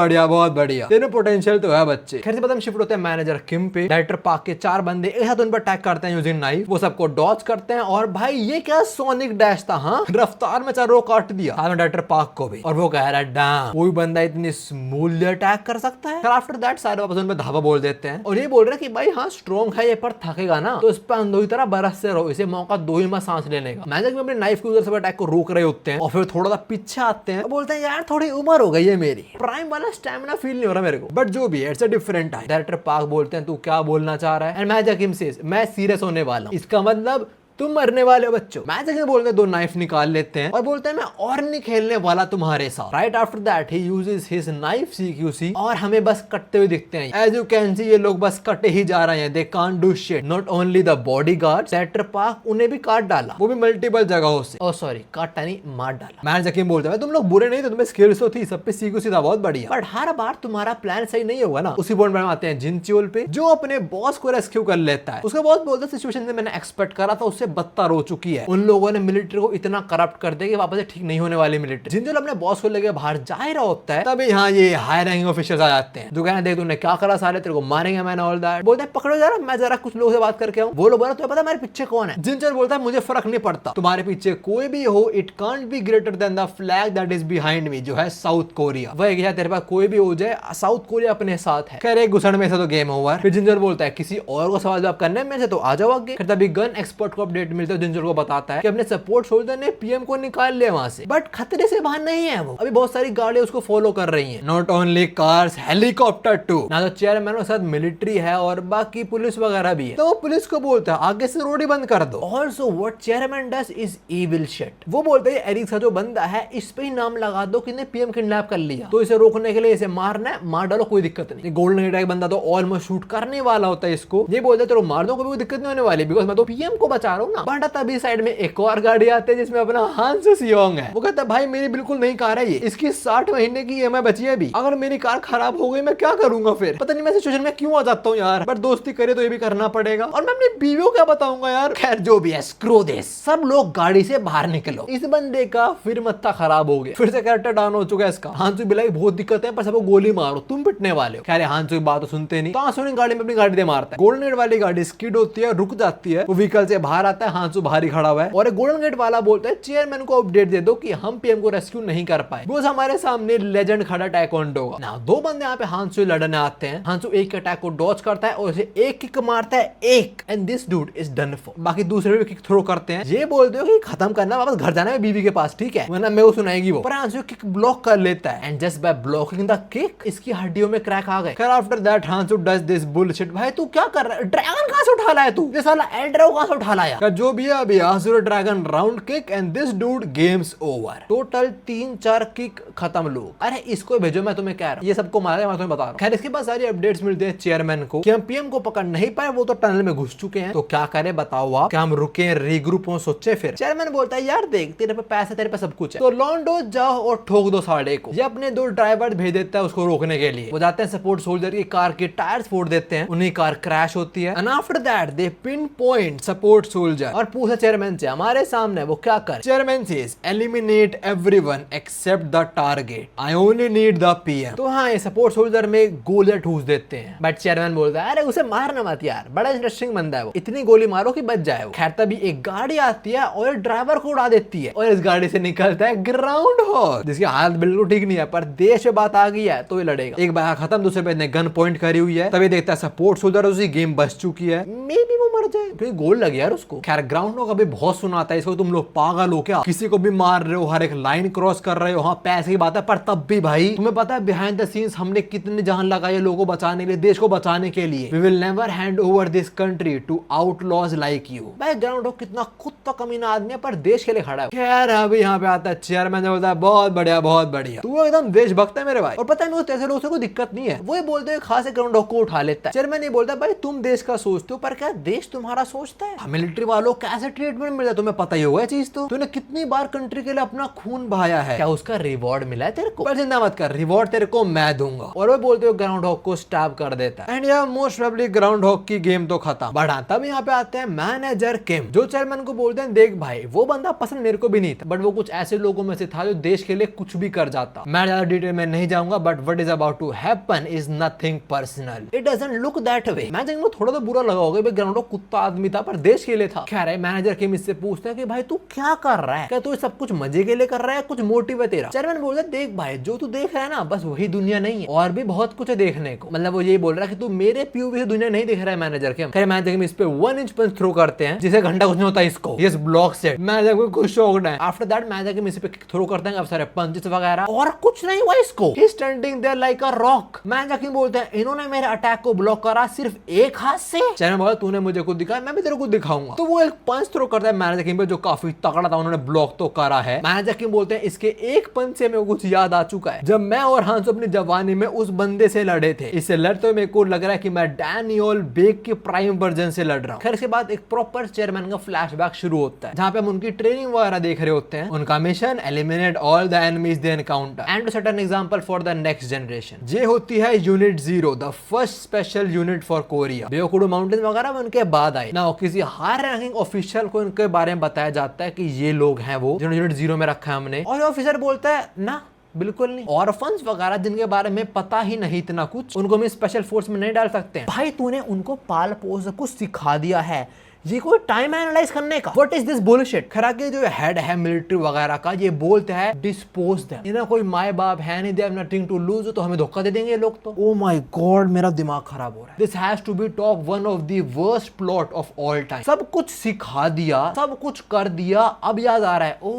बढ़िया तेरे पोटेंशियल तो है बच्चे। खैर से पता हम शिफ्ट होते हैं मैनेजर किम पे। डायरेक्टर पार्क के 4 बंदे एक साथ उन पर अटैक करते हैं यूजिंग नाइफ। वो सबको डॉज करते हैं और भाई ये क्या सोनिक डैश था, हाँ रफ्तार में चारों काट दिया डायरेक्टर पार्क को भी। और वो कह रहा है डैम कोई बंदा इतनी स्मूथली अटैक कर सकता है। आफ्टर दैट सारे वापस उन पे धावा बोल देते हैं और ये बोल रहे हैं कि भाई हाँ स्ट्रॉन्ग है ये पर थकेगा ना तो इस पर अंधों की तरह बरसते रहो, इसे मौका दो ही मत सांस लेने का। मैनेजर अपने नाइफ के उधर से अटैक को रोक रहे होते हैं और फिर थोड़ा सा पीछे आते हैं, बोलते हैं यार थोड़ी उम्र हो गई है मेरी, प्राइम वाला स्टैमिना फील नहीं हो रहा मेरे को, बट जो भी है it's a different time. Director park बोलते हैं तू क्या बोलना चाह रहा है, एंड मैजिक हिम सेज मैं सीरियस होने वाला हूं, इसका मतलब तुम मरने वाले हो बच्चों। मैजिक बोलते हैं दो नाइफ निकाल लेते हैं और बोलते हैं मैं और नहीं खेलने वाला तुम्हारे साथ। Right after that he uses his knife CQC और हमें बस कटते हुए दिखते हैं। एज यू कैन सी ये लोग बस कटे ही जा रहे हैं, they can't do shit. Not only the bodyguards, director park उन्हें भी काट डाला, वो भी मल्टीपल जगहों से। ओह सॉरी, काटा नहीं मार डाला। मैजिक बोलते हैं तुम लोग बुरे नहीं थे, तुम्हें स्किल्स तो थी, सब पे CQC था बहुत बढ़िया, बट हर बार तुम्हारा प्लान सही नहीं होगा ना। उसी पॉइंट में आते हैं जिनच्योल पे, जो अपने बॉस को रेस्क्यू कर लेता है। उसका बॉस बोलता है सिचुएशन से मैंने एक्सपेक्ट करा था, उससे बदतर हो चुकी है। उन लोगों ने मिलिट्री को इतना करप्ट कर दिया कि वापस से ठीक नहीं होने वाली मिलिट्री। जिनजोल अपने बॉस को लेकर बाहर जा रहा होता है, तभी यहाँ ये हाई रैंकिंग ऑफिसर्स आ जाते हैं जो कहना देख तूने क्या करा साले, तेरे को मारेंगे मैंने ऑल दैट। बोलते हैं पकड़ो जरा, मैं जरा कुछ लोगों से बात करके आऊं। वो लोग बोला तुम्हें पता मेरे पीछे कौन है? जिनजोल बोलता है मुझे फर्क नहीं पड़ता, तुम्हारे पीछे कोई भी हो, it can't be greater than the flag that is behind me, जो है साउथ कोरिया। वह तेरे पास कोई भी हो जाए, साउथ कोरिया अपने साथ है। खैर एक घुसड़ में से तो गेम ओवर। फिर जिनजोल बोलता है किसी और को सवाल जवाब करने में से तो आ जाओ आगे। फिर तभी गन एक्सपर्ट को अपडेट मिलता है, जिनजोल को बताता है कि अपने सपोर्ट सोल्जर ने PM को निकाल लिया वहां से, बट खतरे से बाहर नहीं है वो। अभी बहुत सारी गाड़ियां उसको फॉलो कर रही हैं, not only cars, helicopter too. ना तो चेयरमैन के साथ मिलिट्री है और बाकी पुलिस वगैरह भी है। तो वो पुलिस को बोलता है आगे से रोड ही बंद कर दो। Also what chairman does is evil shit. वो बोलते हैं एरिक सा जो बंदा है इस पे ही नाम लगा दो कि PM किडनैप कर लिया, तो इसे रोकने के लिए इसे मारना है, मार डालो कोई दिक्कत नहीं। गोल्डन गेट का बंदा तो ऑलमोस्ट शूट करने वाला होता है इसको। ये बोलते हैं तो मार दो, कोई दिक्कत नहीं होने वाली, बिकॉज मैं तो PM को बचा रहा हूँ ना। बट तभी साइड में एक और गाड़ी आती है जिसमें अपना हांस सियोंग है। वो कहता है भाई मेरी बिल्कुल नई कार है ये, इसकी 60 महीने की EMI बची है अभी, अगर मेरी कार खराब हो गई मैं क्या करूंगा फिर? पता नहीं मैं सिचुएशन में क्यों आ जाता हूँ यार, बट दोस्ती करे तो ये भी करना पड़ेगा, और मैं अपनी बीवी को क्या बताऊंगा यार। खैर जो भी है, स्क्रू दिस, सब लोग गाड़ी से बाहर निकलो। इस बंदे का फिर मत्था खराब हो गया, फिर से कैरेक्टर डाउन हो चुका है इसका। हांसू बिलाई बहुत दिक्कत है, पर सबको गोली मारो, तुम पिटने वाले हो। खैर हांसू की बात तो सुनते नहीं, तो हांसू ने गाड़ी में अपनी गाड़ी दे मारता है। गोल्डन गेट वाली गाड़ी स्किड होती है, रुक जाती है, वो व्हीकल से बाहर आता है, हांसू बाहर ही खड़ा हुआ है, और गोल्डन गेट वाला बोलता है चेयरमैन को अपडेट दे दो कि हम PM को रेस्क्यू नहीं कर पाए, बस हमारे सामने लेजेंड खड़ा टाइकोंडो का। ना दो बंदे यहाँ पे हांसू लड़ने आते हैं। हांसू एक अटैक को डॉज करता है और उसे एक किक मारता है, एक, and this dude is done for. बाकी दूसरे भी किक थ्रो करते हैं। ये बोलते हो कि खत्म करना, वापस घर जाना है बीवी के पास, ठीक है, वरना मैं वो सुनाएगी वो। पर हांसू किक ब्लॉक कर लेता है, and just by blocking the kick इसकी हड्डियों में क्रैक आ गए। खैर after that Hansu does this bullshit. भाई तू क्या कर रहा है? ड्रैगन कहां से उठा लाया तू? ये साला एल्ड्रो कहां से उठा लाया? जो भी है अभी Hansu dragon round kick and this dude game's over. Total 3-4 kick खत्म लोग। अरे इसको भेजो, मैं तुम्हें कह रहा हूँ, ये सबको मारा मैं तुम्हें बता रहा हूँ। खैर इसके बाद सारी अपडेट्स मिलते हैं चेयरमैन को कि हम PM को पकड़ नहीं पाए, वो तो टनल में घुस चुके हैं, तो क्या करें बताओ आप? क्या हम रुके, रीग्रुप हो, सोचे? फिर चेयरमैन बोलता है यार देख तेरे पे पैसे, तेरे पे सब कुछ है, तो लॉन्डो जाओ और ठोक दो साढ़े को। ये अपने 2 ड्राइवर भेज देता है उसको रोकने के लिए। वो जाते हैं सपोर्ट सोल्जर की कार के टायर्स फोड़ देते हैं, उन्हीं कार क्रैश होती है, and after that they pin point support soldier और पूछा चेयरमैन से हमारे सामने वो क्या कर। Chairman says eliminate everyone except the target, I only need the PM। तो हाँ ये सपोर्ट सोल्जर में गोलियां ठूस देते हैं, बट चेयरमैन बोलता है अरे उसे मारना मत यार, बड़ा इंटरेस्टिंग बंदा है वो, इतनी गोली मारो कि बच जाए वो। खैर तभी एक गाड़ी आती है और ड्राइवर को उड़ा देती है, और इस गाड़ी से निकलता है ग्राउंड हॉग, जिसकी हालत बिल्कुल ठीक नहीं है, पर देश में बात आ गई है तो ये लड़ेगा। एक बार खत्म, दूसरे पे ने गन पॉइंट करी हुई है, तभी देखता है सपोर्ट सोल्जर उसी गेम बच चुकी है, मे बी वो मर जाए क्योंकि गोल लगे यार उसको। खैर ग्राउंड हॉग अभी बहुत सुनाता है इसको, तुम लोग पागल हो क्या, किसी को भी मार रहे हो, हर एक लाइन क्रॉस कर रहे हो, हाँ पैसे की बात है, पर तब भी भाई तुम्हें पता है बिहाइंड द सीन्स हमने कितनी जान लगाई है लोगों को बचाने के लिए, देश को बचाने के लिए। We will never hand over this country to outlaws like you. भाई ग्राउंड हॉग कितना कुत्ता कमीना आदमी है, पर देश के लिए खड़ा है। खैर अभी यहाँ पे आता है चेयरमैन, बोलता है बहुत बढ़िया बहुत बढ़िया, तू एकदम देशभक्त है मेरे भाई, और पता है मेरे को ऐसे लोगों से कोई दिक्कत नहीं है। वो बोलते हैं खास ग्राउंड हॉग को उठा लेता है। चेयरमैन ये बोलता है भाई तुम देश का सोचते हो, पर क्या देश तुम्हारा सोचता है? मिलिट्री वालों कैसे ट्रीटमेंट मिलता है तुम्हें पता ही होगा चीज, तो तूने कितनी बार कंट्री के लिए अपना खून बहाया है, क्या उसका रिवॉर्ड मिला है तेरे को? पर चिंता मत कर, रिवॉर्ड तेरे को मैं दूंगा। और वो बोलते हो ग्राउंड हॉग को स्टैब कर देता है, एंड यार मोस्ट प्रोबेबली ग्राउंड हॉग की गेम तो खत्म। बट हाँ तब यहाँ पे आते हैं मैनेजर किम, जो चेयरमैन को बोलते हैं देख भाई वो बंदा पसंद मेरे को भी नहीं था, बट वो कुछ ऐसे लोगों में से था जो देश के लिए कुछ भी कर जाता। मैं ज्यादा डिटेल में नहीं जाऊंगा, but what is about to happen is nothing personal, it doesn't look that way. मैं थोड़ा तो बुरा लगा होगा, ग्राउंड हॉग कुत्ता आदमी था पर देश के लिए था था। खैर मैनेजर किम इससे पूछते हैं कि भाई तू क्या कर रहा है, क्या तू सब कुछ मजे के लिए कर रहा है, कुछ मोटिव है तेरा? चेयरमैन बोलता है देख भाई जो तू देख रहा है ना बस वही दुनिया नहीं है, और भी बहुत कुछ है देखने को। मतलब वो यही बोल रहा है कि तू मेरे पीओवी से दुनिया नहीं देख रहा है मैनेजर किम। खैर मैनेजर किम इस पे 1 इंच पंच थ्रो करते हैं जिसे घंटा कुछ नहीं होता इसको, ये ब्लॉक सेट। मैनेजर किम खुश शॉक्ड है। आफ्टर दैट मैनेजर किम इस पे थ्रो करते हैं सारे पंचेस वगैरह, और कुछ नहीं हुआ इसको। He standing there like a rock. Manager Kim बोलते हैं इन्होंने मेरे अटैक को ब्लॉक करा सिर्फ एक हाथ से। चेयरमैन बोला तूने मुझे कुछ दिखाया, मैं भी तेरे को दिखाऊंगा। तो वो एक पंच थ्रो करता है मैनेजर किम पे जो काफी तगड़ा था, उन्होंने ब्लॉक तो करा है। मैनेजर किम बोलते हैं इसके एक पंच से मेरे को कुछ याद आ चुका है, जब मैं और हांसो अपनी जवानी में उस बंदे से लड़े थे। इससे लड़ते हुए मेरे को लग रहा है कि मैं डैनियल बेक के प्राइम वर्जन से लड़ रहा हूं। खैर इसके बाद एक प्रॉपर चेयरमैन का फ्लैशबैक शुरू होता है जहां पे हम उनकी ट्रेनिंग वगैरह देख रहे होते हैं। उनका mission eliminate all the enemies they encounter and to set an example for the next generation. ये होती है unit 0, the first special unit for Korea. बेओकुडो माउंटेन वगैरह में उनके बाद आई ना। किसी हायर रैंकिंग ऑफिशियल को इनके बारे में बताया जाता है कि ये लोग हैं वो जिन्होंने यूनिट 0 में रखा है हमने, और ऑफिसर बोलता है ना बिल्कुल नहीं, ऑर्फन्स वगैरह जिनके बारे में पता ही नहीं इतना कुछ, उनको हम स्पेशल फोर्स में नहीं डाल सकते हैं। भाई तूने उनको पाल पोस कुछ सिखा दिया है, ये कोई टाइम एनालाइज करने का? What is this bullshit? खैर के जो हेड है मिलिट्री वगैरह का ये बोलते हैं डिस्पोज देम, इन्हें कोई माय बाप है नहीं, they have nothing to lose, तो हमें धोखा दे देंगे ये लोग तो। ओ माय गॉड मेरा दिमाग खराब हो रहा है। This has to be top one of the worst plot of all time. सब कुछ सिखा दिया, सब कुछ कर दिया, अब याद आ रहा है oh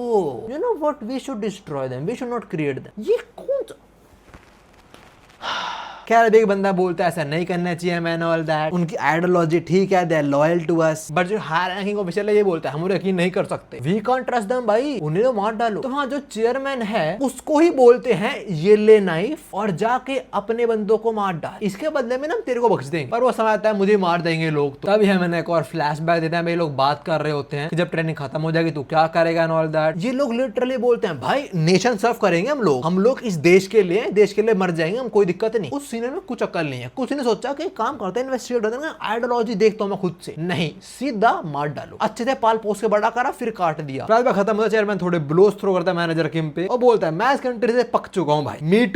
you know what, we should destroy them, we should not create them. ये कौन खैर एक बंदा बोलता है ऐसा नहीं करना चाहिए मैन ऑल दैट, उनकी आइडियोलॉजी ठीक है, they are loyal to us, but जो हायर रैंकिंग ऑफिशियल है ये बोलता है हम यकीन नहीं कर सकते, वी कांट ट्रस्ट देम भाई, उन्हें तो मार डालो। तो हाँ जो चेयरमैन है उसको ही बोलते हैं ये ले नाइफ और जाके अपने बंदों को मार डाल, इसके बदले में ना तेरे को बख्श देंगे। पर वो समझता है मुझे मार देंगे लोग। तो तभी हमें एक और फ्लैशबैक देते हैं, ये लोग बात कर रहे होते हैं कि जब ट्रेनिंग खत्म हो जाएगी तू क्या करेगा एंड ऑल दैट। ये लोग लिटरली बोलते हैं भाई नेशन सर्व करेंगे हम लोग इस देश के लिए मर जाएंगे, हम कोई दिक्कत नहीं। उस सीनियर में कुछ अकल नहीं है, कुछ नहीं सोचा कि काम करते हैं इन्वेस्टिगेट होते हैं, आइडियोलॉजी देखता हूं मैं खुद से नहीं, सीधा मार डालो। अच्छे से पाल पोस के बड़ा करा फिर काट दिया। फ्लैशबैक खत्म होता है, चेयरमैन थोड़े ब्लोस थ्रो करता है मैनेजर किम पे और बोलता है मैं इस कंट्री से पक चुका हूं भाई, मी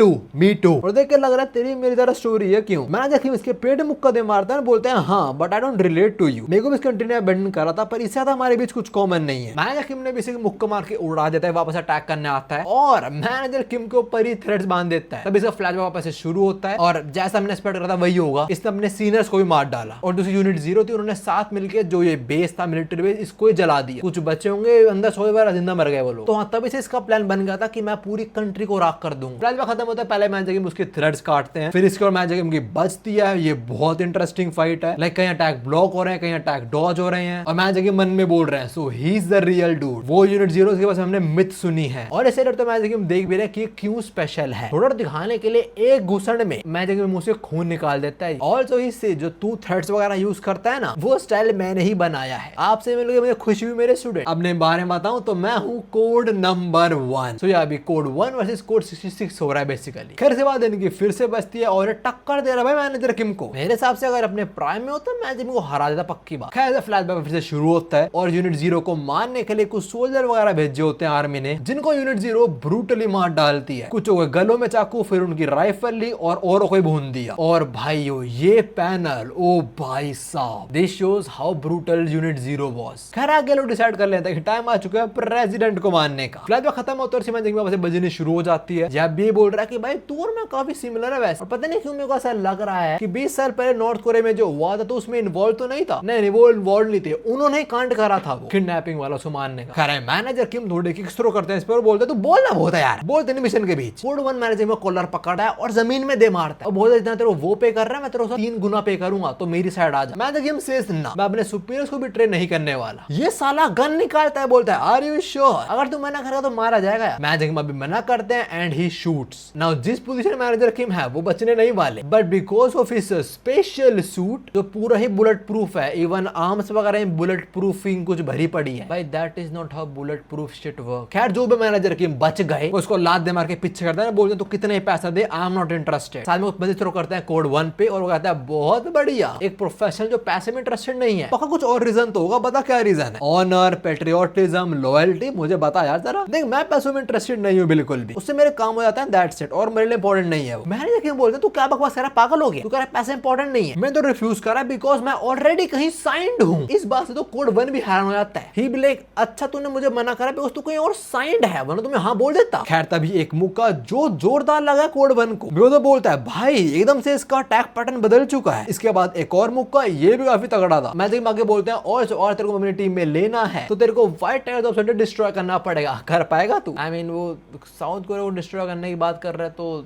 टू। और देख के लग रहा है तेरी मेरी तरह स्टोरी है क्यों? मैनेजर किम इसके पेट में मुक्का दे मारता है, बोलते हैं हाँ but I don't relate to you, मेरे को भी इस कंट्री ने अबैंडन करा था पर इससे ज्यादा हमारे बीच कुछ कॉमन नहीं है। मैनेजर किम ने भी इसे मुक्का मार के उड़ा देता है, वापस अटैक करने आता है और मैनेजर किम के ऊपर ही थ्रेड्स बांध देता है। तब इसका फ्लैशबैक वापस से शुरू होता है और जैसा हमने एक्सपेक्ट करा था वही होगा, इसने अपने सीनियर्स को भी मार डाला और दूसरी यूनिट 0 थी उन्होंने साथ मिलकर जो ये बेस था मिलिट्री बेस इसको ही जला दिया। कुछ बच्चे होंगे अंदर सोए बार जिंदा मर गए वो लोग। तो हाँ तभी से इसका प्लान बन गया था कि मैं पूरी कंट्री को राख कर दूंगा। फ्लैशबैक खत्म होता है, पहले मैनेजर किम उसके थ्रेड्स काटते हैं, फिर इसके और मैनेजर किम की बचती है। ये बहुत इंटरेस्टिंग फाइट है, लाइक कहीं अटैक ब्लॉक हो रहे हैं, कहीं अटैक डॉज हो रहे हैं और मैनेजर किम मन में बोल रहे हैं so he is the real dude. वो यूनिट 0 के पास हमने मिथ सुनी है और ऐसे डर तो मैनेजर किम देख भी रहे कि क्यों स्पेशल है। थोड़ा दिखाने के लिए एक घुसड़ में मैनेजर किम मुंह से खून निकाल देता है। ऑल्सो इससे जो तू थ्रेड्स वगैरह यूज करता है ना वो स्टाइल मैंने ही बनाया है। आपसे मिलकर मुझे खुशी हुई मेरे स्टूडेंट। अपने बारे में बताऊं तो मैं हूं कोड नंबर 1। तो अभी कोड 1 वर्सेस कोड 66 हो रहा है बेसिकली। खैर से बात इनकी फिर से बचती है और टक्कर दे रहा है मैनेजर किम को। मेरे हिसाब से अगर अपने प्राइम में होता मैनेजर किम को हरा देता पक्की बात। खैर फ्लैशबैक फिर से शुरू होता है और यूनिट 0 को मारने के लिए कुछ सोल्जर वगैरह भेजे होते हैं आर्मी ने, जिनको यूनिट 0 ब्रूटली मार डालती है। कुछ को गलों में चाकू, फिर उनकी राइफल ली और औरों को भून दिया। और भाइयों ये पैनल ओ भाई साहब, this shows how brutal unit 0 was. खैर आगे लोग डिसाइड कर लेते हैं कि टाइम आ चुका है प्रेसिडेंट को मारने का। फ्लैशबैक खत्म होता है और मैनेजर किम बजनी शुरू हो जाती है। जब भी बोल रहा है कि भाई तू और मैं काफी सिमिलर है वैसे, और पता नहीं क्यों मेरे को ऐसा लग रहा है कि 20 साल पहले नॉर्थ कोरिया में जो हुआ था तो उसमें इन्वॉल्व तो नहीं था। नहीं वो इन्वॉल्व नहीं थे, उन्होंने ही कांड करा था वो किडनैपिंग वाला उसको मारने का। खैर मैनेजर किम थोड़े किक्स थ्रो करते हैं इस पर और बोलते तू बोलना बहुत है यार, बोलते नहीं मिशन के बीच। कोड 1 मैनेजर में कॉलर पकड़ा है और जमीन में दे मारता है और बोलता है तेरे वो पे कर रहा है मैं तेरे को 3 गुना पे करूंगा तो मेरी साइड आ जा। मैनेजर किम सेज ना, मैं अपने सुपीरियर्स को भी ट्रेन नहीं करने वाला। ये साला गन निकालता है, बोलता है आर यू श्योर, अगर तू मना करेगा तो मारा जाएगा। मैनेजर किम अभी मना करते हैं एंड ही शूट्स। नाउ जिस पोजीशन मैनेजर किम है वो बचने नहीं वाले, but because of his special suit जो पूरा ही बुलेट प्रूफ है, इवन आर्म्स वगैरह में बुलेट प्रूफिंग कुछ भरी पड़ी है। भाई that is not how bullet proof shit work. खैर जो भी मैनेजर किम बच गए उसको लात दे मार के पीछे करता है, बोलते तो कितने पैसा दे, आई एम नॉट इंटरेस्टेड। साथ में वो मैसेज थ्रो करते हैं कोड 1 पे और वो कहता है बहुत बढ़िया, एक प्रोफेशनल जो पैसे में इंटरेस्टेड नहीं है। पक्का कुछ और रीजन तो होगा, बता क्या रीजन है? ऑनर, पेट्रियोटिज्म, लॉयल्टी, मुझे बता यार जरा। देख मैं पैसों में इंटरेस्टेड नहीं हूँ बिल्कुल भी, उससे मेरे काम हो जाता है, दैट्स इट, और मेरे लिए इंपॉर्टेंट नहीं है वो। मैंने क्यों बोलते तू क्या बकवास कर रहा है, पागल हो गया? तू कह रहा है पैसे इंपॉर्टेंट नहीं है। मैं तो रिफ्यूज कर रहा बिकॉज मैं ऑलरेडी कहीं साइंड हूँ। इस बात से तो कोड 1 भी हैरान हो जाता है। ही भी लाइक अच्छा तूने मुझे मना करा बिकॉज तू कहीं और साइंड है, वरना तुम्हें हाँ बोल देता। खैर तभी एक मुक्का जो जोरदार लगा कोड 1 को, वो तो बोलता है भाई एकदम से इसका अटैक पैटर्न बदल चुका है। इसके बाद एक और मुक्का, ये भी काफी तगड़ा था। मैं देखिए आगे बोलते हैं और तेरे को अपनी टीम में लेना है तो तेरे को white tiger of centre destroy करना पड़ेगा। कर पाएगा तू? आई मीन वो साउथ कोरिया को डिस्ट्रॉय करने की बात कर रहे हैं तो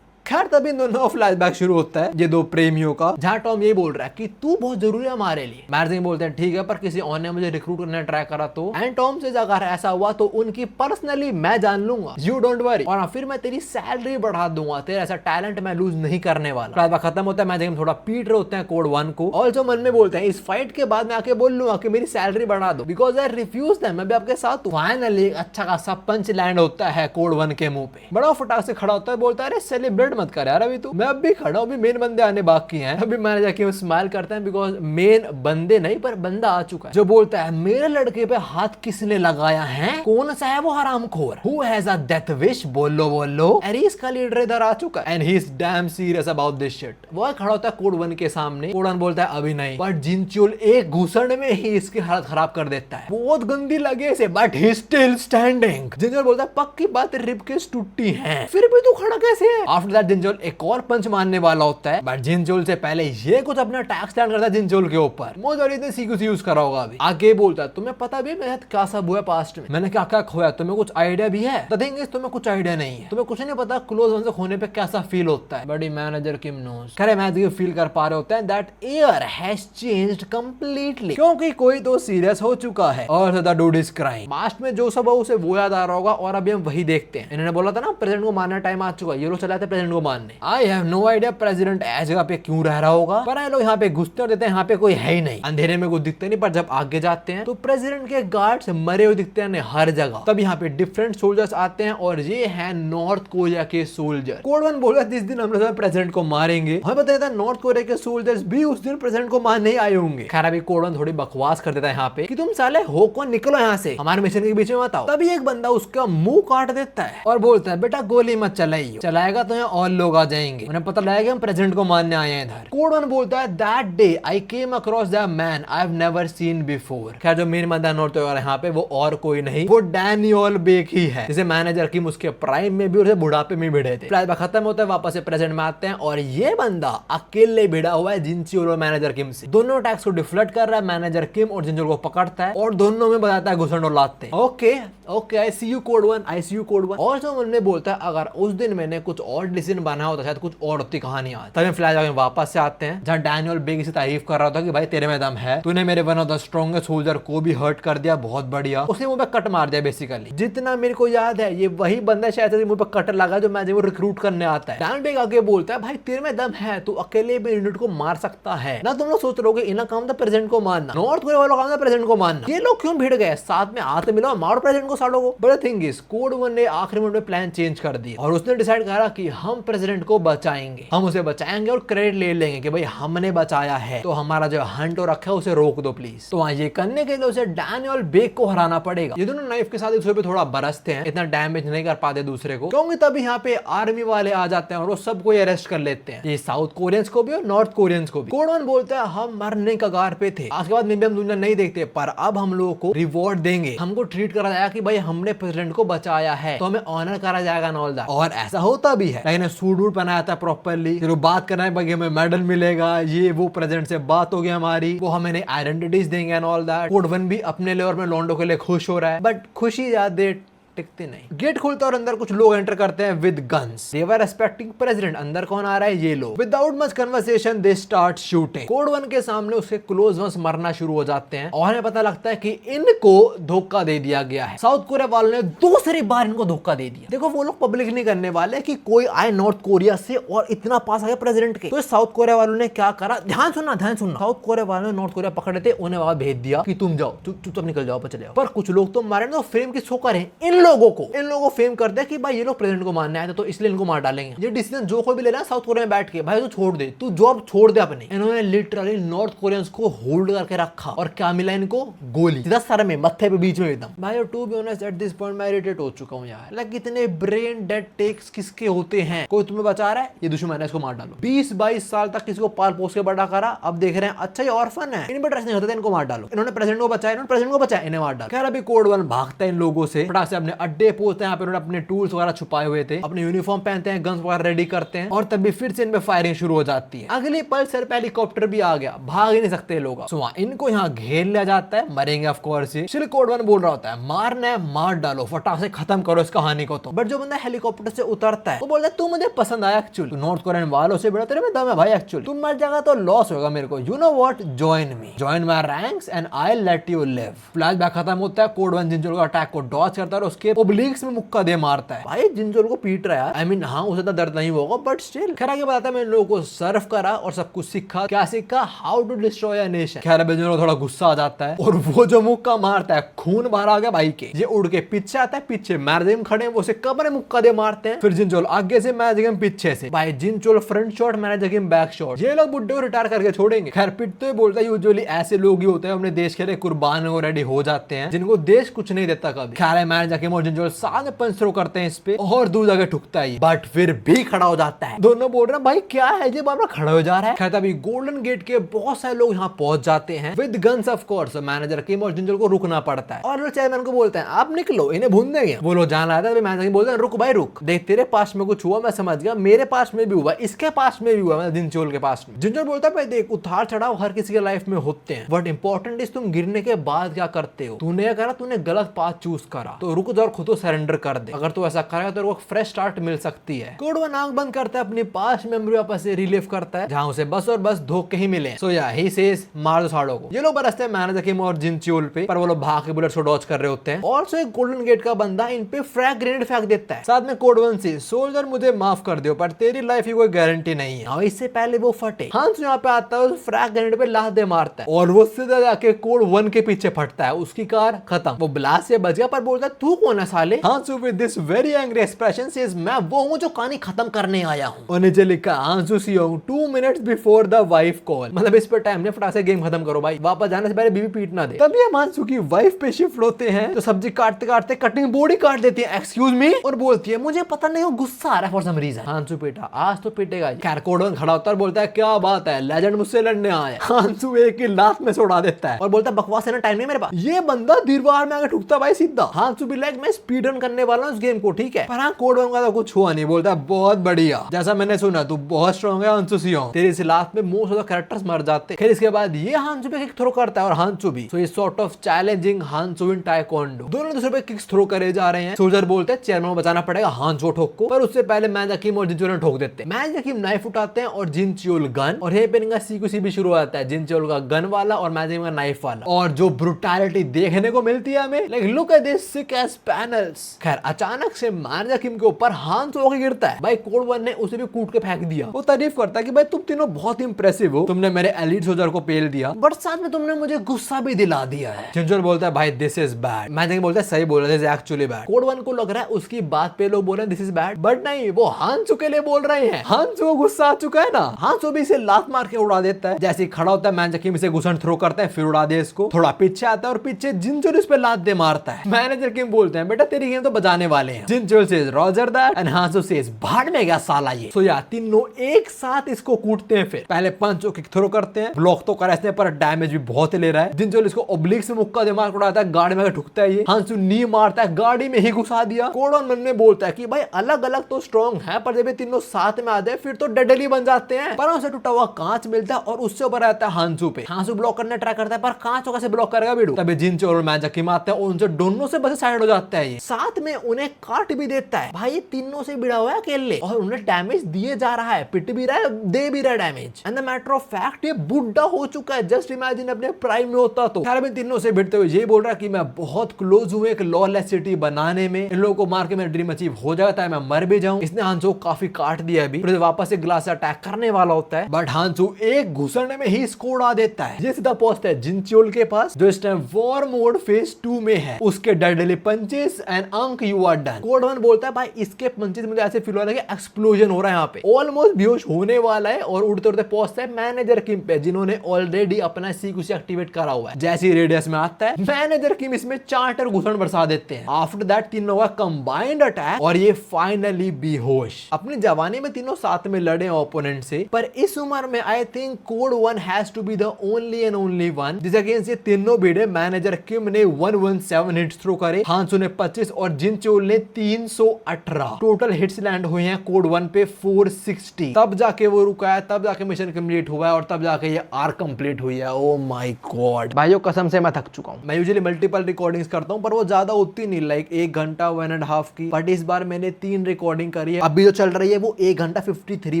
खैर तभी दोनों फ्लैशबैक शुरू होता है ये दो प्रेमियों का, जहां टॉम ये बोल रहा है कि तू बहुत जरूरी है हमारे लिए। मैर्जिंग बोलते हैं ठीक है पर किसी और ने मुझे रिक्रूट करने ट्राई करा तो, एंड टॉम से अगर ऐसा हुआ तो उनकी पर्सनली मैं जान लूंगा, यू डोंट वरी, और फिर मैं तेरी सैलरी बढ़ा दूंगा, तेरा ऐसा टैलेंट मैं लूज नहीं करने वाला। फ्लैशबैक खत्म होता है, मैर्जिंग थोड़ा पीट रहे होते हैं कोड 1 को। ऑल्सो मन में बोलते हैं इस फाइट के बाद मैं आके बोल लूंगा कि मेरी सैलरी बढ़ा दो बिकॉज आई रिफ्यूज देम, मैं भी आपके साथ हूं। फाइनली अच्छा खासा पंच लैंड होता है कोड 1 के मुंह पे। बड़ा फटाक से खड़ा होता है, बोलता है अरे सेलिब्रेट मत कर यार, अभी तो मैं अब भी खड़ा हूं, अभी मेन बंदे आने बाकी हैं। अभी मैंने जाके स्माइल करते हैं बिकॉज मेन बंदे नहीं पर बंदा आ चुका है, जो बोलता है मेरे लड़के पे हाथ किसने लगाया है, कौन सा है वो हरामखोर, who has a death wish, बोलो बोलो। एरिस का लीडर इधर आ चुका है and he is damn serious about this shit. वो खड़ा होता है कोड 1 के सामने। कोड 1 बोलता है अभी नहीं, बट जिनचोल एक घुसड़ में ही इसकी हालत खराब कर देता है, बहुत गंदी लगे इसे, बट ही स्टिल स्टैंडिंग। जिनचोल बोलता है पक्की बात रिबकेज टूटी है, फिर भी तू खड़ा कैसे है? आफ्टर दैट जिनचोल एक और पंच मारने वाला होता है, बट जिनचोल से पहले ये कुछ अपना टैक्स स्टैंड करता है जिनचोल के ऊपर। मोजोरी ने सीक्यू यूज करा होगा अभी। आगे बोलता है तुम्हें पता भी है मेरे साथ क्या सब हुआ पास्ट में, मैंने क्या क्या खोया, तुम्हें कुछ आइडिया भी है? द थिंग इज तुम्हें कुछ आइडिया नहीं है, तुम्हें कुछ नहीं पता क्लोज वन से खोने पे कैसा फील होता है। बड़ी मैनेजर किम नोस खैर मैं ये फील कर पा रहे होते हैं that air has changed completely, क्योंकि कोई तो सीरियस हो चुका है और the dude is crying. Past में जो सब उसे वो याद आ रहा होगा और अभी हम वही देखते हैं। इन्होंने बोला था ना प्रेसिडेंट को मारना टाइम आ चुका है, ये लोग चलाते प्रेसिडेंट को मारने। I have no idea president ऐसी जगह पे क्यों रह रहा होगा, पर ये लोग यहाँ पे घुसते और देते हैं, यहाँ पे कोई है ही नहीं। अंधेरे में कुछ दिखते नहीं, पर जब आगे जाते हैं तो प्रेसिडेंट के गार्ड्स मरे हुए दिखते हैं हर जगह। तब यहाँ पे डिफरेंट सोल्जर्स आते हैं और ये है नॉर्थ कोरिया के सोल्जर। कोड 1 बोल रहा है जिस दिन हम लोग प्रेसिडेंट को मारेंगे, हमें पता है नॉर्थ कोरिया के सोल्जर्स भी उस दिन प्रेसिडेंट को मारने आए होंगे। खैर अभी कोड 1 थोड़ी बकवास कर देता है यहाँ पे कि तुम साले हो कौन, निकलो यहाँ से, हमारे मिशन के बीच में मत आओ। तभी एक बंदा उसका मुंह काट देता है और बोलता है बेटा गोली मत चलाइए, चलाएगा तो यहाँ और लोग आ जाएंगे, उन्हें पता लगेगा हम प्रेसिडेंट को मारने आए हैं इधर। कोड 1 बोलता है that day I came across the man I have never seen before. खैर जो मेन बंदा नॉर्थ कोरिया यहाँ पे वो और कोई नहीं, वो डैनियल बेक ही है, जिसे मैनेजर किम उसके प्राइम में भी और बुढ़ापे में भिड़े थे। फ्लैशबैक खत्म होता है, वापस से प्रेजेंट में आते हैं और ये बंदा अकेले भिड़ा हुआ है जिनचोल और मैनेजर किम से। दोनों अटैक्स को डिफ्लेक्ट कर रहा है मैनेजर किम और जिनचोल को पकड़ता है और दोनों में बताता है घुसड़ और लाते। Okay okay I see you code 1, I see you code 1। और जो उन्होंने बोलता है अगर उस दिन मैंने कुछ और डिसीजन बनाया होता शायद कुछ और होती कहानी आज। तभी फ्लैशबैक में वापस से आते हैं जहाँ डैनियल बेक से तारीफ कर रहा था कि भाई तेरे में दम है, तूने मेरे one of the strongest soldier को भी हर्ट कर दिया, बहुत बढ़िया। उसने मुंह पे कट मार दिया बेसिकली। जितना मेरे को याद है ये वही बंदा शायद मुंह पे कट लगा जो मैं वो रिक्रूट करने आता है। डैनियल बेक आगे बोलता है भाई तेरे में दम है, तू अकेले भी यूनिट को मार सकता है ना। तुम लोग सोच रहे हो इना काम था प्रेसिडेंट को मारना, नॉर्थ कोरिया वालों काम था प्रेसिडेंट को मारना, ये लोग क्यों भिड़ गए? साथ में आते मिलो मारो प्रेसिडेंट को सालों को। बट थिंग इज कोड 1 ने आखिरी मिनट में प्लान चेंज कर दिया और उसने डिसाइड करा कि हम प्रेसिडेंट को बचाएंगे, हम उसे बचाएंगे और क्रेडिट ले लेंगे कि भाई हमने बचाया है, तो हमारा जो हंट रखा है उसे रोक दो प्लीज। तो ये करने के लिए उसे डैनियल बेक को हराना पड़ेगा। ये दोनों नाइफ के साथ एक दूसरे पे थोड़ा बरसते हैं, इतना डैमेज नहीं कर पाते दूसरे को, क्योंकि तभी यहाँ पे आर्मी वाले आ जाते हैं और वो सबको अरेस्ट कर लेते हैं, ये साउथ कोरियंस को भी और नॉर्थ कोरियंस को भी। कोड 1 बोलता है हम मरने कगार पे थे, आज के बाद में भी हम दुनिया नहीं देखते, पर अब हम लोगों को रिवॉर्ड देंगे, हमको ट्रीट करा जाएगा कि भाई हमने प्रेसिडेंट को बचाया है, तो हमें ऑनर करा जाएगा ऑल दैट। और ऐसा होता भी है, लेकिन सूट वूट पहनाया था प्रॉपर्ली, फिर वो बात करना है भाई हमें मेडल मिलेगा, ये वो प्रेसिडेंट से बात होगी हमारी, वो हमें आइडेंटिटीज देंगे एंड ऑल दैट। कोड 1 भी अपने लिए और अपने लॉन्डो के लिए खुश हो रहा है, बट खुशी ज्यादा टिकती नहीं। गेट खुलता और अंदर कुछ लोग एंटर करते हैं with guns. They were expecting president. अंदर कौन आ रहा है? ये लोग। Without much conversation they start shooting. Code 1 के सामने उसके क्लोज वंस मरना शुरू हो जाते हैं और हमें पता लगता है कि इनको धोखा दे दिया गया है। साउथ कोरिया वालों ने दूसरी बार इनको धोखा दे दिया। देखो वो लोग पब्लिक नहीं करने वाले कि कोई आए नॉर्थ कोरिया से और इतना पास आ गया प्रेसिडेंट के। तो साउथ कोरिया वालों ने क्या करा, ध्यान सुनना ध्यान सुनना। साउथ कोरिया वालों ने नॉर्थ कोरिया पकड़े थे, उन्हें वहां भेज दिया कि तुम जाओ, चुपचाप निकल जाओ, चले जाओ। पर कुछ लोग तो मारे ना फ्रेम की शो करें, इन लोगों को, इन लोगों को फेम करते हैं कि भाई ये लोग प्रेसिडेंट को मारने आए थे तो इसलिए इनको मार डालेंगे। ये डिसीजन जो कोई भी ले रहा है साउथ कोरिया में बैठ के, भाई तू छोड़ दे, तू जॉब छोड़ दे अपनी। इन्होंने लिटरली नॉर्थ कोरियंस को होल्ड करके रखा और क्या मिला इनको? गोली, सीधा सर में, मत्थे पे बीच में एकदम। भाई to be honest at this point मैं इरिटेट हो चुका हूं यार। लाइक इतने ब्रेन डेड टेक्स किसके होते हैं? कोई तुम्हें बचा रहा है, ये दुश्मन है, इसको मार डालो। 20-22 साल तक किसी को पाल पोस के बड़ा करा, अब देख रहे हैं अच्छा ये ऑर्फन है, इन पर ट्रस्ट नहीं होता था, इनको मार डालो। इन्होंने प्रेसिडेंट को बचाया, इन्होंने प्रेसिडेंट को बचाया, इन्हें मार डालो। खैर अभी कोड 1 भागता है इन लोगों से, फटाक से अपने अड्डे पहुंचते हैं। यहाँ पे उन्होंने अपने टूल्स वगैरह छुपाए हुए थे, अपने यूनिफॉर्म पहनते हैं, गन्स वगैरह रेडी करते हैं और तभी फिर से इन पे फायरिंग शुरू हो जाती है। अगली पल सर पे हेलीकॉप्टर भी आ गया, भाग ही नहीं सकते लोग। इनको यहाँ घेर लिया जाता है, मरेंगे ऑफ कोर्स। ये कोड 1 बोल रहा होता है मारना है मार डालो, फटाक से खत्म करो इस कहानी को। तो बट जो बंदा हेलीकॉप्टर से उतरता है वो बोलता है तू मुझे पसंद आया एक्चुअली, नॉर्थ कोरियन वालों से बड़ा तेरे में दम है भाई एक्चुअली, तुम मर जाएगा तो लॉस होगा मेरे को, you know what, join me, join my ranks and I let you live. Flashback खत्म होता है, कोड 1 जिनचोल का अटैक को डॉज करता है और उसके ओब्लिक्स में मुक्का दे मारता है। भाई जिनचोल को पीट रहा है, आई मीन हाँ उसे इतना दर्द नहीं होगा बट स्टिल। खैर आगे बताता है मैं इन लोगों को सर्व करा और सब कुछ सीखा। क्या सीखा? How to destroy a nation. खैर जिनचोल थोड़ा गुस्सा आ जाता है और वो जो मुक्का मारता है खून बाहर आ गया भाई के, ये उड़ के पीछे आता है, पीछे मैजिम खड़े हैं, वो उसे कमरे मुक्का दे मारते हैं। फिर जिनचोल आगे से, मैजिम पीछे से। भाई जिनचोल फ्रंट शॉट, मैजिम बैक शॉट। ये लोग बुड्ढे को रिटायर करके छोड़ेंगे। खैर पिटते हुए बोलता है यूजुअली ऐसे लोग ही होते हैं अपने देश के लिए कुर्बान हो रेडी हो जाते हैं, जिनको देश कुछ नहीं देता कभी। खैर मैजिम और जिनचोल साथ में पंच थ्रो करते हैं इस पे और दूर जाके ठुकता है, बट फिर भी खड़ा हो जाता है। दोनों बोल रहे हैं भाई क्या है ये, बार खड़ा हो जा रहा है। खैर तभी गोल्डन गेट के बहुत सारे लोग यहाँ पहुंच जाते हैं with guns of course. Manager Kim और जिनचोल को रुकना पड़ता है और चेयरमैन को बोलते हैं आप निकलो, इन्हें भून देंगे। वो लोग जान आया था, मैनेजर बोलते हैं रुक भाई रुक, देख तेरे पास में कुछ हुआ मैं समझ गया, मेरे पास में भी हुआ, इसके पास में भी हुआ, मतलब जिनचोल के पास में। जिनचोल बोलता है भाई देख उतार चढ़ाव हर किसी के लाइफ में होते हैं, बट इंपॉर्टेंट इज तुम गिरने के बाद क्या करते हो। तूने क्या करा, तूने गलत पाथ चूज करा, तो रुक जा और खुद को सरेंडर कर दे। अगर तू ऐसा करेगा तो फ्रेश स्टार्ट मिल सकती है। कोड 1 आंख बंद करता है, अपनी पास्ट मेमोरी वापस से रिलीव करता है जहां उसे बस और बस धोखे ही मिले। सो या ही सेज मार दो साड़ों को। ये लोग बरसते हैं मैनेजर किम और जिनचोल पे, पर वो लोग भाग के बुलेट को डॉज कर रहे होते हैं। और सो एक गोल्डन गेट का बंदा इन पे फ्रैग ग्रेनेड फेंक देता है, साथ में कोड 1 से सोल्जर मुझे माफ कर दो पर तेरी लाइफ की कोई गारंटी नहीं है। और इससे पहले वो फटे हांस यहाँ पे आता है, उस फ्रैग ग्रेनेड पे लात दे मारता है और वो सीधा जाके कोड 1 के पीछे फटता है, उसकी कार खत्म। वो ब्लास्ट से बच गया पर बोलता है तू कौन है साले। Hansu with this very angry expression says मैं वो हूं जो कहानी खत्म करने आया हूं। और नीचे लिखा हांसू सियोंग 2 minutes before the wife call, मतलब इस पर टाइम ने फटाक से गेम खत्म करो भाई, वापस जाने से पहले बीवी पीट ना दे। तभी हम हांसू की वाइफ पे शिफ्ट होते हैं तो सब्जी काटते काटते कटिंग बोर्ड ही काट देती है, एक्सक्यूज मी, और बोलती है मुझे पता नहीं, वो गुस्सा आ रहा है फॉर सम रीजन। हांसू पीटा, आज तो पीटेगा। खैर कोड 1 खड़ा होता है और बोलता है क्या बात है, लेजेंड मुझसे लड़ने आया। हांसू एक ही लात में से उड़ा देता है और बोलता है बकवास है ना, टाइम नहीं मेरे पास। ये बंदा दीवार में आके ठुकता भाई सीधा। हांसू भी लाइक मैं स्पीड रन करने वाला हूं इस गेम को, ठीक है, पर हाँ कोड 1 का तो कुछ हुआ नहीं। बोलता है बहुत बढ़िया, जैसा मैंने सुना तू बहुत स्ट्रॉन्ग है हांसू सियोंग, तेरी इस लात में मोस्ट ऑफ द कैरेक्टर्स मर जाते। फिर इसके बाद ये हांसू पे किक थ्रो करता है और हांसू भी, so it's sort of challenging Hansu in taekwondo. दोनों दूसरे पे किक्स थ्रो करे जा रहे हैं। सोल्जर बोलते हैं चेयरमैन को बचाना पड़ेगा हांसू ठोक को, पर उससे पहले मैजिक किम और जिनचोल ठोक देते हैं। मैजिक किम नाइफ उठाते हैं और जिनचोल गन, और यहीं पे इनका सीक्वेंस भी शुरू होता है, जिनचोल का गन वाला और मैजिक का नाइफ वाला। और जो ब्रूटैलिटी देखने को मिलती है हमें, like look at this sick ass panels. खैर अचानक से मैजिक किम के ऊपर हांसू होके गिरता है। भाई कोड 1 ने उसे भी कूट के फेंक दिया। वो तारीफ करता है कि भाई तुम तीनों बहुत इंप्रेसिव हो, तुमने मेरे एलीट सोल्जर को पेल दिया, बट साथ में तुमने मुझे गुस्सा भी दिला दिया है। जिनचोल बोलता है भाई दिस इज बैड। मैजिक बोलता है सही बोल रहा है, this is actually bad. Code 1 को लग रहा है उसकी बात पे लोग बोल रहे हैं दिस इज बैड, बट नहीं, वो हांसू के लिए बोल रहे हैं। हांसू को गुस्सा आ चुका है ना, हांसू भी इसे लात मार के उड़ा देता है। जैसे खड़ा होता है मैजिक किम इसे घुसन थ्रो करता है, फिर उड़ा दे इसको। थोड़ा पीछे आता है और पीछे जिनचोल इस पे लात दे मारता है। मैनेजर किम बोलते हैं बेटा तेरी गेम तो बजाने वाले हैं। Jincheol says roger that and Hansu says भाड़ में गया साला ये। सो या तीनों एक साथ इसको कूटते हैं। फिर पहले पंच किक थ्रो करते हैं, ब्लॉक तो कर इसने पर डैमेज भी बहुत ले रहा है। जिनचोल इसको ओब्लिक से मुक्का दे मार उड़ाता है, गाड़ी में ठुकता है ये। हांसू नी मारता है, गाड़ी में ही घुसा दिया। कोड 1 मन में बोलता है कि भाई अलग अलग तो स्ट्रॉन्ग है, पर जब ये तीनों साथ में आ जाए फिर तो डेडली बन जाते हैं। पर उसे टूटा हुआ कांच मिलता है और उससे ऊपर आता है हांसू पे। हांसू ब्लॉक करने ट्राई करता है पर कांच को कैसे ब्लॉक करेगा बिडू। तभी जिनचोल और मैजिक किम आते हैं और उनसे दोनों से बस साइड हो जाता है ये। साथ में उन्हें काट भी देता है। भाई ये तीनों से भिड़ा हुआ है अकेले और उन्हें डैमेज दिए जा रहा है, पिट भी रहा है, दे भी रहा है damage. And the matter of fact ये बुढ़ा हो चुका है। जस्ट इमेजिन अपने प्राइम में होता तो। खैर इन तीनों से भिड़ते हुए ये बोल रहा है कि मैं बहुत क्लोज हूं एक लॉलेस सिटी बनाने में, इन लोगों को मार के मेरा ड्रीम अचीव हो जाता है, मैं मर भी जाऊं। इसने हांसू को काफी काट दिया अभी, फिर वापस से ग्लास से अटैक करने वाला होता है, बट हांसू एक घुसने में ही इसको उड़ा देता है। ये सीधा पहुंचता है जिनचोल के पास जो इस टाइम वॉर मोड फेज 2 में है। उसके डेडली पंचेस पंचेस एंड अंक यू आर डन। कोड 1 बोलता है भाई इसके पंचेस मुझे ऐसे फील हो रहा है कि एक्सप्लोजन हो रहा है यहाँ पे, ऑलमोस्ट बेहोश होने वाला है और उड़ते उड़ते पहुंचता है मैनेजर किम पे जिन्होंने ऑलरेडी अपना सीक्वेंस एक्टिवेट करा हुआ है। जैसे ही रेडियस में आता है मैनेजर किम इसमें चार्टर घुसन बरसा देते हैं। आफ्टर दैट तीनों का कंबाइंड अटैक और ये फाइनली बेहोश। अपनी जवानी में तीनों साथ में लड़े ओपोनेंट से, पर इस उम्र में I think code 1 has to be the only and only one जिसके अगेंस्ट ये तीनों भिड़े। मैनेजर किम ने 117 हिट्स थ्रो करे, हांसो ने 25 और जिन चोल ने 318। टोटल हिट्स लैंड हुए हैं कोड 1 पे 460। तब जाके वो रुका है, तब जाके मिशन कंप्लीट हुआ है और तब जाके ये आर्क कंप्लीट हुई है। ओ माय गॉड भाइयों, कसम से मैं थक चुका हूं। मैं यूजुअली मल्टीपल रिकॉर्डिंग्स करता हूं पर वो ज्यादा होती नहीं, लाइक 1 घंटा 1.5 की, बट इस बार मैंने 3 रिकॉर्डिंग करी है। अभी जो चल रही है वो 1 घंटा 53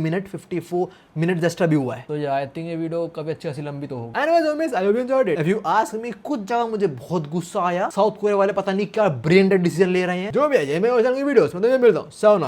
मिनट 54 मिनट जस्ट अभी हुआ है। तो आई थिंक ये वीडियो काफी अच्छी खासी लंबी तो होगी। Anyways homies, I hope you enjoyed it. If you ask me, कुछ जगह मुझे बहुत गुस्सा आया। साउथ कोरिया वाले पता नहीं क्या ब्रेन डेड डिसीजन ले रहे हैं। जो भी है ये मैं वीडियोस में तो मिलता हूं। सायोनारा।